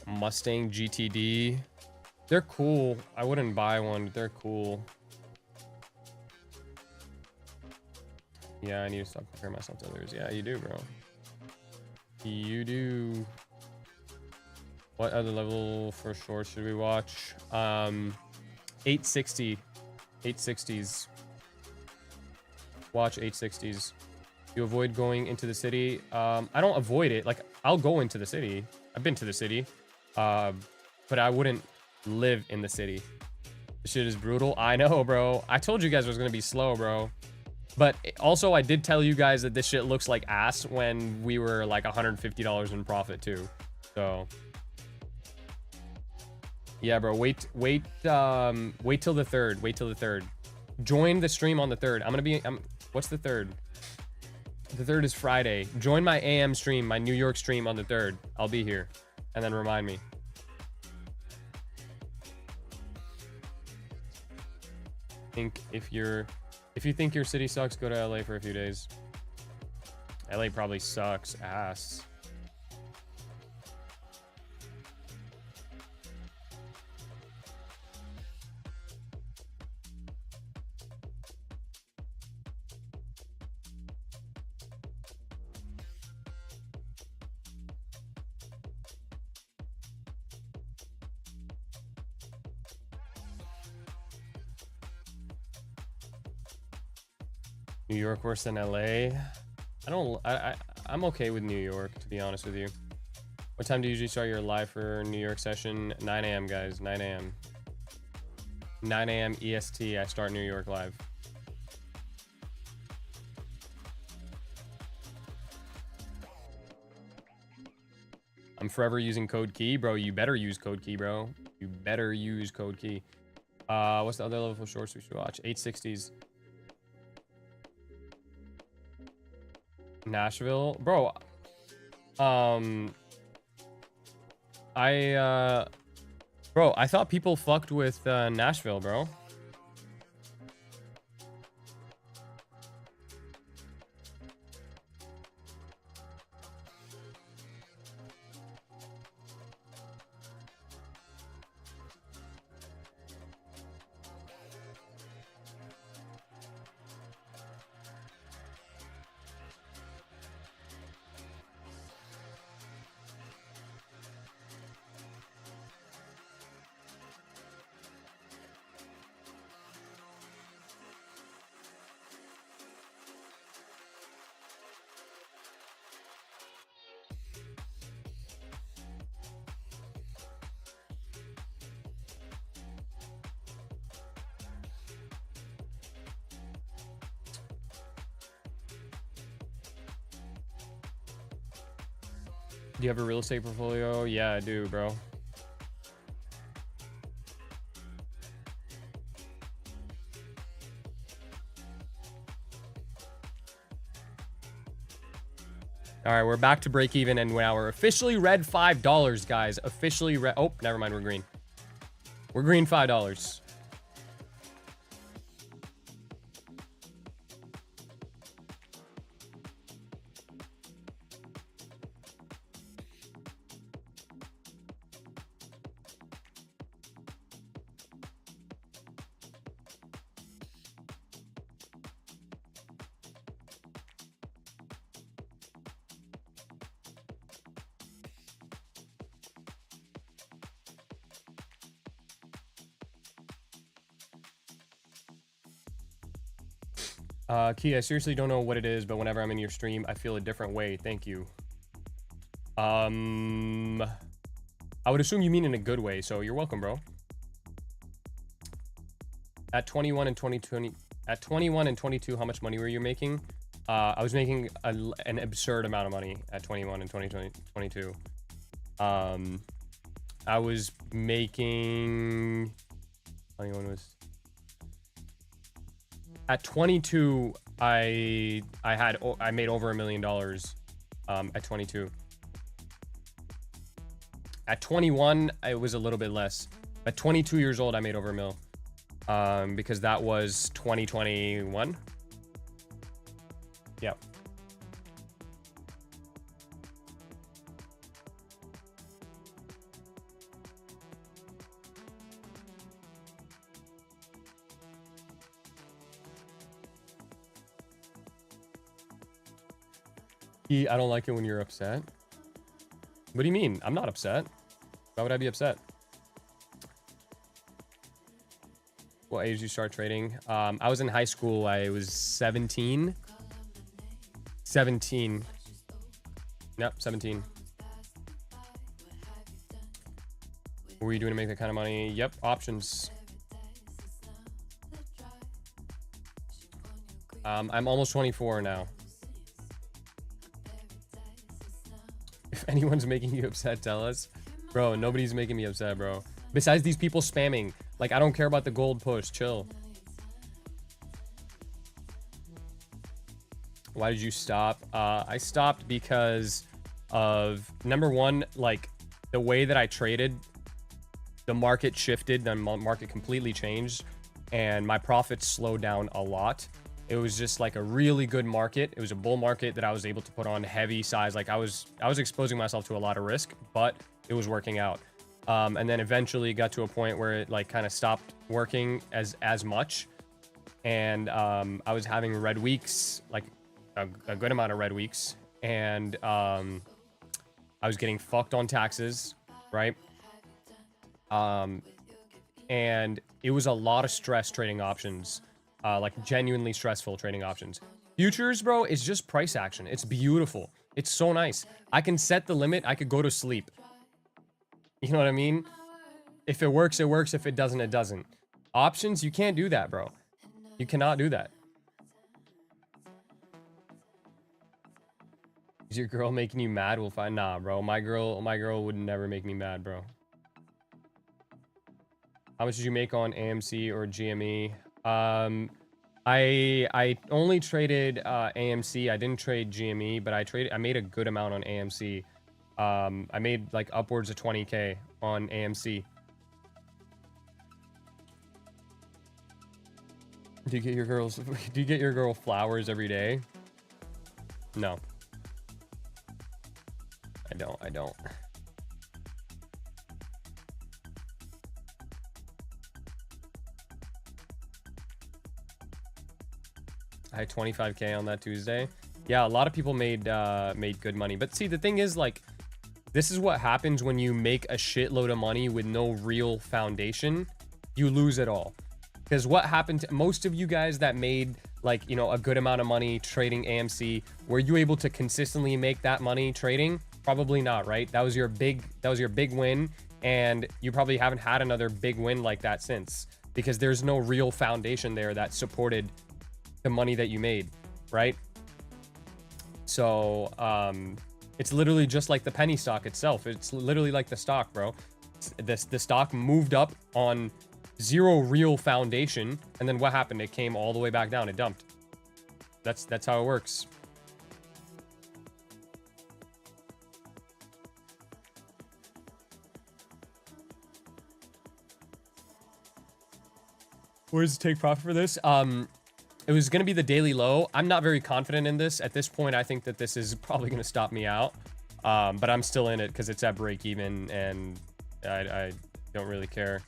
Mustang GTD. They're cool. I wouldn't buy one, but they're cool. Yeah, I need to stop comparing myself to others. Yeah, you do, bro. You do. What other level for shorts should we watch? 860. 860s. Watch 860s. You avoid going into the city. I don't avoid it. Like, I'll go into the city. I've been to the city. But I wouldn't live in the city. This shit is brutal. I know, bro. I told you guys it was gonna be slow, bro. But also, I did tell you guys that this shit looks like ass when we were like $150 in profit too. So yeah, bro. Wait till the 3rd. Wait till the 3rd. Join the stream on the 3rd. What's the 3rd? The 3rd is Friday. Join my AM stream, my New York stream on the 3rd. I'll be here. And then remind me. If you think your city sucks, go to LA for a few days. LA probably sucks ass. New York worse than LA? I'm okay with New York, to be honest with you. What time do you usually start your live for New York session? 9 a.m. guys, 9 a.m. 9 a.m. EST, I start New York live. I'm forever using code key. Bro, you better use code key, bro. You better use code key. What's the other level of shorts we should watch? 860s. Nashville, bro. Bro, I thought people fucked with Nashville, bro. Do you have a real estate portfolio? Yeah, I do, bro. All right, we're back to break even, and now we're officially red $5, guys. Officially red. Oh, never mind. We're green. We're green $5. Key, I seriously don't know what it is, but whenever I'm in your stream, I feel a different way. Thank you. I would assume you mean in a good way, so you're welcome, bro. At 21 and 22, how much money were you making? I was making an absurd amount of money at 21 and 22. I was making... 21 was... At 22, I made over $1 million at 22. At 21, it was a little bit less. At 22 years old, I made over $1 million. Because that was 2021. Yep. I don't like it when you're upset. What do you mean? I'm not upset. Why would I be upset? What age did you start trading? I was in high school. I was 17. 17. Yep, 17. What were you doing to make that kind of money? Yep, options. I'm almost 24 now. If anyone's making you upset, tell us. Bro, nobody's making me upset, bro. Besides these people spamming. Like, I don't care about the gold push. Chill. Why did you stop? I stopped because of, number one, like, the way that I traded, the market shifted, the market completely changed, and my profits slowed down a lot. It was just like a really good market. It was a bull market that I was able to put on heavy size. Like I was exposing myself to a lot of risk, but it was working out. And then eventually got to a point where it like kind of stopped working as much. And I was having red weeks, like a good amount of red weeks. And I was getting fucked on taxes, right? And it was a lot of stress trading options. Like genuinely stressful trading options. Futures, bro, is just price action. It's beautiful. It's so nice. I can set the limit. I could go to sleep. You know what I mean? If it works, it works. If it doesn't, it doesn't. Options, you can't do that, bro. You cannot do that. Is your girl making you mad? We'll find. Nah, bro. My girl would never make me mad, bro. How much did you make on AMC or GME? I only traded AMC. I didn't trade GME, but I made a good amount on AMC. I made like upwards of 20K on AMC. Do you get your girl flowers every day? No. I don't. I had 25K on that Tuesday. Yeah, a lot of people made good money. But see, the thing is, like, this is what happens when you make a shitload of money with no real foundation. You lose it all. Because what happened to most of you guys that made, like, you know, a good amount of money trading AMC, were you able to consistently make that money trading? Probably not, right? That was your big win, and you probably haven't had another big win like that since, because there's no real foundation there that supported the money that you made, right? So it's literally just like the penny stock itself. It's literally like the stock, bro. The stock moved up on zero real foundation, and then what happened? It came all the way back down. It dumped. That's how it works. Where does it take profit for this? It was going to be the daily low. I'm not very confident in this. At this point, I think that this is probably going to stop me out. But I'm still in it because it's at break even, and I don't really care.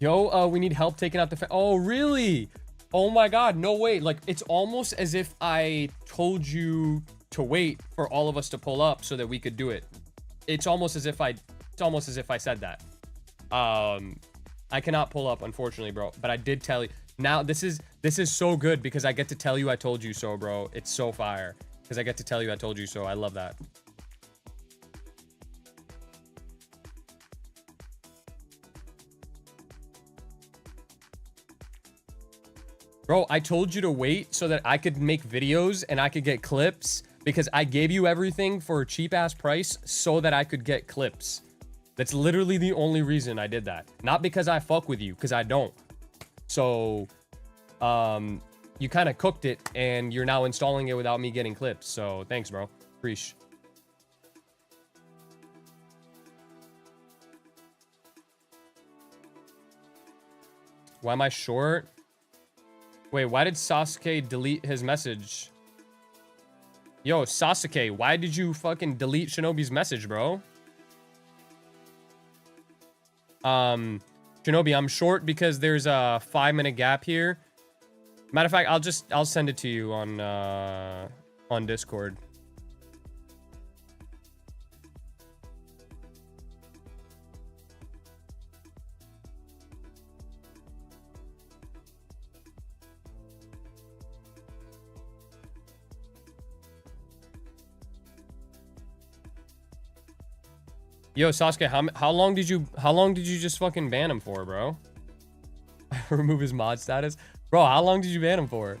Yo, we need help taking out the... Oh, really? Oh my God, no way. Like, it's almost as if I told you to wait for all of us to pull up so that we could do it. It's almost as if I said that. I cannot pull up, unfortunately, bro. But I did tell you. Now this is so good because I get to tell you I told you so, bro. It's so fire because I get to tell you I told you so. I love that. Bro, I told you to wait so that I could make videos and I could get clips because I gave you everything for a cheap ass price so that I could get clips. That's literally the only reason I did that. Not because I fuck with you, because I don't. So, you kind of cooked it and you're now installing it without me getting clips. So thanks, bro. Appreciate. Why am I short? Wait, why did Sasuke delete his message? Yo, Sasuke, why did you fucking delete Shinobi's message, bro? Shinobi, I'm short because there's a 5-minute gap here. Matter of fact, I'll send it to you on Discord. Yo, Sasuke, how long did you just fucking ban him for, bro? Remove his mod status? Bro, how long did you ban him for?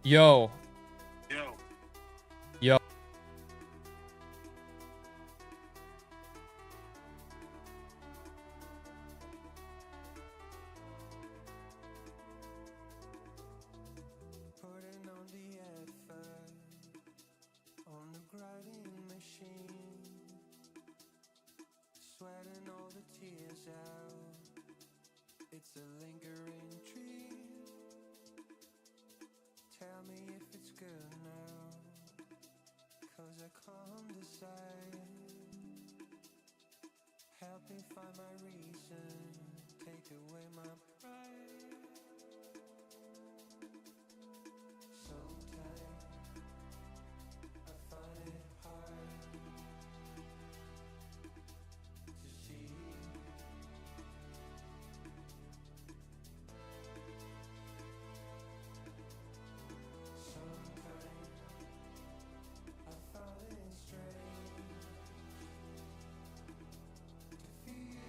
Yo. Yo. Putting on the effort on the grinding machine, sweating all the tears out. It's a lingering dream. Tell me if it's good now, 'cause I can't decide. Help me find my reason, take away my pride. Sometimes I find it hard to see. Sometimes I found it strange to feel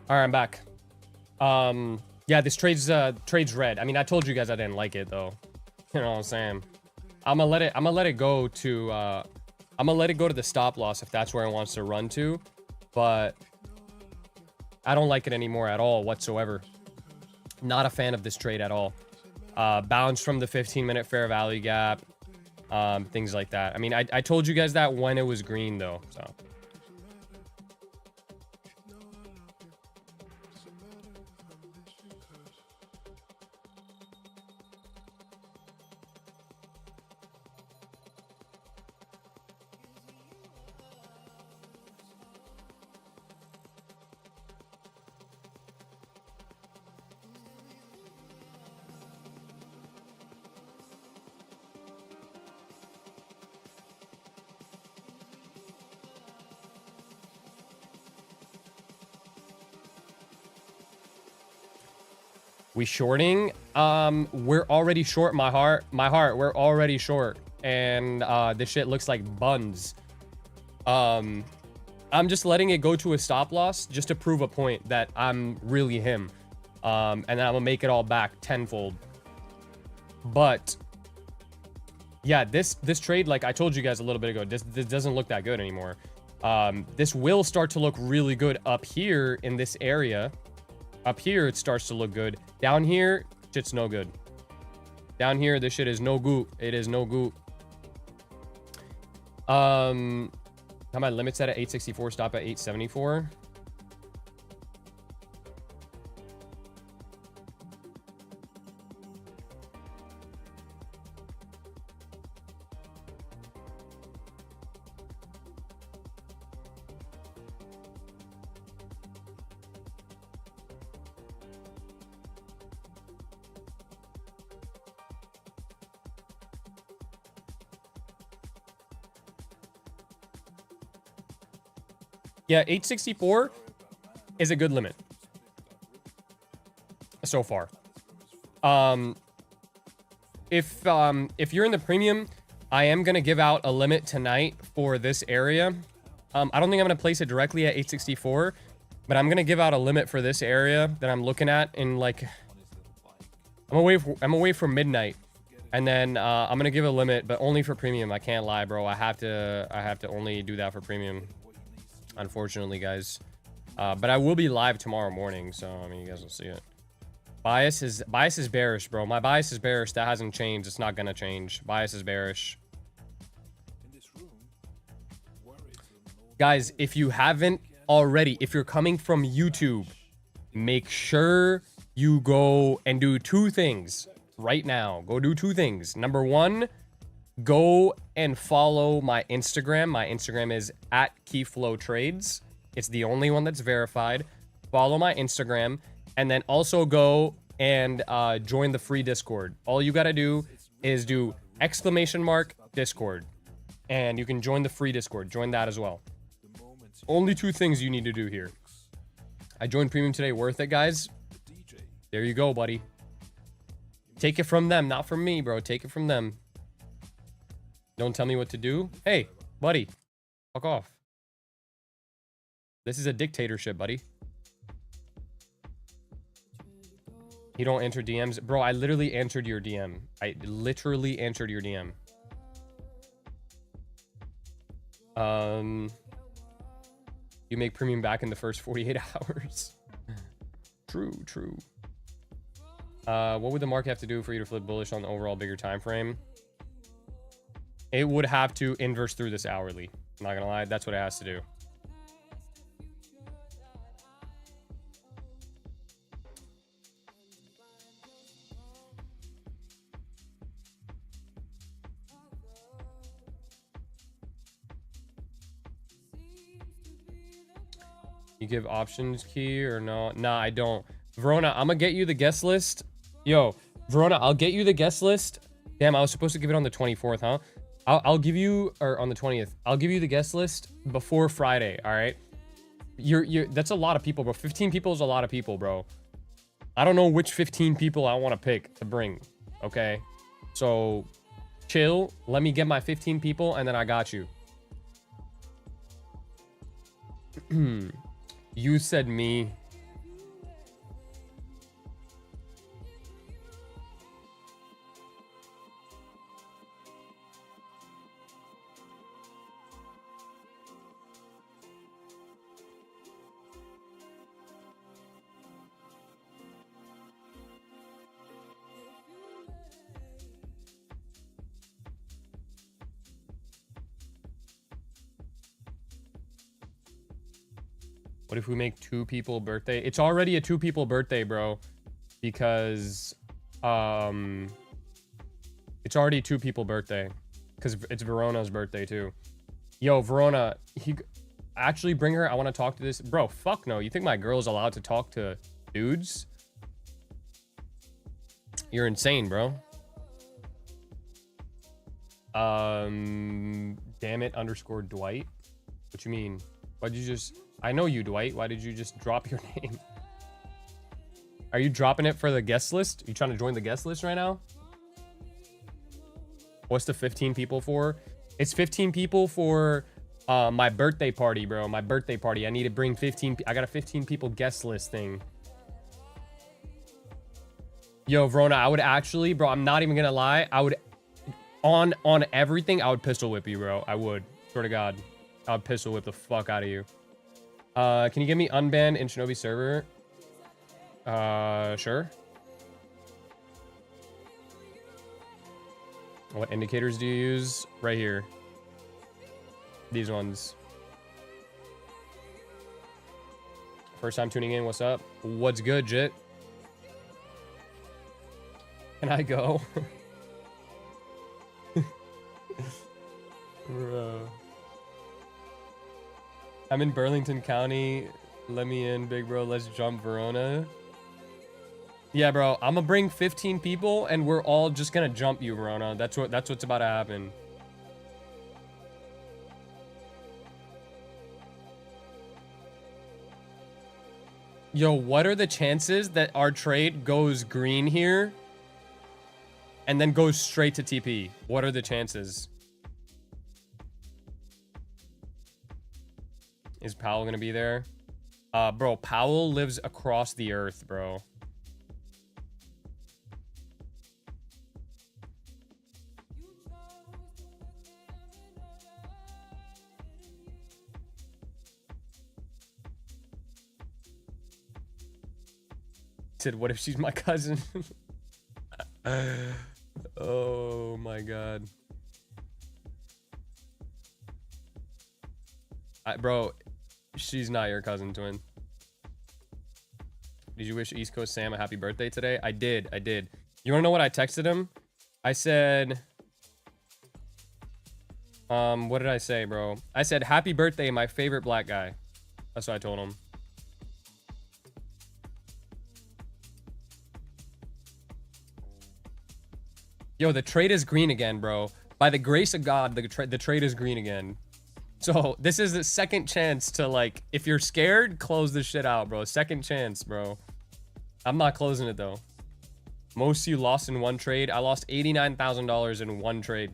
All right, I'm back. Yeah, this trade's red. I mean, I told you guys I didn't like it though. You know what I'm saying? I'm gonna let it go to I'm gonna let it go to the stop loss if that's where it wants to run to, but I don't like it anymore at all whatsoever. Not a fan of this trade at all. Bounce from the 15-minute fair value gap, things like that. I mean, I told you guys that when it was green though, so. We shorting? We're already short, my heart. We're already short. And this shit looks like buns. I'm just letting it go to a stop loss just to prove a point that I'm really him. And then I'm gonna make it all back tenfold. But yeah, this trade, like I told you guys a little bit ago, this doesn't look that good anymore. This will start to look really good up here in this area. Up here, it starts to look good. Down here, shit's no good. Down here, this shit is no goop. It is no goop. How my limit set at 864, stop at 874. Yeah, 864 is a good limit so far. If you're in the premium, I am gonna give out a limit tonight for this area. I don't think I'm gonna place it directly at 864, but I'm gonna give out a limit for this area that I'm looking at in like I'm away from midnight, and then I'm gonna give a limit, but only for premium. I can't lie, bro. I have to only do that for premium. Unfortunately, guys, but I will be live tomorrow morning, so I mean, you guys will see it. Bias is bearish, bro. My bias is bearish. That hasn't changed. It's not gonna change. Bias is bearish. Guys, if you haven't already, if you're coming from YouTube, make sure you go and do two things right now. Go do two things. Number one, go and follow my Instagram. My Instagram is @KeyFlowTrades. It's the only one that's verified. Follow my Instagram, and then also go and join the free Discord. All you gotta do is do !Discord, and you can join the free Discord. Join that as well. Only two things you need to do here. I joined premium today. Worth it, guys. There you go, buddy. Take it from them, not from me, bro. Take it from them. Don't tell me what to do. Hey, buddy, fuck off. This is a dictatorship, buddy. You don't enter DMs. Bro, I literally entered your DM. I literally entered your DM. You make premium back in the first 48 hours. True, true. What would the market have to do for you to flip bullish on the overall bigger time frame? It would have to inverse through this hourly. I'm not gonna lie, that's what it has to do. You give options key or no? Nah, I don't. Verona, I'm gonna get you the guest list. Yo, Verona, I'll get you the guest list. Damn, I was supposed to give it on the 24th, huh? I'll give you, or on the 20th, I'll give you the guest list before Friday. All right. That's a lot of people, bro. 15 people is a lot of people, bro. I don't know which 15 people I want to pick to bring. Okay. So chill. Let me get my 15 people and then I got you. You said me. What if we make 2 people birthday? It's already a 2 people birthday, bro. Because it's already 2 people birthday. Because it's Verona's birthday too. Yo, Verona, actually bring her. I want to talk to this. Bro, fuck no. You think my girl's allowed to talk to dudes? You're insane, bro. Damn it, underscore Dwight. What you mean? Why'd you just... I know you, Dwight. Why did you just drop your name? Are you dropping it for the guest list? Are you trying to join the guest list right now? What's the 15 people for? It's 15 people for my birthday party, bro. My birthday party. I need to bring 15. I got a 15 people guest list thing. Yo, Verona, I would actually, bro, I'm not even gonna lie. I would, on everything, I would pistol whip you, bro. I would. Swear to God. I would pistol whip the fuck out of you. Can you get me unbanned in Shinobi server? Sure. What indicators do you use? Right here. These ones. First time tuning in, what's up? What's good, Jit? Can I go? Bro. I'm in Burlington County. Let me in, big bro. Let's jump Verona. Yeah, bro. I'm gonna bring 15 people and we're all just gonna jump you, Verona. That's what's about to happen. Yo, what are the chances that our trade goes green here and then goes straight to TP? What are the chances? Is Powell gonna be there? Bro, Powell lives across the earth, bro. Said, what if she's my cousin? Oh my God. Bro, she's not your cousin, twin. Did you wish East Coast Sam a happy birthday today? I did. You wanna know what I texted him? I said, what did I say, bro? I said, happy birthday, my favorite black guy. That's what I told him. Yo, the trade is green again, bro. By the grace of God, the trade is green again. So this is the second chance to, like, if you're scared, close this shit out, bro. Second chance, bro. I'm not closing it though. Most you lost in one trade. I lost $89,000 in one trade.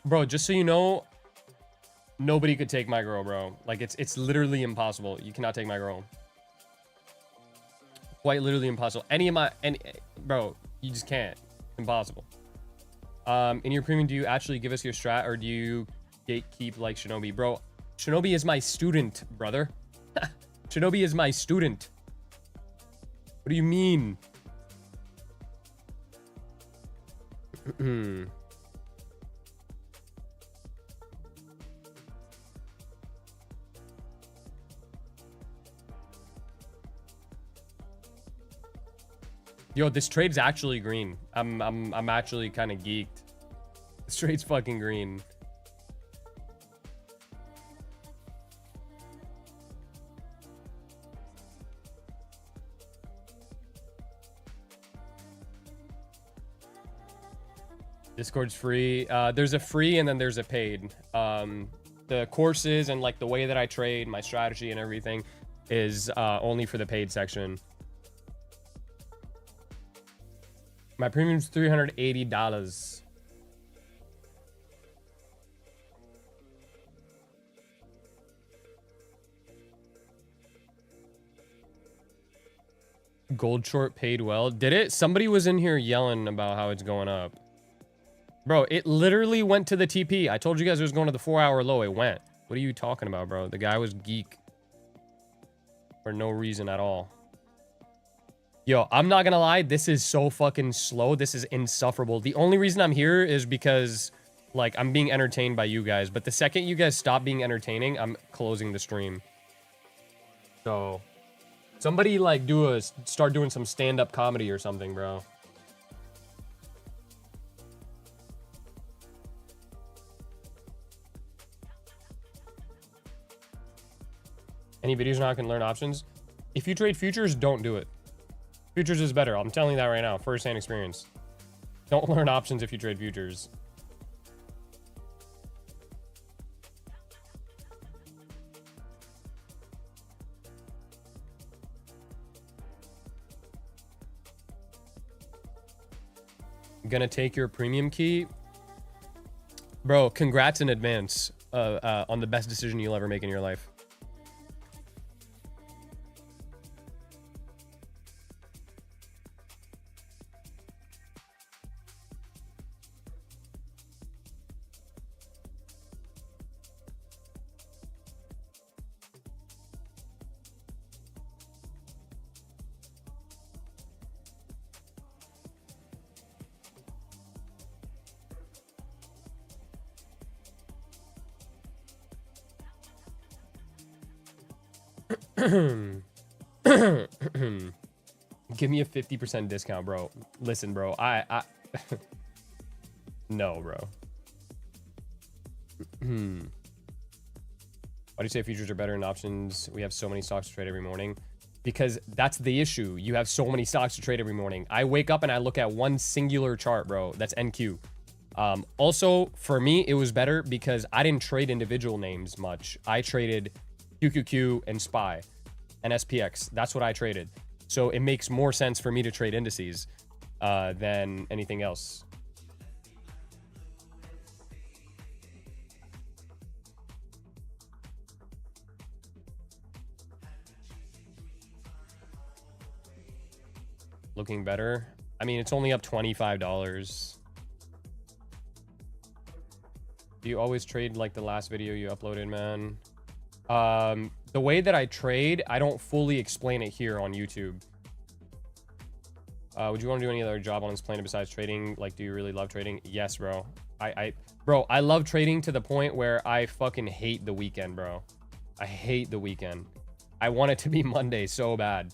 Bro, just so you know, nobody could take my girl, bro. Like, it's literally impossible. You cannot take my girl. Quite literally impossible. Bro, you just can't. Impossible. In your premium, do you actually give us your strat or do you gatekeep like Shinobi? Bro, Shinobi is my student, brother. Shinobi is my student. What do you mean? Yo, this trade's actually green. I'm actually kind of geeked. This trade's fucking green. Discord's free. There's a free and then there's a paid. The courses and like the way that I trade, my strategy and everything is only for the paid section. My premium's $380. Gold short paid well. Did it? Somebody was in here yelling about how it's going up. Bro, it literally went to the TP. I told you guys it was going to the 4-hour low. It went. What are you talking about, bro? The guy was geek. For no reason at all. Yo, I'm not gonna lie. This is so fucking slow. This is insufferable. The only reason I'm here is because, like, I'm being entertained by you guys. But the second you guys stop being entertaining, I'm closing the stream. So, somebody, like, start doing some stand-up comedy or something, bro. Any videos on how I can learn options? If you trade futures, don't do it. Futures is better. I'm telling you that right now. First-hand experience. Don't learn options if you trade futures. Gonna take your premium key. Bro, congrats in advance on the best decision you'll ever make in your life. Give me a 50% discount, bro. Listen, bro. I no, bro. Why do you say futures are better than options? We have so many stocks to trade every morning. Because that's the issue. You have so many stocks to trade every morning. I wake up and I look at one singular chart, bro. That's NQ. Also, for me, it was better because I didn't trade individual names much. I traded QQQ and SPY and SPX. That's what I traded. So it makes more sense for me to trade indices than anything else. Looking better. I mean, it's only up $25. Do you always trade like the last video you uploaded, man? The way that I trade, I don't fully explain it here on YouTube. Would you want to do any other job on this planet besides trading? Like, do you really love trading? Yes, bro. Bro, I love trading to the point where I fucking hate the weekend, bro. I hate the weekend. I want it to be Monday so bad.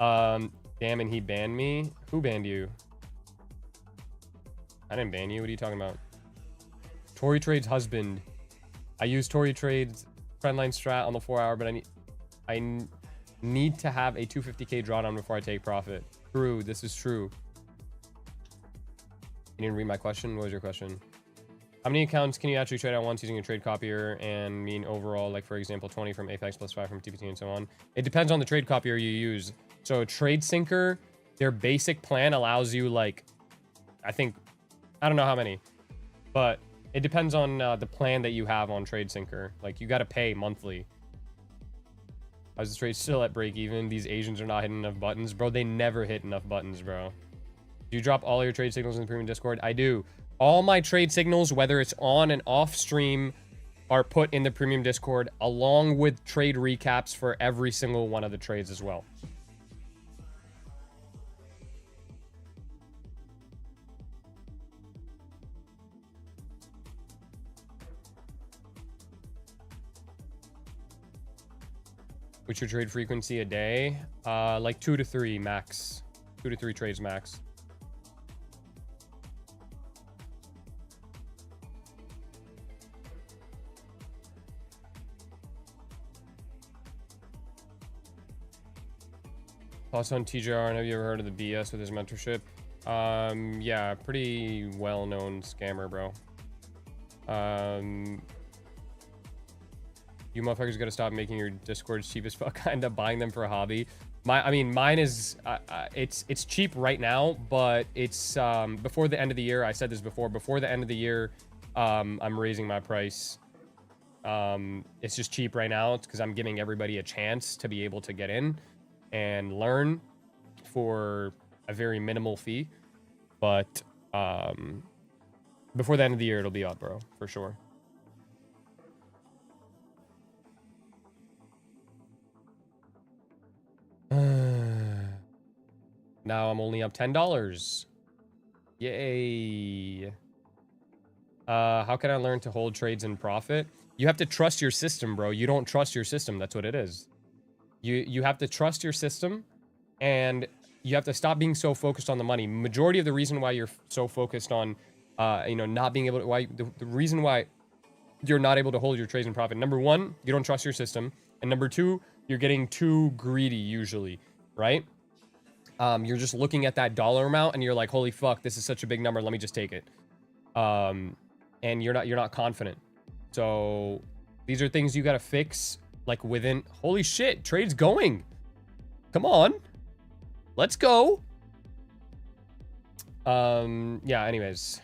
Damn, and he banned me? Who banned you? I didn't ban you. What are you talking about? Tory Trade's husband. I use Tory Trade's trendline strat on the 4-hour, but I need to have a 250k drawdown before I take profit. True, this is true. You didn't read my question. What was your question? How many accounts can you actually trade at once using a trade copier and mean overall, like for example 20 from Apex plus 5 from TPT and so on? It depends on the trade copier you use. So Trade Syncer, their basic plan allows you, like, I don't know how many, but it depends on the plan that you have on Trade Syncer. Like, you got to pay monthly. How's the trade still at break even? These Asians are not hitting enough buttons. Bro, they never hit enough buttons, bro. Do you drop all your trade signals in the premium Discord? I do. All my trade signals, whether it's on and off stream, are put in the premium Discord, along with trade recaps for every single one of the trades as well. What's your trade frequency a day? Like 2 to 3 max. 2 to 3 trades max. Thoughts on TJR, and have you ever heard of the BS with his mentorship? Yeah, pretty well-known scammer, bro. You motherfuckers gotta stop making your Discords cheap as fuck. I end up buying them for a hobby. I mean, mine is, it's cheap right now, but it's, before the end of the year, I said this before the end of the year, I'm raising my price. It's just cheap right now. It's because I'm giving everybody a chance to be able to get in and learn for a very minimal fee. But, before the end of the year, it'll be up, bro, for sure. Now I'm only up $10. Yay. How can I learn to hold trades and profit? You have to trust your system, bro. You don't trust your system. That's what it is. You have to trust your system, and you have to stop being so focused on the money. Majority of the reason why you're so focused on, you know, not being able to, the reason why you're not able to hold your trades and profit. Number one, you don't trust your system. And number two, you're getting too greedy usually, right? You're just looking at that dollar amount and you're like, holy fuck, this is such a big number. Let me just take it. And you're not confident. So these are things you got to fix, like within, holy shit, trade's going. Come on. Let's go. Yeah, anyways.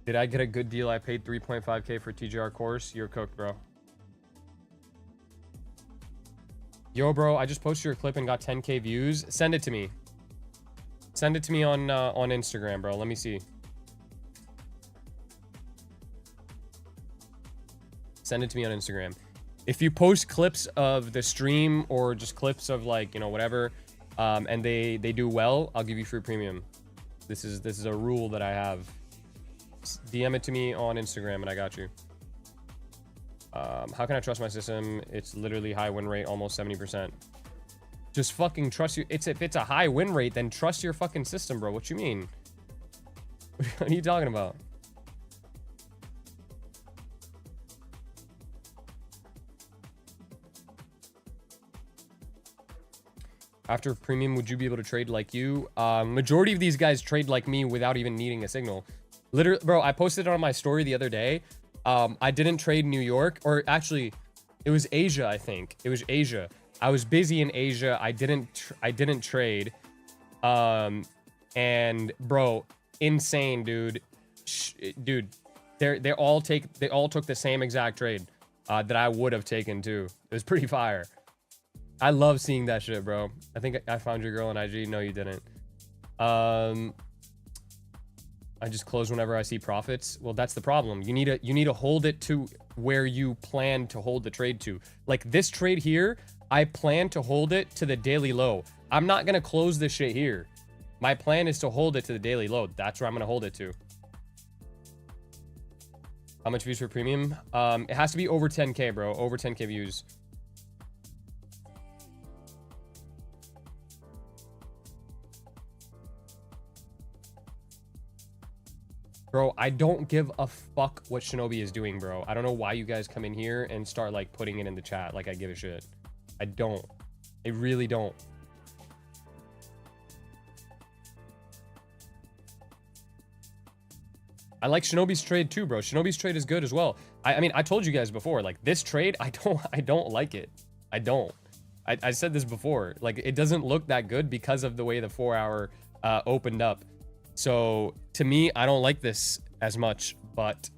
Did I get a good deal? I paid 3.5K for TGR course. You're cooked, bro. Yo, bro, I just posted your clip and got 10K views. Send it to me. Send it to me on Instagram, bro. Let me see. Send it to me on Instagram. If you post clips of the stream or just clips of, like, you know, whatever, and they do well, I'll give you free premium. This is a rule that I have. DM it to me on Instagram and I got you. How can I trust my system? It's literally high win rate, almost 70%. Just fucking trust you. If it's a high win rate, then trust your fucking system, bro. What you mean? What are you talking about? After premium, would you be able to trade like you? Majority of these guys trade like me without even needing a signal. Literally, bro, I posted it on my story the other day. I didn't trade New York, or actually, it was Asia, I think. It was Asia. I was busy in Asia. I didn't trade. And bro, insane, dude. Dude, they all took the same exact trade that I would have taken too. It was pretty fire. I love seeing that shit, bro. I think I found your girl on IG. No, you didn't. I just close whenever I see profits. Well, that's the problem. You need to hold it to where you plan to hold the trade to. Like this trade here, I plan to hold it to the daily low. I'm not gonna close this shit here. My plan is to hold it to the daily low. That's where I'm gonna hold it to. How much views for premium? It has to be over 10K, bro. Over 10K views. Bro, I don't give a fuck what Shinobi is doing, bro. I don't know why you guys come in here and start, like, putting it in the chat like I give a shit. I don't. I really don't. I like Shinobi's trade too, bro. Shinobi's trade is good as well. I mean, I told you guys before, like, this trade, I don't like it. I don't. I said this before. Like, it doesn't look that good because of the way the 4-hour opened up. So to me, I don't like this as much, but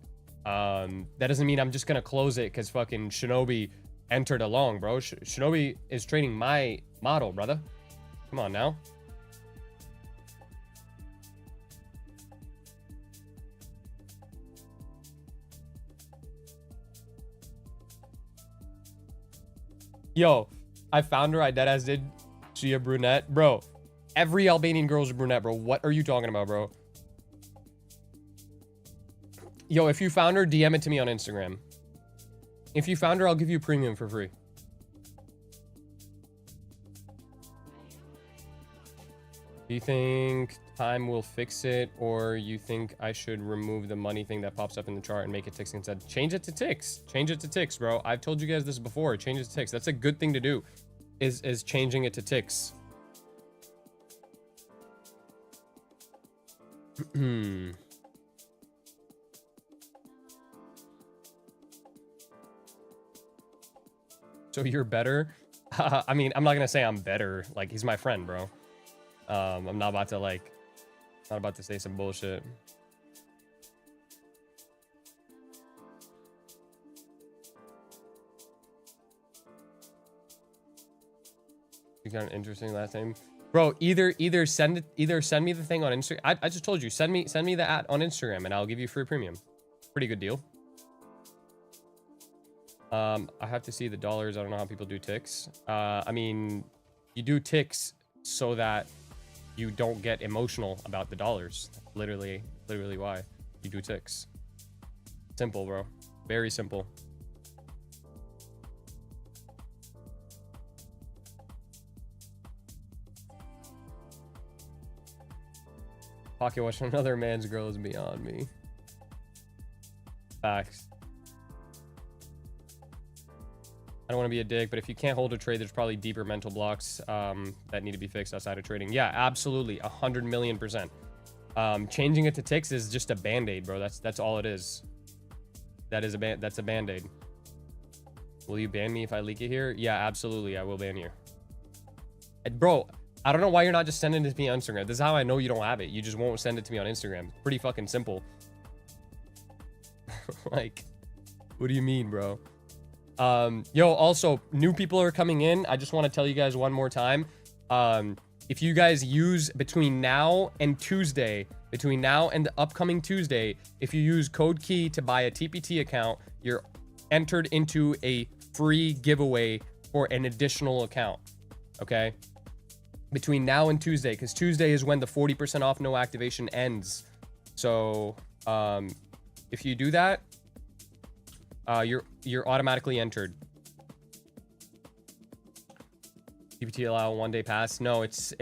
that doesn't mean I'm just gonna close it because fucking Shinobi entered along, bro. Shinobi is trading my model, brother. Come on now. Yo, I found her. I deadass did. She a brunette, bro. Every Albanian girl is a brunette, bro. What are you talking about, bro? Yo, if you found her, DM it to me on Instagram. If you found her, I'll give you premium for free. Do you think time will fix it, or you think I should remove the money thing that pops up in the chart and make it ticks instead? Change it to ticks. Change it to ticks, bro. I've told you guys this before. Change it to ticks. That's a good thing to do, is changing it to ticks. So you're better? I mean, I'm not gonna say I'm better. Like, he's my friend, bro. I'm not about to like, not about to say some bullshit. You got an interesting last name, bro. Either send me the thing on Instagram. I just told you, send me the at on Instagram, and I'll give you free premium. Pretty good deal. I have to see the dollars. I don't know how people do ticks. I mean, you do ticks so that you don't get emotional about the dollars. Literally why you do ticks. Simple, bro. Very simple. Pocket watching another man's girl is beyond me. Facts. I don't want to be a dick, but if you can't hold a trade, there's probably deeper mental blocks that need to be fixed outside of trading. Yeah, absolutely, 100,000,000%. Changing it to ticks is just a band-aid, bro. That's all it is. That's a band-aid. Will you ban me if I leak it here? Yeah, absolutely, I will ban you. And bro, I don't know why you're not just sending it to me on Instagram. This is how I know you don't have it. You just won't send it to me on Instagram. Pretty fucking simple. Like, what do you mean, bro? Yo, also, new people are coming in. I just want to tell you guys one more time. If you guys use between now and Tuesday, between now and the upcoming Tuesday, if you use code key to buy a TPT account, you're entered into a free giveaway for an additional account. Okay? Between now and Tuesday, because Tuesday is when the 40% off no activation ends. So, if you do that, you're automatically entered. TPT allow 1 day pass. No, it's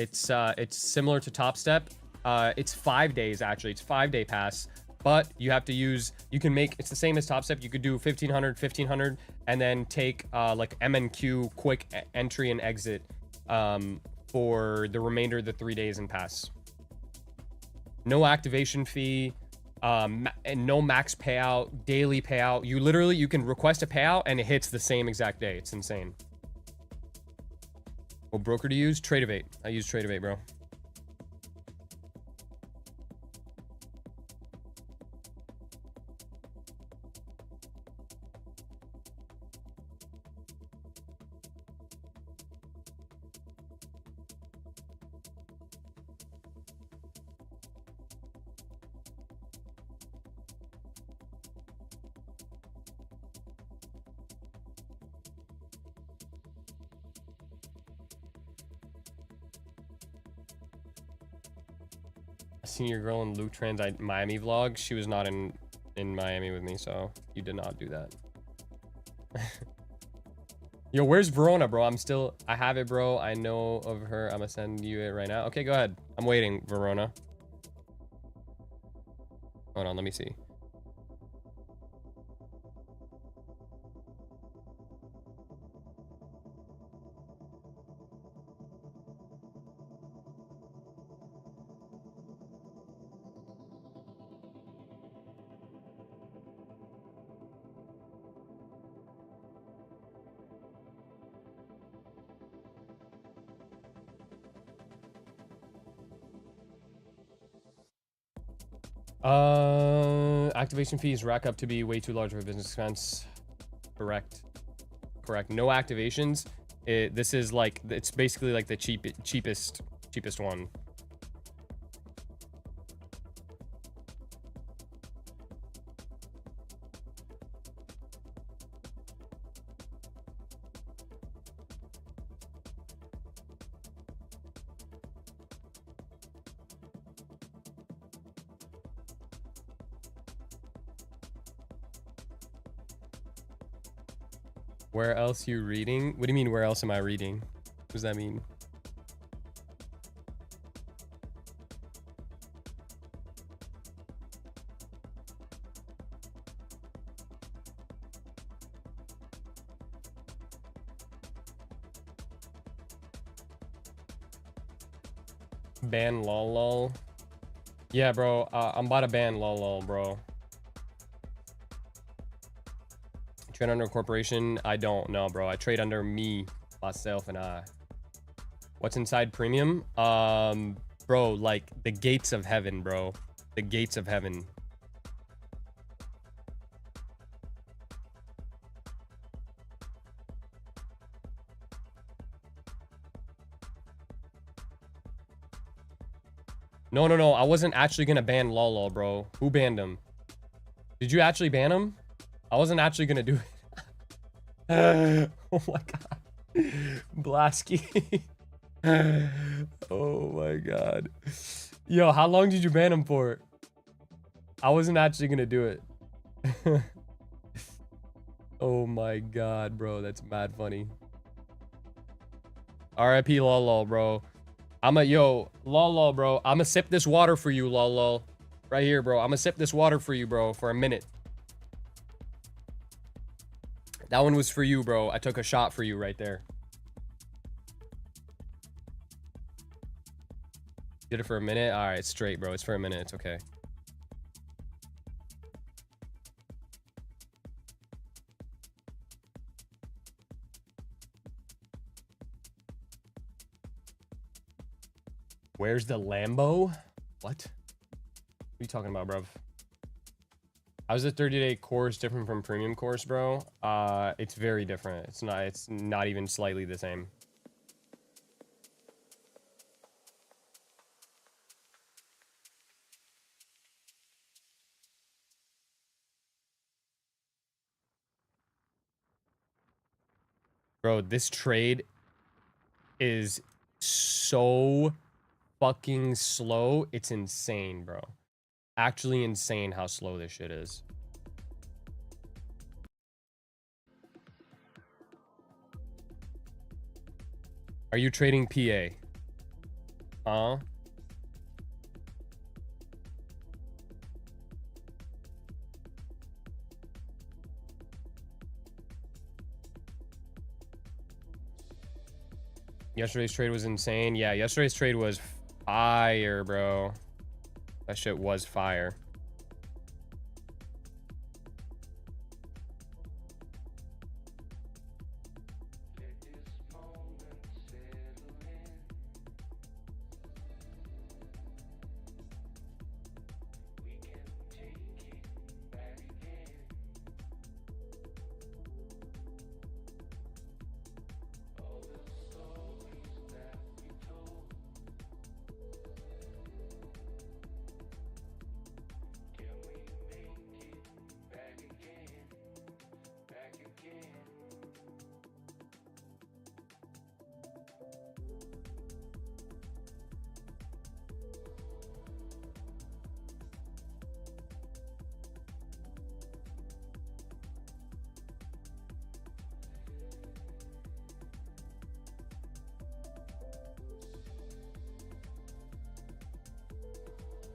similar to Top Step. It's 5 days actually. It's 5 day pass, but you have to use. You can make it's the same as Top Step. You could do 1500, and then take like MNQ quick entry and exit for the remainder of the 3 days and pass. No activation fee. And no max payout, daily payout. You can request a payout and it hits the same exact day. It's insane. What broker to use? Trade8. I use Trade8, bro. Seen your girl in Luke Trans Miami vlog. She was not in Miami with me, so you did not do that. Yo, where's Verona, bro? I have it, bro. I know of her. I'm gonna send you it right now. Okay, go ahead. I'm waiting, Verona. Hold on, let me see. Activation fees rack up to be way too large of a business expense. Correct. No activations. This is like, it's basically like the cheapest one. Where else you reading? What do you mean, where else am I reading? What does that mean? Ban lol. Yeah, bro. I'm about to ban lol, bro. Trade under a corporation? I don't know, bro. I trade under me, myself, and I. What's inside premium? Bro, like the gates of heaven, bro. The gates of heaven. No, no, no. I wasn't actually gonna ban lol, bro. Who banned him? Did you actually ban him? I wasn't actually gonna do it. Oh my god. Blasky. Oh my god. Yo, how long did you ban him for? I wasn't actually gonna do it. Oh my god, bro. That's mad funny. RIP lol, bro. Yo, lol, bro. I'ma sip this water for you, lol. Right here, bro. I'ma sip this water for you, bro, for a minute. That one was for you, bro. I took a shot for you right there. Did it for a minute? All right, straight, bro. It's for a minute. It's okay. Where's the Lambo? What? What are you talking about, bro? How's the 30-day course different from premium course, bro? It's very different. It's not even slightly the same. Bro, this trade is so fucking slow. It's insane, bro. Actually insane how slow this shit is. Are you trading PA? Huh? Yesterday's trade was insane. Yeah, yesterday's trade was fire, bro. That shit was fire.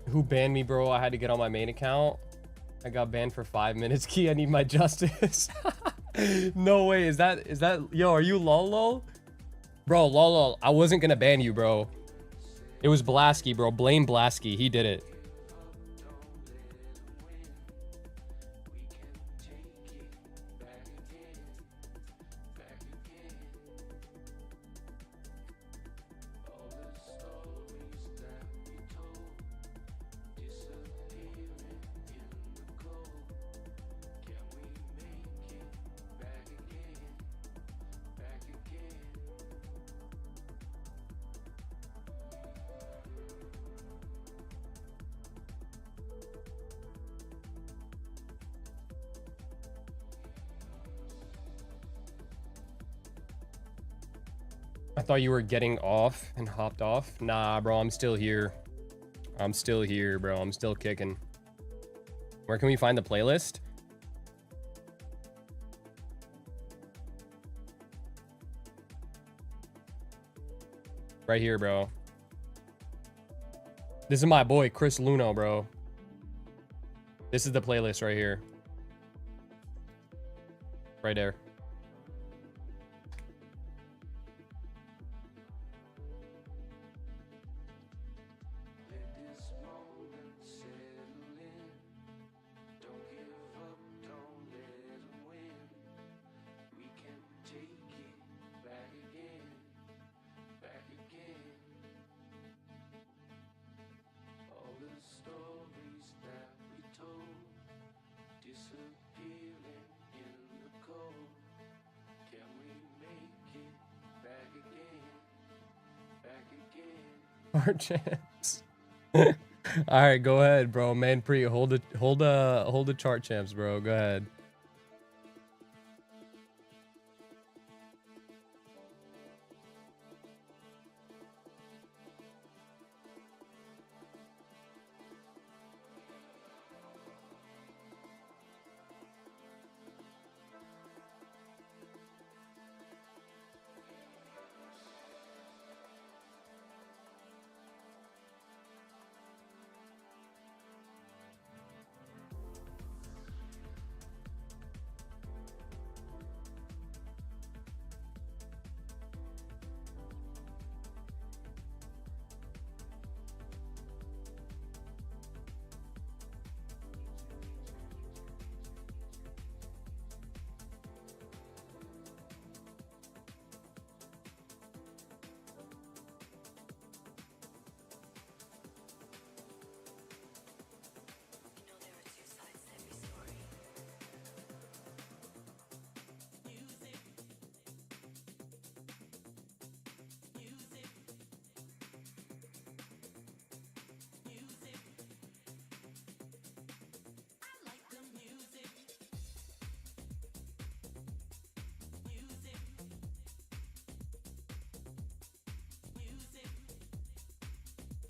Who banned me, bro? I had to get on my main account. I got banned for 5 minutes. Key, I need my justice. No way. Is that yo, are you lol? Bro, lol. I wasn't gonna ban you, bro. It was Blasky, bro. Blame Blasky. He did it. I thought you were getting off and hopped off. Nah, bro, I'm still here. I'm still here, bro. I'm still kicking. Where can we find the playlist? Right here, bro. This is my boy, Chris Luno, bro. This is the playlist right here. Right there. Our champs. All right, go ahead, bro. Man, pre hold the chart champs, bro. Go ahead.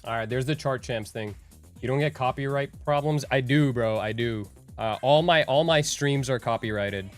All right, there's the chart champs thing. You don't get copyright problems? I do, bro. I do. All my streams are copyrighted.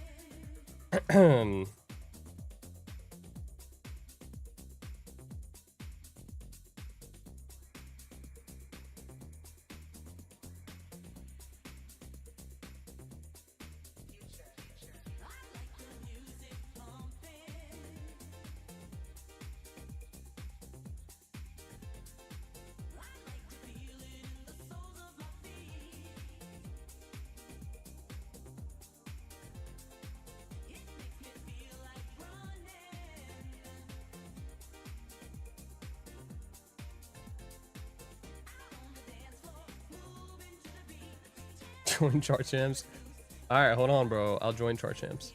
Join chart champs. All right, hold on, bro. I'll join chart champs.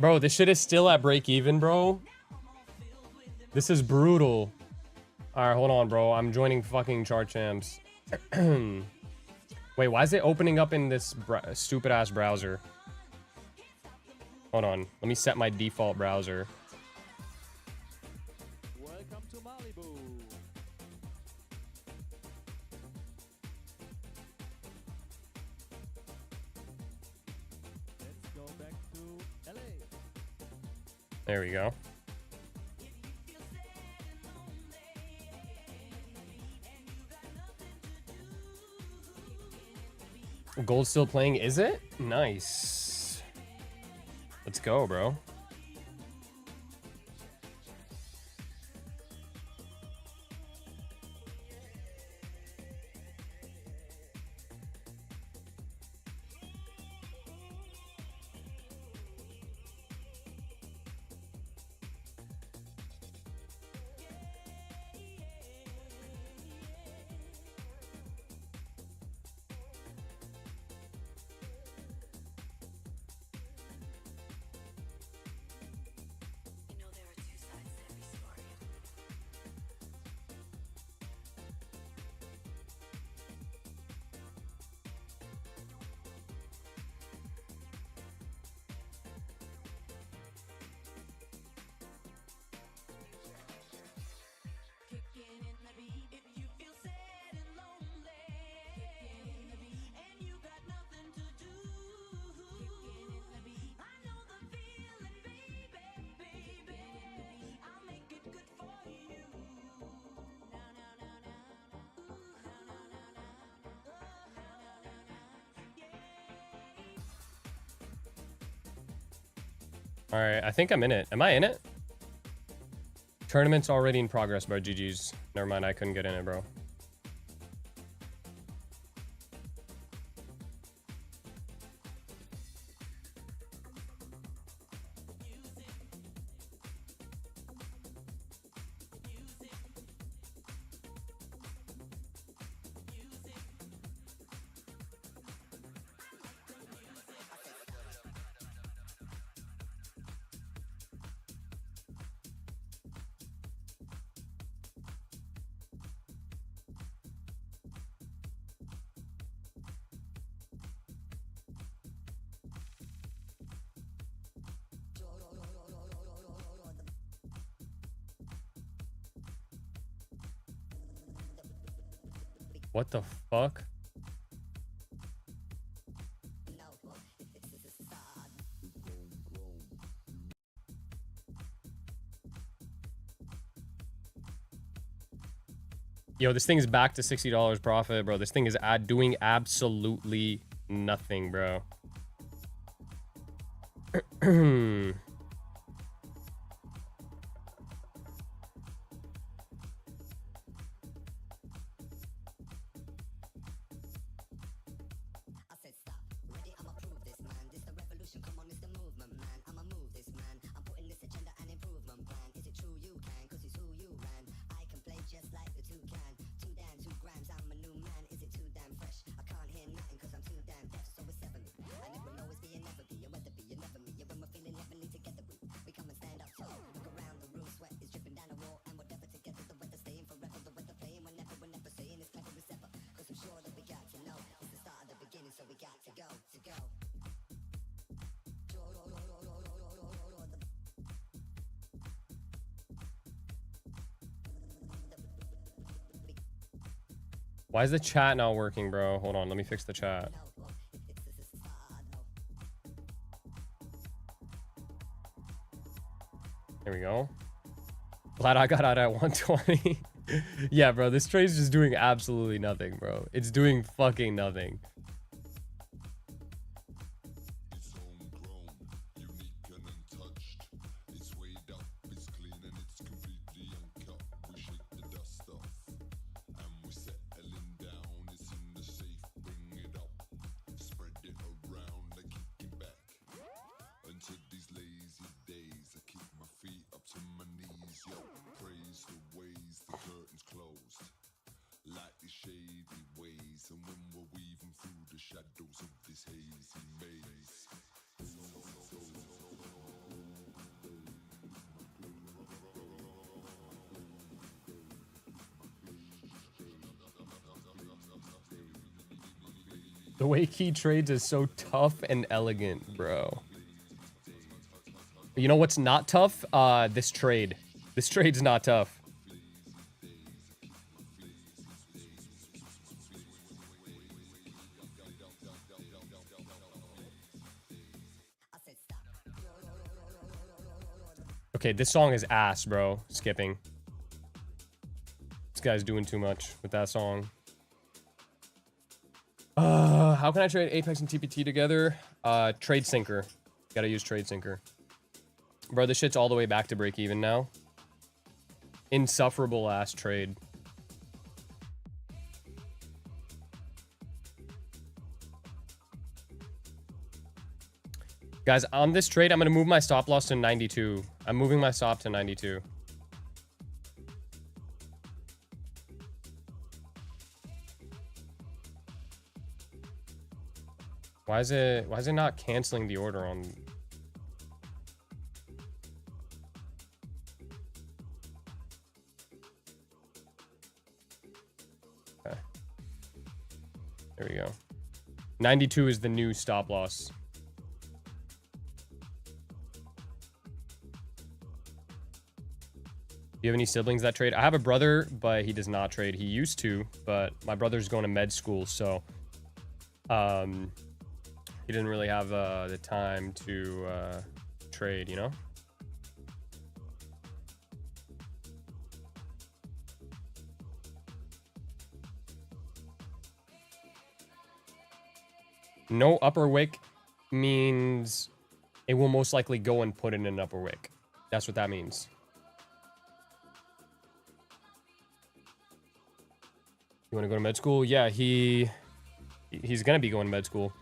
Bro, this shit is still at break even, bro. This is brutal. All right, hold on, bro. I'm joining fucking chart champs. Wait, why is it opening up in this stupid ass browser? Hold on. Let me set my default browser. Welcome to Malibu. Let's go back to LA. There we go. Gold's still playing, is it? Nice. Let's go, bro. All right, I think I'm in it. Am I in it? Tournament's already in progress, bro. GG's. Never mind, I couldn't get in it, bro. What the fuck? Yo, this thing is back to $60 profit, bro. This thing is doing absolutely nothing, bro. Why is the chat not working, bro? Hold on, let me fix the chat. There we go. Glad I got out at 120. Yeah, bro, this trade's just doing absolutely nothing, bro. It's doing fucking nothing. The way he trades is so tough and elegant, bro. You know what's not tough? This trade. This trade's not tough. Okay, this song is ass, bro. Skipping. This guy's doing too much with that song. How can I trade Apex and TPT together? Trade Syncer. Gotta use Trade Syncer. Bro, this shit's all the way back to break even now. Insufferable ass trade. Guys, on this trade, I'm gonna move my stop loss to 92. I'm moving my stop to 92. Why is it not canceling the order on? Okay. There we go. 92 is the new stop loss. Do you have any siblings that trade? I have a brother, but he does not trade. He used to, but my brother's going to med school, so he didn't really have the time to trade, you know? No upper wick means it will most likely go and put in an upper wick. That's what that means. You want to go to med school? Yeah, he's gonna be going to med school.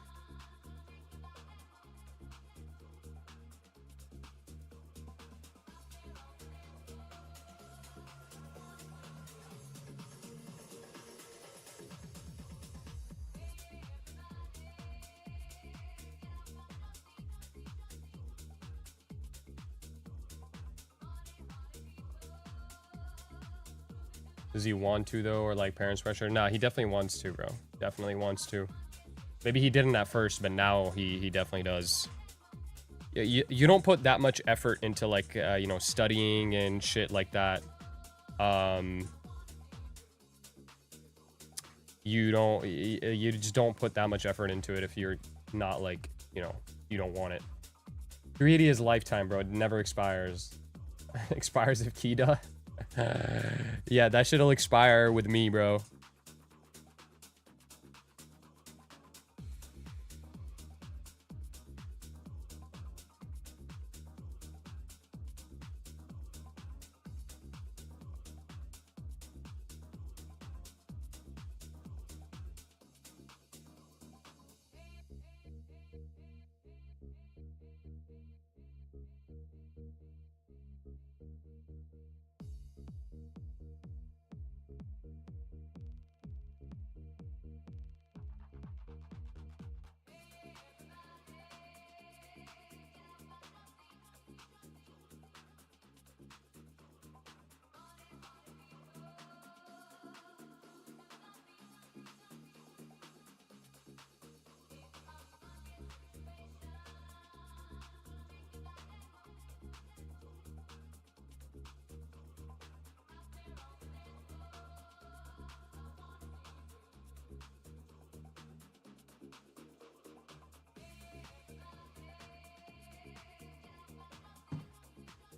Does he want to though, or like parents pressure? Nah, he definitely wants to, bro. Definitely wants to. Maybe he didn't at first, but now he definitely does. You don't put that much effort into like you know, studying and shit like that. You just don't put that much effort into it if you're not like, you know, you don't want it. 380 is lifetime, bro. It never expires. Expires if Kida. Yeah, that shit'll expire with me, bro.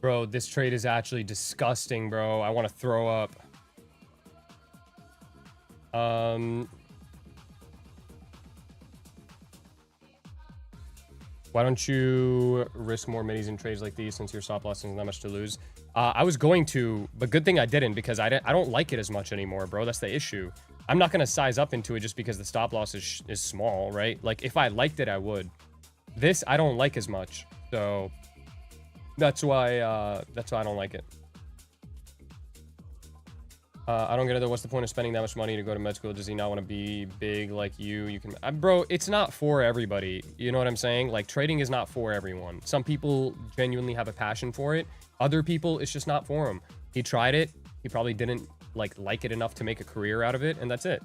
Bro, this trade is actually disgusting, bro. I want to throw up. Why don't you risk more minis in trades like these since your stop loss isn't that much to lose? I was going to, but good thing I didn't, because I don't like it as much anymore, bro. That's the issue. I'm not going to size up into it just because the stop loss is small, right? Like, if I liked it, I would. This, I don't like as much. So that's why I don't like it. I don't get it though. What's the point of spending that much money to go to med school? Does he not want to be big like you? You can, bro, it's not for everybody. You know what I'm saying? Like, trading is not for everyone. Some people genuinely have a passion for it. Other people, it's just not for them. He tried it. He probably didn't like it enough to make a career out of it, and that's it.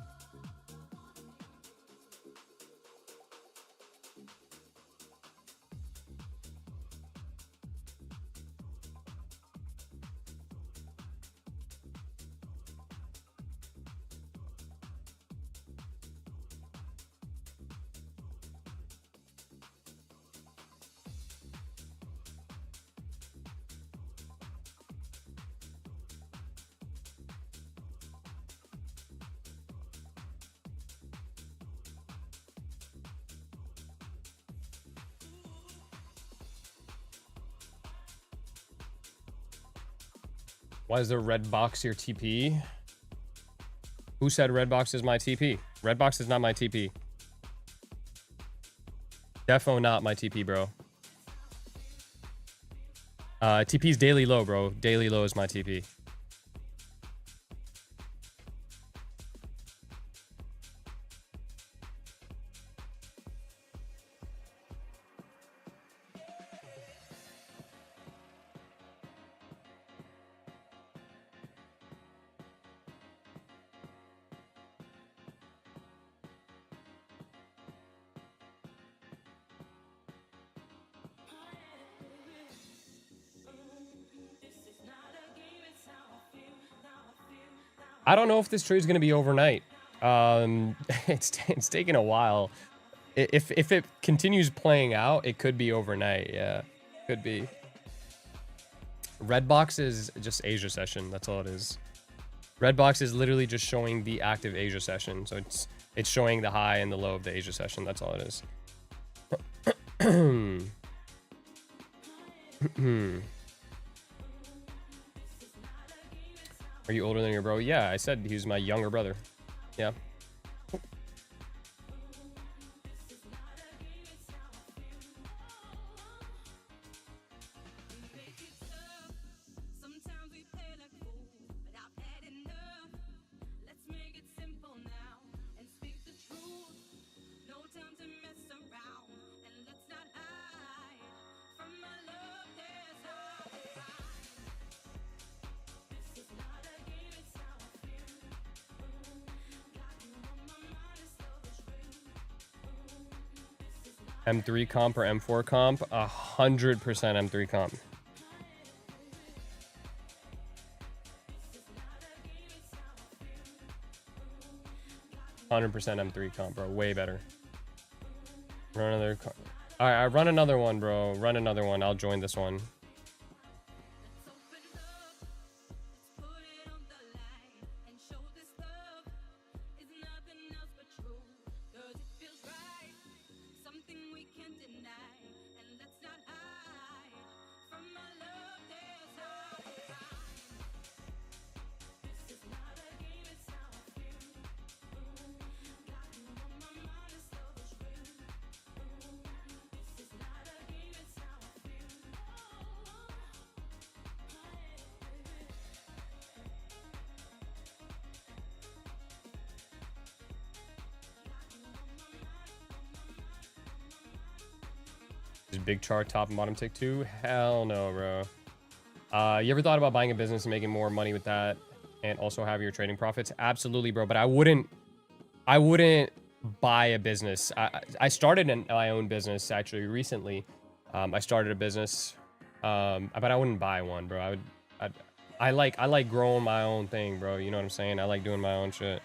Why is there red box your TP? Who said red box is my TP? Red box is not my TP. Defo not my TP, bro. TP's daily low, bro. Daily low is my TP. I don't know if this trade is going to be overnight. It's taking a while. If it continues playing out, it could be overnight. Yeah, could be. Red box is just Asia session. That's all it is. Red box is literally just showing the active Asia session. So it's showing the high and the low of the Asia session. That's all it is. Are you older than your bro? Yeah, I said he was my younger brother. Yeah. M3 comp or M4 comp? 100% M3 comp. M3 comp, bro. Way better. Run another. All right, run another one, bro. Run another one. I'll join this one. Is big chart top and bottom tick too? Hell no, bro. You ever thought about buying a business and making more money with that and also have your trading profits? Absolutely, bro. But I wouldn't buy a business. I started my own business actually recently. I started a business, but I wouldn't buy one, bro. I like growing my own thing, bro. You know what I'm saying? I like doing my own shit.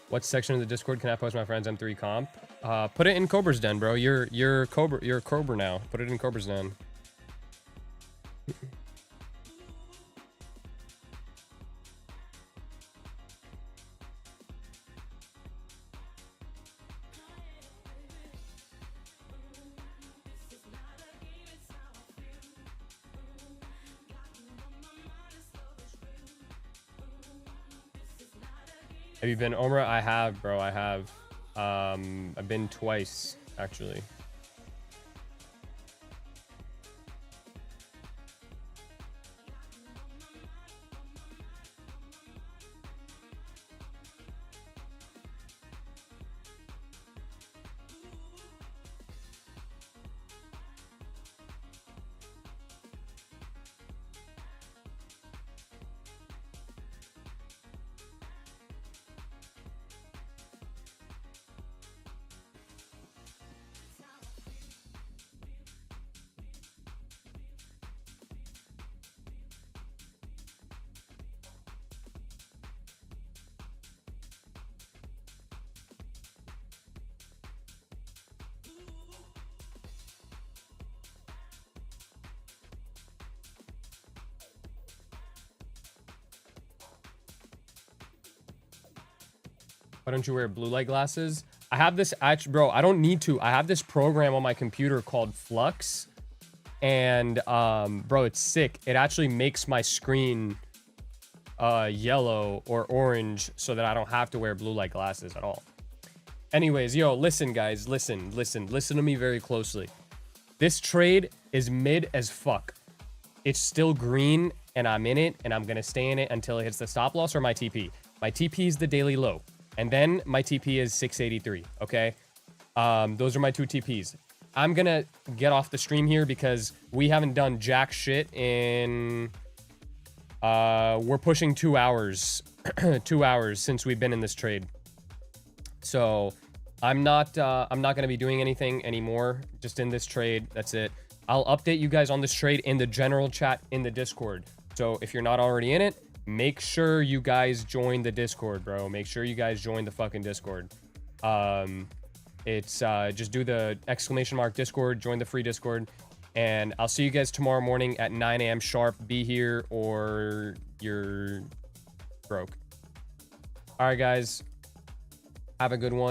What section of the Discord can I post my friend's M3 comp? Put it in Cobra's Den, bro. You're Cobra now. Put it in Cobra's Den. Have you been Omra? I have, bro. I have. I've been twice, actually. Why don't you wear blue light glasses? I have this, actually, bro, I don't need to. I have this program on my computer called Flux. And, bro, it's sick. It actually makes my screen yellow or orange so that I don't have to wear blue light glasses at all. Anyways, yo, listen, guys. Listen to me very closely. This trade is mid as fuck. It's still green, and I'm in it, and I'm going to stay in it until it hits the stop loss or my TP. My TP is the daily low. And then my TP is 683, okay? Those are my two TPs. I'm gonna get off the stream here because we haven't done jack shit in... we're pushing 2 hours. 2 hours since we've been in this trade. So I'm not gonna be doing anything anymore. Just in this trade, that's it. I'll update you guys on this trade in the general chat in the Discord. So if you're not already in it, make sure you guys join the Discord, bro. Make sure you guys join the fucking Discord. It's just do the ! Discord, join the free Discord, and I'll see you guys tomorrow morning at 9 a.m. sharp. Be here or you're broke. All right, guys. Have a good one.